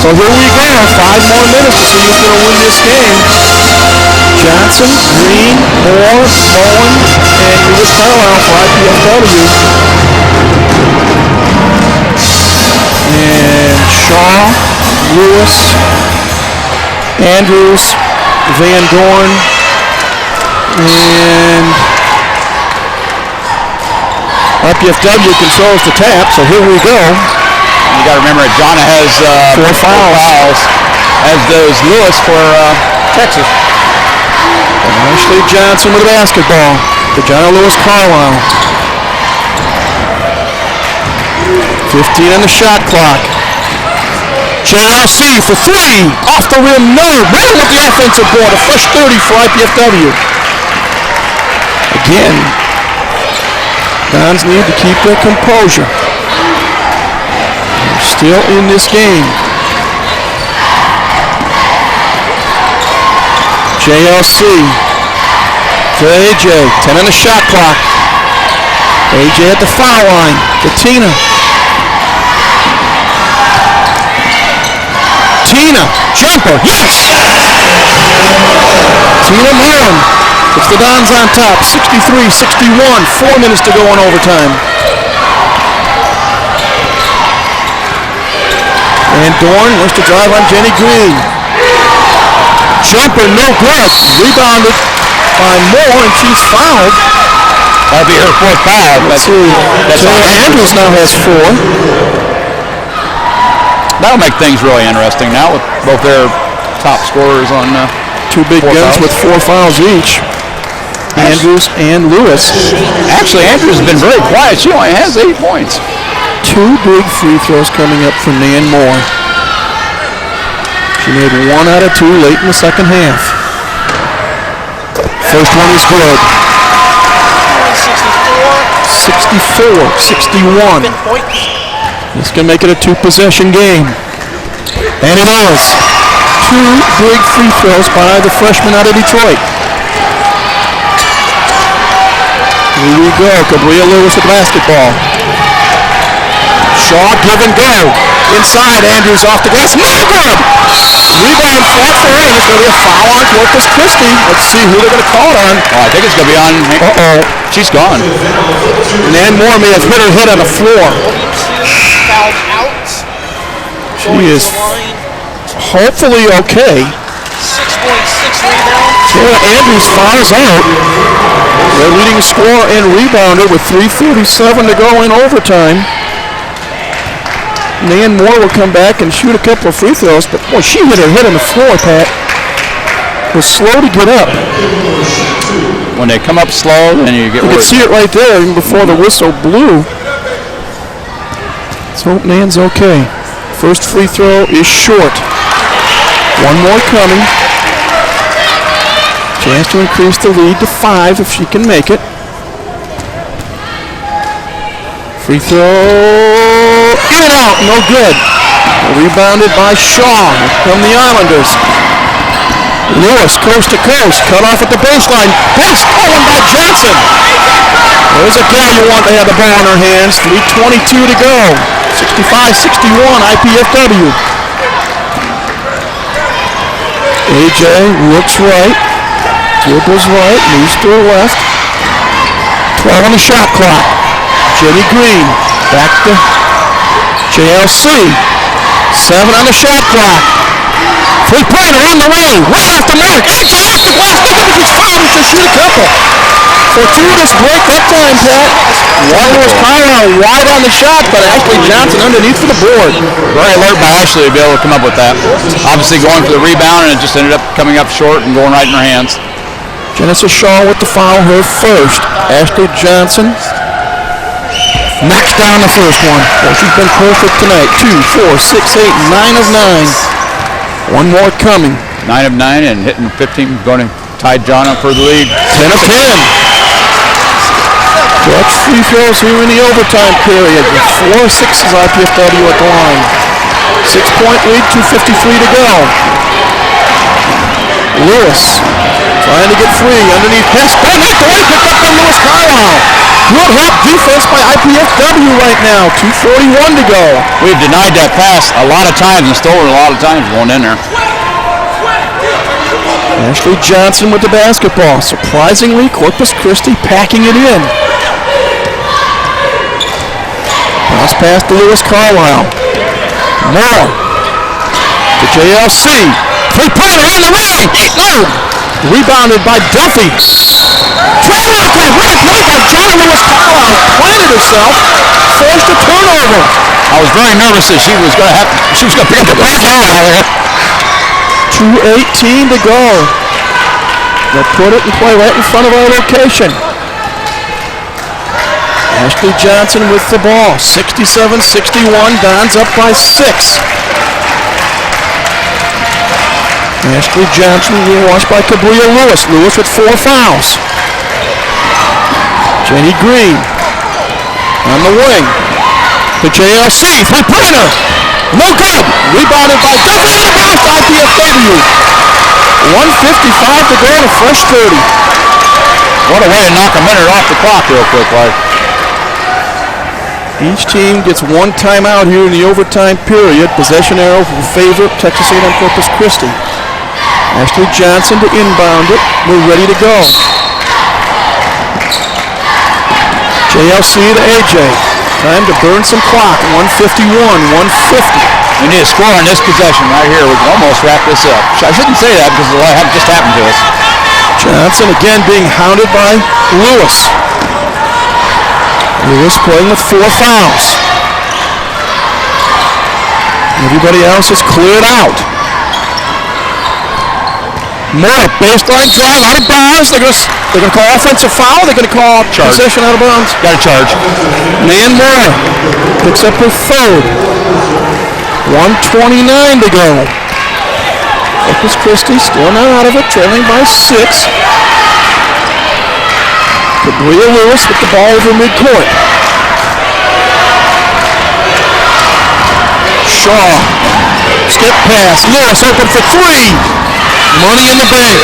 So here we go. 5 more minutes to see who's going to win this game. Johnson, Green, Moore, Bowen, and Lewis Carlisle for IPFW. And Shaw, Lewis, Andrews, Van Dorn, and IPFW controls the tap, so here we go. You got to remember, Jonna has 4 fouls, as does Lewis for Texas. And Ashley Johnson with the basketball to John Lewis Carlisle. 15 on the shot clock. JLC for 3. Off the rim, no. Running with the offensive board. A fresh 30 for IPFW. Again, Dons need to keep their composure. They're still in this game. JLC to AJ. 10 on the shot clock. AJ at the foul line to Tina. Tina, jumper, yes! Tina Mullen puts the Dons on top, 63-61, 4 minutes to go in overtime. And Dorn wants to drive on Jenny Green. Jumper, no good. Rebounded by Moore, and she's fouled. That'll be her 4th foul. Let's see. Andrews now has 4. That'll make things really interesting now with both their top scorers on 2 big guns with 4 fouls each. Andrews and Lewis. Actually, Andrews has been very quiet. She only has 8 points. 2 big free throws coming up from Nan Moore. She made 1 out of 2 late in the second half. First one is good. 64-61. This can make it a 2-possession game. And it is. 2 big free throws by the freshman out of Detroit. Here we go. Cabria Lewis with basketball. Shaw, give and go. Inside, Andrews off the glass. No good! Rebound fought for in. It's going to be a foul on Corpus Christi. Let's see who they're going to call it on. Oh, I think it's going to be on. Uh-oh. She's gone. Nan Moore may have hit her head on the floor. She is hopefully okay. 6.6 rebound. Sarah Andrews fouls out. Their leading scorer and rebounder with 3:37 to go in overtime. Nan Moore will come back and shoot a couple of free throws, but boy, she hit her head on the floor, Pat. Was slow to get up. When they come up slow, then you get You can see it right there even before the whistle blew. Let's hope Nan's okay. First free throw is short. 1 more coming. Chance to increase the lead to 5 if she can make it. Free throw, in and out, no good. Rebounded by Shaw from the Islanders. Lewis, coast to coast, cut off at the baseline. Pass stolen by Johnson. There's a gal you want to have the ball in her hands. 3:22 to go. 65-61, IPFW. AJ looks right, dribbles right, moves to her left. 12 on the shot clock. Jenny Green, back to JLC. 7 on the shot clock. 3-pointer on the way, right off the mark. AJ off the glass, look at she's fouled and she'll shoot a couple. Fortuitous break that time, Pat. One was Carlisle wide on the shot, but Ashley Johnson underneath for the board. Very alert by Ashley to be able to come up with that. Obviously going for the rebound, and it just ended up coming up short and going right in her hands. Genesis Shaw with the foul, her first. Ashley Johnson knocks down the first one. Well, she's been perfect tonight. 2, 4, 6, 8, 9 of 9. 1 more coming. 9 of 9 and hitting 15, going to tie John up for the lead. 10 of 10. Clutch free throws here in the overtime period. 4 6 IPFW at the line. 6-point lead, 2:53 to go. Lewis trying to get free. Underneath pass. Oh, knocked away. Picked up by Lewis Carlisle. Good help defense by IPFW right now. 2:41 to go. We've denied that pass a lot of times and stolen a lot of times going in there. Ashley Johnson with the basketball. Surprisingly, Corpus Christi packing it in. Pass pass to Lewis Carlisle. More to JLC. Three-pointer on the ring. No. Rebounded by Duffy. Traveling play. What a play by John Lewis Carlisle. Planted herself. Forced a turnover. I was very nervous that she was going to pick up the ball out of there. 2:18 to go. They'll put it in play right in front of our location. Ashley Johnson with the ball. 67-61. Dons up by 6. Ashley Johnson being watched by Cabria Lewis. Lewis with 4 fouls. Jenny Green on the wing. To JLC. Three-pointer. No good. Rebounded by Duffy. Out of bounds to IPFW. 1:55 to go in a fresh 30. What a way to knock a minute off the clock real quick, like. Each team gets one timeout here in the overtime period. Possession arrow will favor Texas A&M Corpus Christi. Ashley Johnson to inbound it. We're ready to go. JLC to AJ. Time to burn some clock. 1:51, 1:50. We need a score on this possession right here. We can almost wrap this up. I shouldn't say that because it just happened to us. Johnson again being hounded by Lewis. Lewis playing with 4 fouls. Everybody else is cleared out. More baseline drive out of bounds. They're going to call offensive foul. They're going to call possession out of bounds. Got to charge. Nan Moore picks up her 3rd. 1:29 to go. Corpus Christi still not out of it, trailing by 6. Cabria Lewis with the ball over midcourt. Shaw. Step pass. Lewis open for 3. Money in the bank.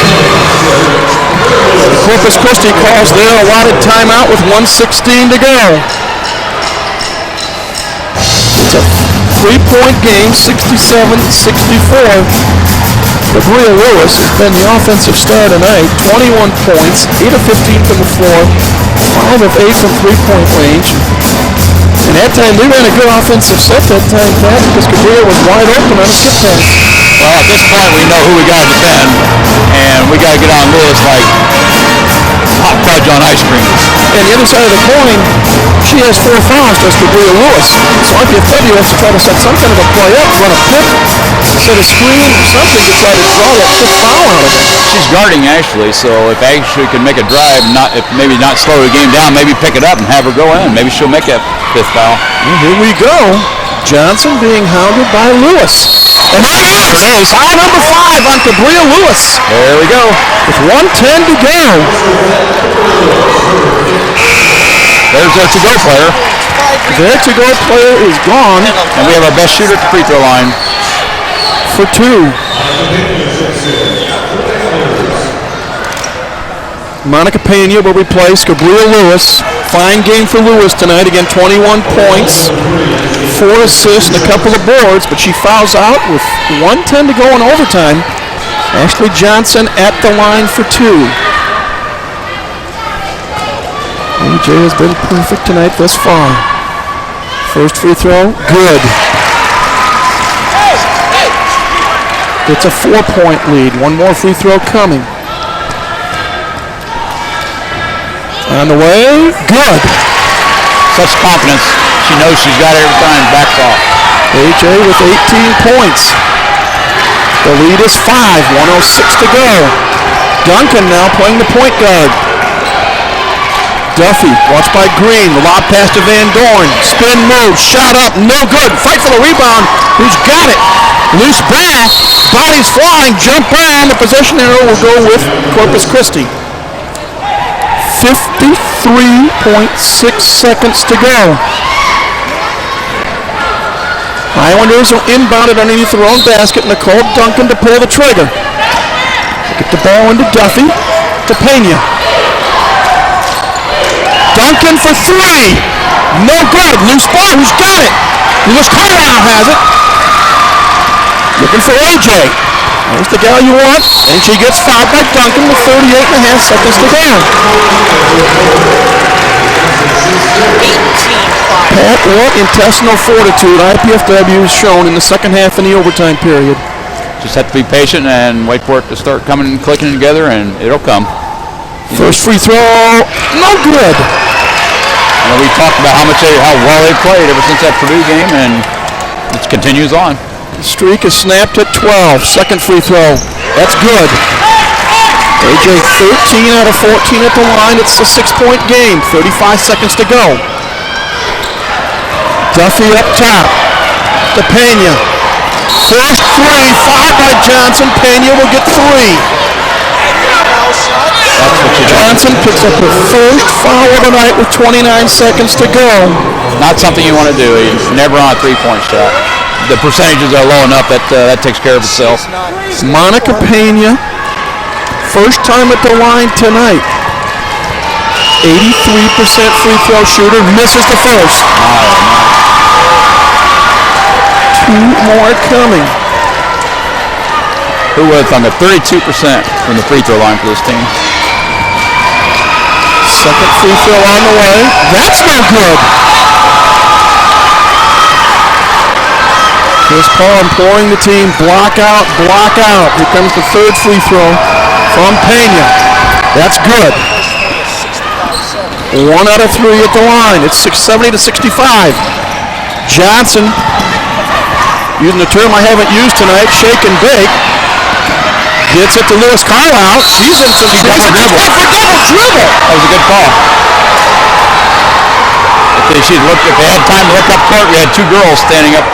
Corpus Christi calls their allotted timeout with 1:16 to go. It's a 3-point game, 67-64. Cabria Lewis has been the offensive star tonight. 21 points, 8 of 15 from the floor, 5 of 8 from three-point range. And that time, they ran a good offensive set that time, Pat, because Cabria was wide open on a skip pass. Well, at this point, we know who we got to defend, and we got to get on Lewis like hot fudge on ice cream. And the other side of the coin, she has 4 fouls, does Cabria Lewis. So IPFW has to try to set some kind of a play up, run a pick, set a screen, or something to try to draw that 5th foul out of it. She's guarding Ashley, so if Ashley can make a drive, maybe not slow the game down, maybe pick it up and have her go in. Maybe she'll make that 5th foul. And here we go. Johnson being hounded by Lewis. And there it is. Foul number 5 on Cabria Lewis. There we go. With 1:10 to go. There's their to-go player. Their to-go player is gone. And we have our best shooter at the free throw line. For 2. Monica Pena will replace Cabria Lewis. Fine game for Lewis tonight. Again, 21 points, 4 assists, and a couple of boards, but she fouls out with 1:10 to go in overtime. Ashley Johnson at the line for 2. AJ has been perfect tonight thus far. First free throw, good. It's a 4-point lead. One more free throw coming. On the way, good. Such confidence. She knows she's got it every time. Backs off. AJ with 18 points. The lead is 5. 1:06 to go. Duncan now playing the point guard. Duffy, watched by Green. The lob pass to Van Dorn. Spin move, shot up, no good. Fight for the rebound. Who's got it? Loose back. Bodies flying. Jump on. The possession arrow will go with Corpus Christi. 53.6 seconds to go. Islanders will inbound it underneath their own basket. Nicole Duncan to pull the trigger. Get the ball into Duffy. To Pena. Duncan for three. No good. Loose ball. Who's got it? Lewis Carlisle has it. Looking for AJ. There's the guy you want. AJ gets fouled by Duncan with 38.5 seconds to go. Pat, what intestinal fortitude IPFW has shown in the second half in the overtime period. Just have to be patient and wait for it to start coming and clicking together, and it'll come. First free throw, no good. We talked about how well they played ever since that Purdue game, and it continues on. The streak is snapped at 12. Second free throw, that's good. AJ 13 out of 14 at the line. It's a 6-point game. 35 seconds to go. Duffy up top to Pena. First three, fouled by Johnson. Pena will get three. Johnson picks up her first foul of the night with 29 seconds to go. Not something you want to do. He's never on a three-point shot. The percentages are low enough that that takes care of itself. Monica Pena, first time at the line tonight. 83% free throw shooter, misses the first. Two more coming. Who would have thought that 32% from the free throw line for this team? Second free throw on the way. That's no good. Here's Paul imploring the team, block out, block out. Here comes the third free throw from Pena. That's good. 1 out of 3 at the line. It's 70 to 65. Johnson, using a term I haven't used tonight, shake and bake. Gets it to Lewis Carlisle. She's in some double dribble. That was a good call. If they had time to look up court, we had two girls standing up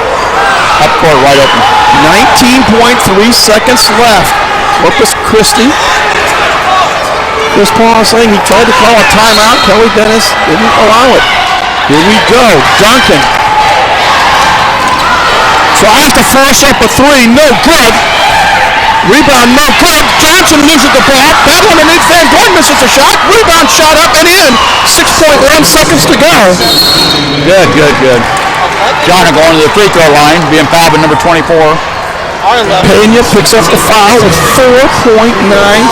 court wide open. 19.3 seconds left. Corpus Christi. Chris Paul saying he tried to call a timeout. Kelly Dennis didn't allow it. Here we go. Duncan tries to force up a three. No good. Rebound, no good. Johnson loses the ball. That one underneath Van Dorn misses the shot. Rebound shot up and in. 6.1 seconds to go. Good. John going to the free throw line, being fouled by number 24. Pena picks up the foul with 4.9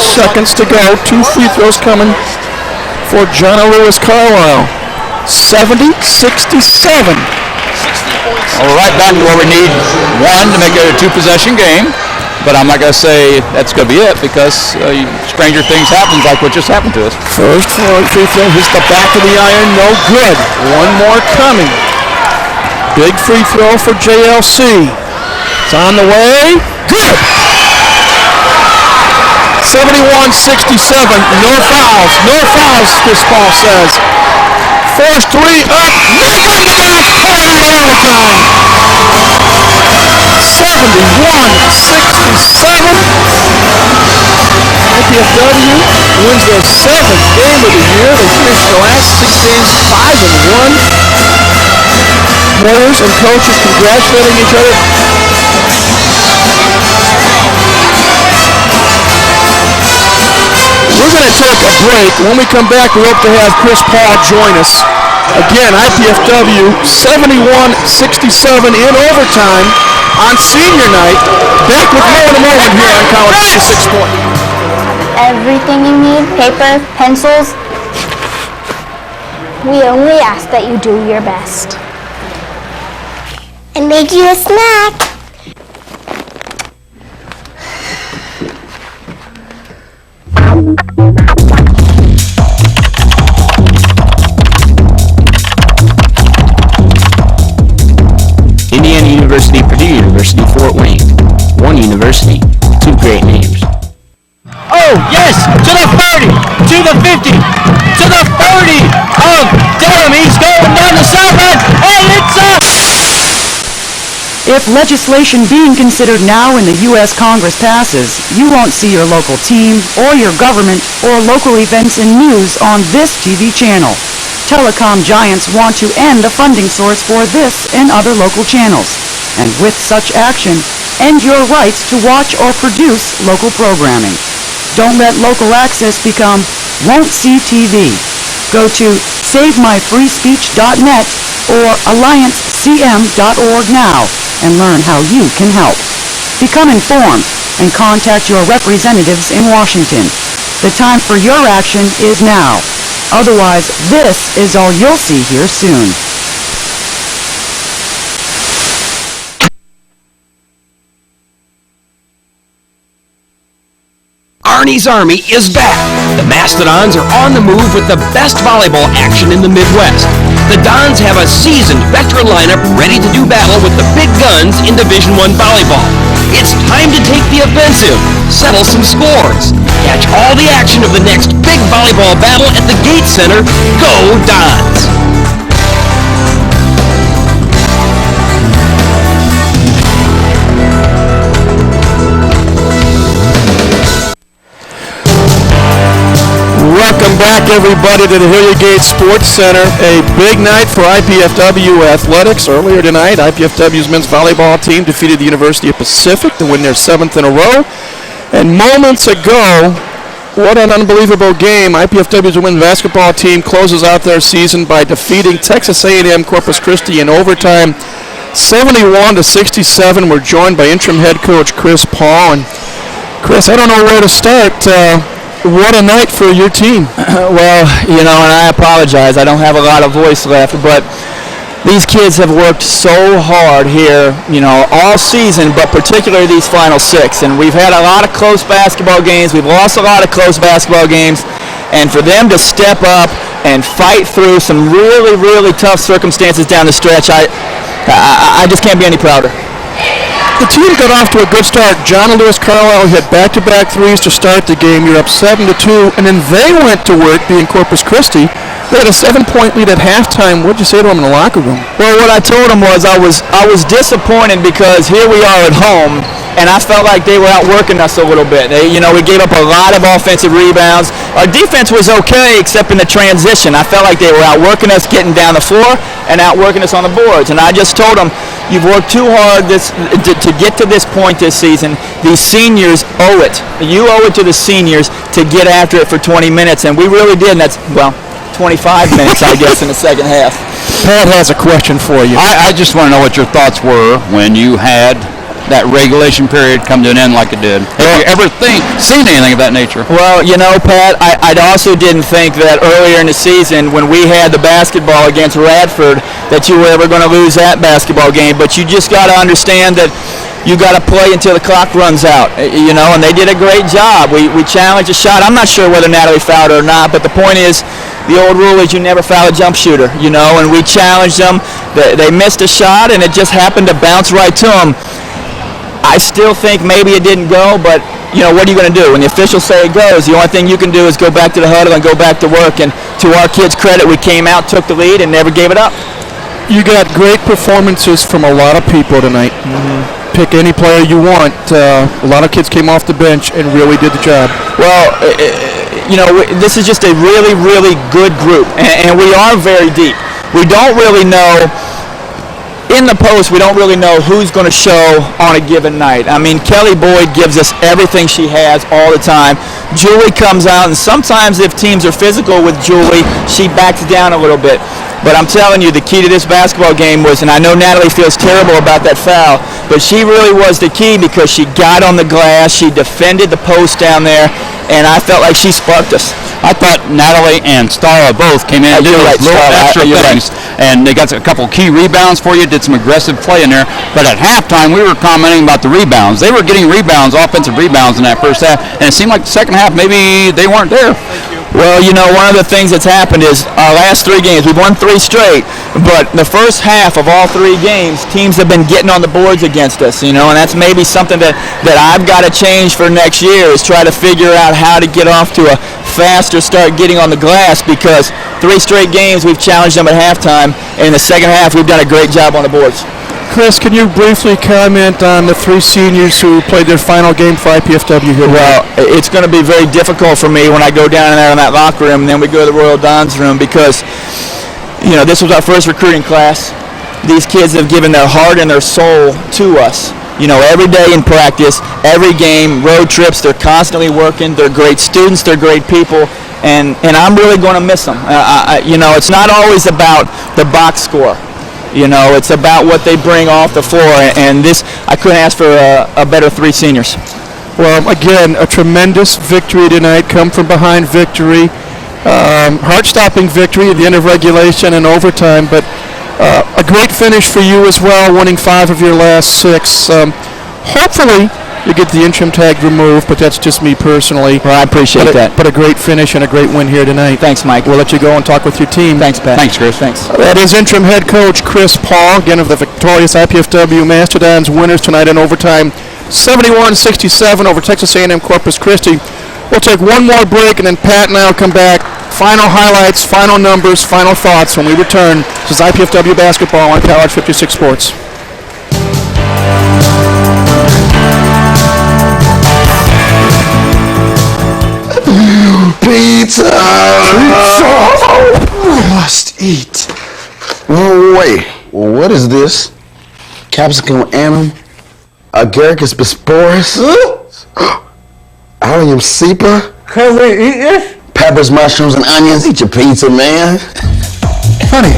seconds to go. Two free throws coming for John Lewis Carlisle. 70-67. Well, we're right back to where we need one to make it a two-possession game. But I'm not going to say that's going to be it because stranger things happen like what just happened to us. First free throw hits the back of the iron. No good. One more coming. Big free throw for JLC. It's on the way. Good. 71-67. No fouls. No fouls, Chris Paul says. First three up. No good. Overtime. 71-67. IPFW wins their 7th game of the year. They finished the last 6 games 5-1. Players and coaches congratulating each other. We're going to take a break. When we come back, we hope to have Chris Paul join us. Again, IPFW 71-67 in overtime on senior night. Back with more in a moment here on College 96 Point. Everything you need, paper, pencils. We only ask that you do your best. And made you a snack. Indiana University, Purdue University, Fort Wayne. One university, two great names. Oh, yes! To the 30! To the 50! To the 30! Oh, damn, he's going down the sideline! And it's up! If legislation being considered now in the U.S. Congress passes, you won't see your local team or your government or local events and news on this TV channel. Telecom giants want to end the funding source for this and other local channels, and with such action, end your rights to watch or produce local programming. Don't let local access become won't see TV. Go to savemyfreespeech.net or alliancecm.org now and learn how you can help. Become informed and contact your representatives in Washington. The time for your action is now. Otherwise, this is all you'll see here soon. Arnie's Army is back. The Mastodons are on the move with the best volleyball action in the Midwest. The Dons have a seasoned veteran lineup ready to do battle with the big guns in Division I volleyball. It's time to take the offensive, settle some scores, catch all the action of the next big volleyball battle at the Gates Center. Go Dons! Welcome back, everybody, to the Hilliard Gates Sports Center. A big night for IPFW athletics. Earlier tonight, IPFW's men's volleyball team defeated the University of Pacific to win their 7th in a row. And moments ago, what an unbelievable game. IPFW's women's basketball team closes out their season by defeating Texas A&M Corpus Christi in overtime, 71-67. We're joined by interim head coach Chris Paul. And Chris, I don't know where to start. What a night for your team. Well, and I apologize. I don't have a lot of voice left, but these kids have worked so hard here, all season, but particularly these final 6. And we've had a lot of close basketball games. We've lost a lot of close basketball games. And for them to step up and fight through some really, really tough circumstances down the stretch, I just can't be any prouder. The team got off to a good start. John and Lewis Carlisle hit back-to-back threes to start the game. You're up 7-2, and then they went to work, being Corpus Christi. They had a 7-point lead at halftime. What did you say to them in the locker room? Well, what I told them was I was disappointed because here we are at home, and I felt like they were outworking us a little bit. We gave up a lot of offensive rebounds. Our defense was okay, except in the transition. I felt like they were outworking us, getting down the floor, and outworking us on the boards. And I just told them, you've worked too hard to get to this point this season. These seniors owe it. You owe it to the seniors to get after it for 20 minutes, and we really did. And that's, 25 minutes, I guess, in the second half. Pat has a question for you. I just want to know what your thoughts were when you had that regulation period come to an end like it did. Have you ever seen anything of that nature? Well, Pat, I also didn't think that earlier in the season when we had the basketball against Radford that you were ever going to lose that basketball game. But you just got to understand that you got to play until the clock runs out, and they did a great job. We challenged a shot. I'm not sure whether Natalie fouled or not, but the point is, the old rule is you never foul a jump shooter, and we challenged them. They missed a shot, and it just happened to bounce right to them. I still think maybe it didn't go, but, what are you going to do? When the officials say it goes, the only thing you can do is go back to the huddle and go back to work. And to our kids' credit, we came out, took the lead, and never gave it up. You got great performances from a lot of people tonight. Pick any player you want. A lot of kids came off the bench and really did the job. Well, this is just a really, really good group, and we are very deep. We don't really know. In the post, we don't really know who's going to show on a given night. I mean, Kelly Boyd gives us everything she has all the time. Julie comes out, and sometimes if teams are physical with Julie, she backs down a little bit. But I'm telling you, the key to this basketball game was, and I know Natalie feels terrible about that foul, but she really was the key because she got on the glass, she defended the post down there, and I felt like she sparked us. I thought Natalie and Starla both came in and did those little extra things. And they got a couple key rebounds for you, did some aggressive play in there. But at halftime, we were commenting about the rebounds. They were getting rebounds, offensive rebounds in that first half, and it seemed like the second half maybe they weren't there. Well, one of the things that's happened is our last 3 games, we've won 3 straight, but the first half of all 3 games, teams have been getting on the boards against us, and that's maybe something that I've got to change for next year is try to figure out how to get off to a faster start getting on the glass because 3 straight games we've challenged them at halftime, and in the second half we've done a great job on the boards. Chris, can you briefly comment on the 3 seniors who played their final game for IPFW here? Well, it's going to be very difficult for me when I go down there in that locker room and then we go to the Royal Dons room because, this was our first recruiting class. These kids have given their heart and their soul to us. every day in practice, every game, road trips. They're constantly working. They're great students. They're great people. And I'm really going to miss them. It's not always about the box score. It's about what they bring off the floor. And I couldn't ask for a better three seniors. Well, again, a tremendous victory tonight, come from behind victory. Heart-stopping victory at the end of regulation and overtime, but a great finish for you as well, winning 5 of your last 6. Hopefully, you get the interim tag removed, but that's just me personally. Well, I appreciate that. But a great finish and a great win here tonight. Thanks, Mike. We'll let you go and talk with your team. Thanks, Pat. Thanks, Chris. Thanks. That is interim head coach Chris Paul, again of the victorious IPFW Mastodons, winners tonight in overtime, 71-67 over Texas A&M Corpus Christi. We'll take one more break, and then Pat and I will come back. Final highlights, final numbers, final thoughts when we return. This is IPFW Basketball on College 56 Sports. Pizza! Must eat. No way. What is this? Capsicum annum? Agaricus bisporus? Allium cepa? Can we eat this? Peppers, mushrooms, and onions. Eat your pizza, man. Honey.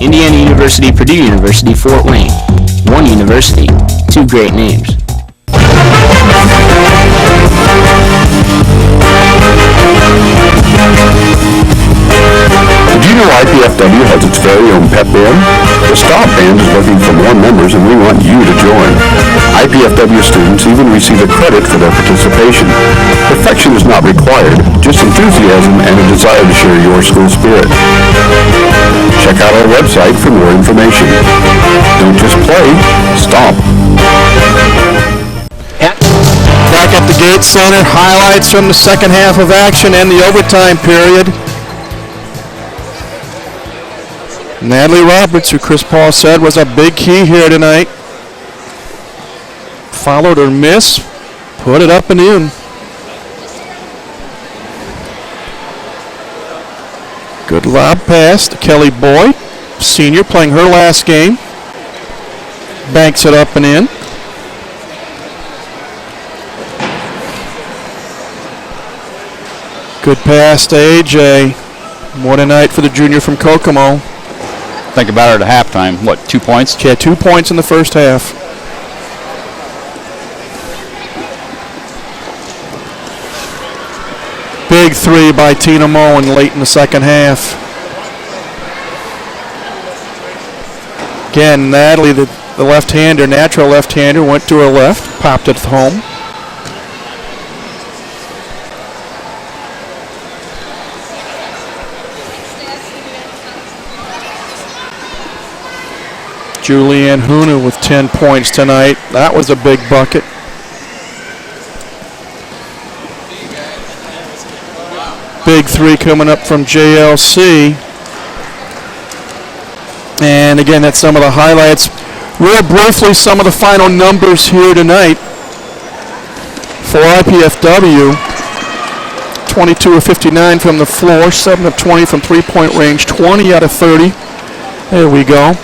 Indiana University, Purdue University, Fort Wayne. One university, 2 great names. Did you know IPFW has its very own pep band? The Star Band is looking for more members, and we want you to join. IPFW students even receive a credit for their participation. Perfection is not required, just enthusiasm and a desire to share your school spirit. Check out our website for more information. Don't just play, stomp. Back at the Gates Center, highlights from the second half of action and the overtime period. Natalie Roberts, who Chris Paul said was a big key here tonight, followed her miss, put it up and in. Good lob pass to Kelly Boyd, senior, playing her last game. Banks it up and in. Good pass to AJ. What a night for the junior from Kokomo. Think about it at halftime. What, 2 points? She had 2 points in the first half. Big 3 by Tina Moen late in the second half. Again, Natalie, the left-hander, natural left-hander, went to her left, popped it home. Julianne Huna with 10 points tonight. That was a big bucket. Big 3 coming up from JLC. And again, that's some of the highlights. Real briefly, some of the final numbers here tonight for IPFW. 22 of 59 from the floor, 7 of 20 from three-point range, 20 out of 30. There we go.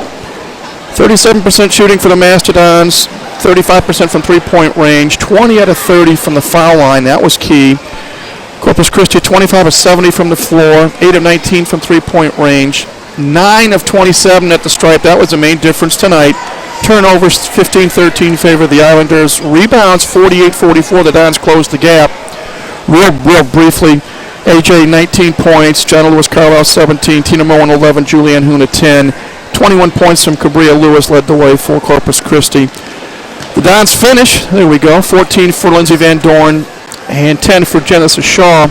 37% shooting for the Mastodons, 35% from three-point range, 20 out of 30 from the foul line. That was key. Corpus Christi, 25 of 70 from the floor, 8 of 19 from three-point range, 9 of 27 at the stripe. That was the main difference tonight. Turnovers, 15-13 favor the Islanders. Rebounds, 48-44. The Dons closed the gap. Real briefly, AJ, 19 points. Jenna Lewis Carlisle, 17. Tina Moen, 11. Julianne Huna, 10. 21 points from Cabria Lewis led the way for Corpus Christi. The Dons finish, there we go, 14 for Lindsay Van Dorn and 10 for Genesis Shaw.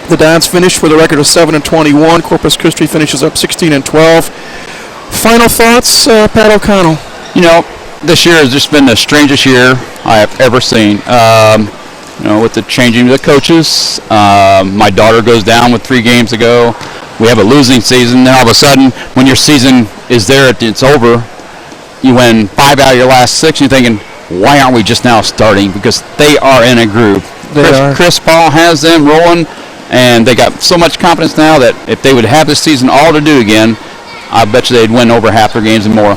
The Dons finish with a record of 7-21. Corpus Christi finishes up 16-12. Final thoughts, Pat O'Connell? This year has just been the strangest year I have ever seen. With the changing of the coaches, my daughter goes down with 3 games ago. We have a losing season. Then all of a sudden, when your season is there, it's over. You win 5 out of your last 6. You're thinking, why aren't we just now starting? Because they are in a groove. Chris Paul has them rolling, and they got so much confidence now that if they would have this season all to do again, I bet you they'd win over half their games and more.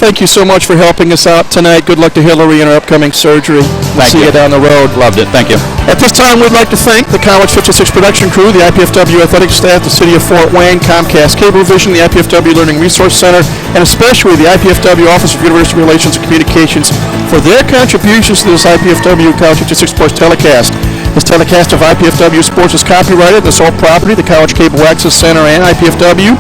Thank you so much for helping us out tonight. Good luck to Hillary in her upcoming surgery. We'll see you down the road. Loved it. Thank you. At this time, we'd like to thank the College 56 production crew, the IPFW athletic staff, the City of Fort Wayne, Comcast Cablevision, the IPFW Learning Resource Center, and especially the IPFW Office of University Relations and Communications for their contributions to this IPFW College 56 Sports telecast. This telecast of IPFW Sports is copyrighted, the sole property, the College Cable Access Center and IPFW.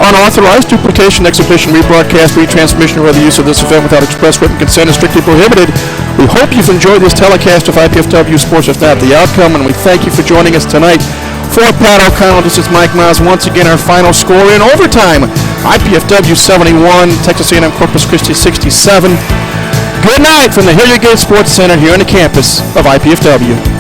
Unauthorized duplication, exhibition, rebroadcast, retransmission, or other use of this event without express written consent is strictly prohibited. We hope you've enjoyed this telecast of IPFW Sports, if not the outcome, and we thank you for joining us tonight. For Pat O'Connell, this is Mike Miles. Once again, our final score in overtime. IPFW 71, Texas A&M Corpus Christi 67. Good night from the Hilliard Gate Sports Center here on the campus of IPFW.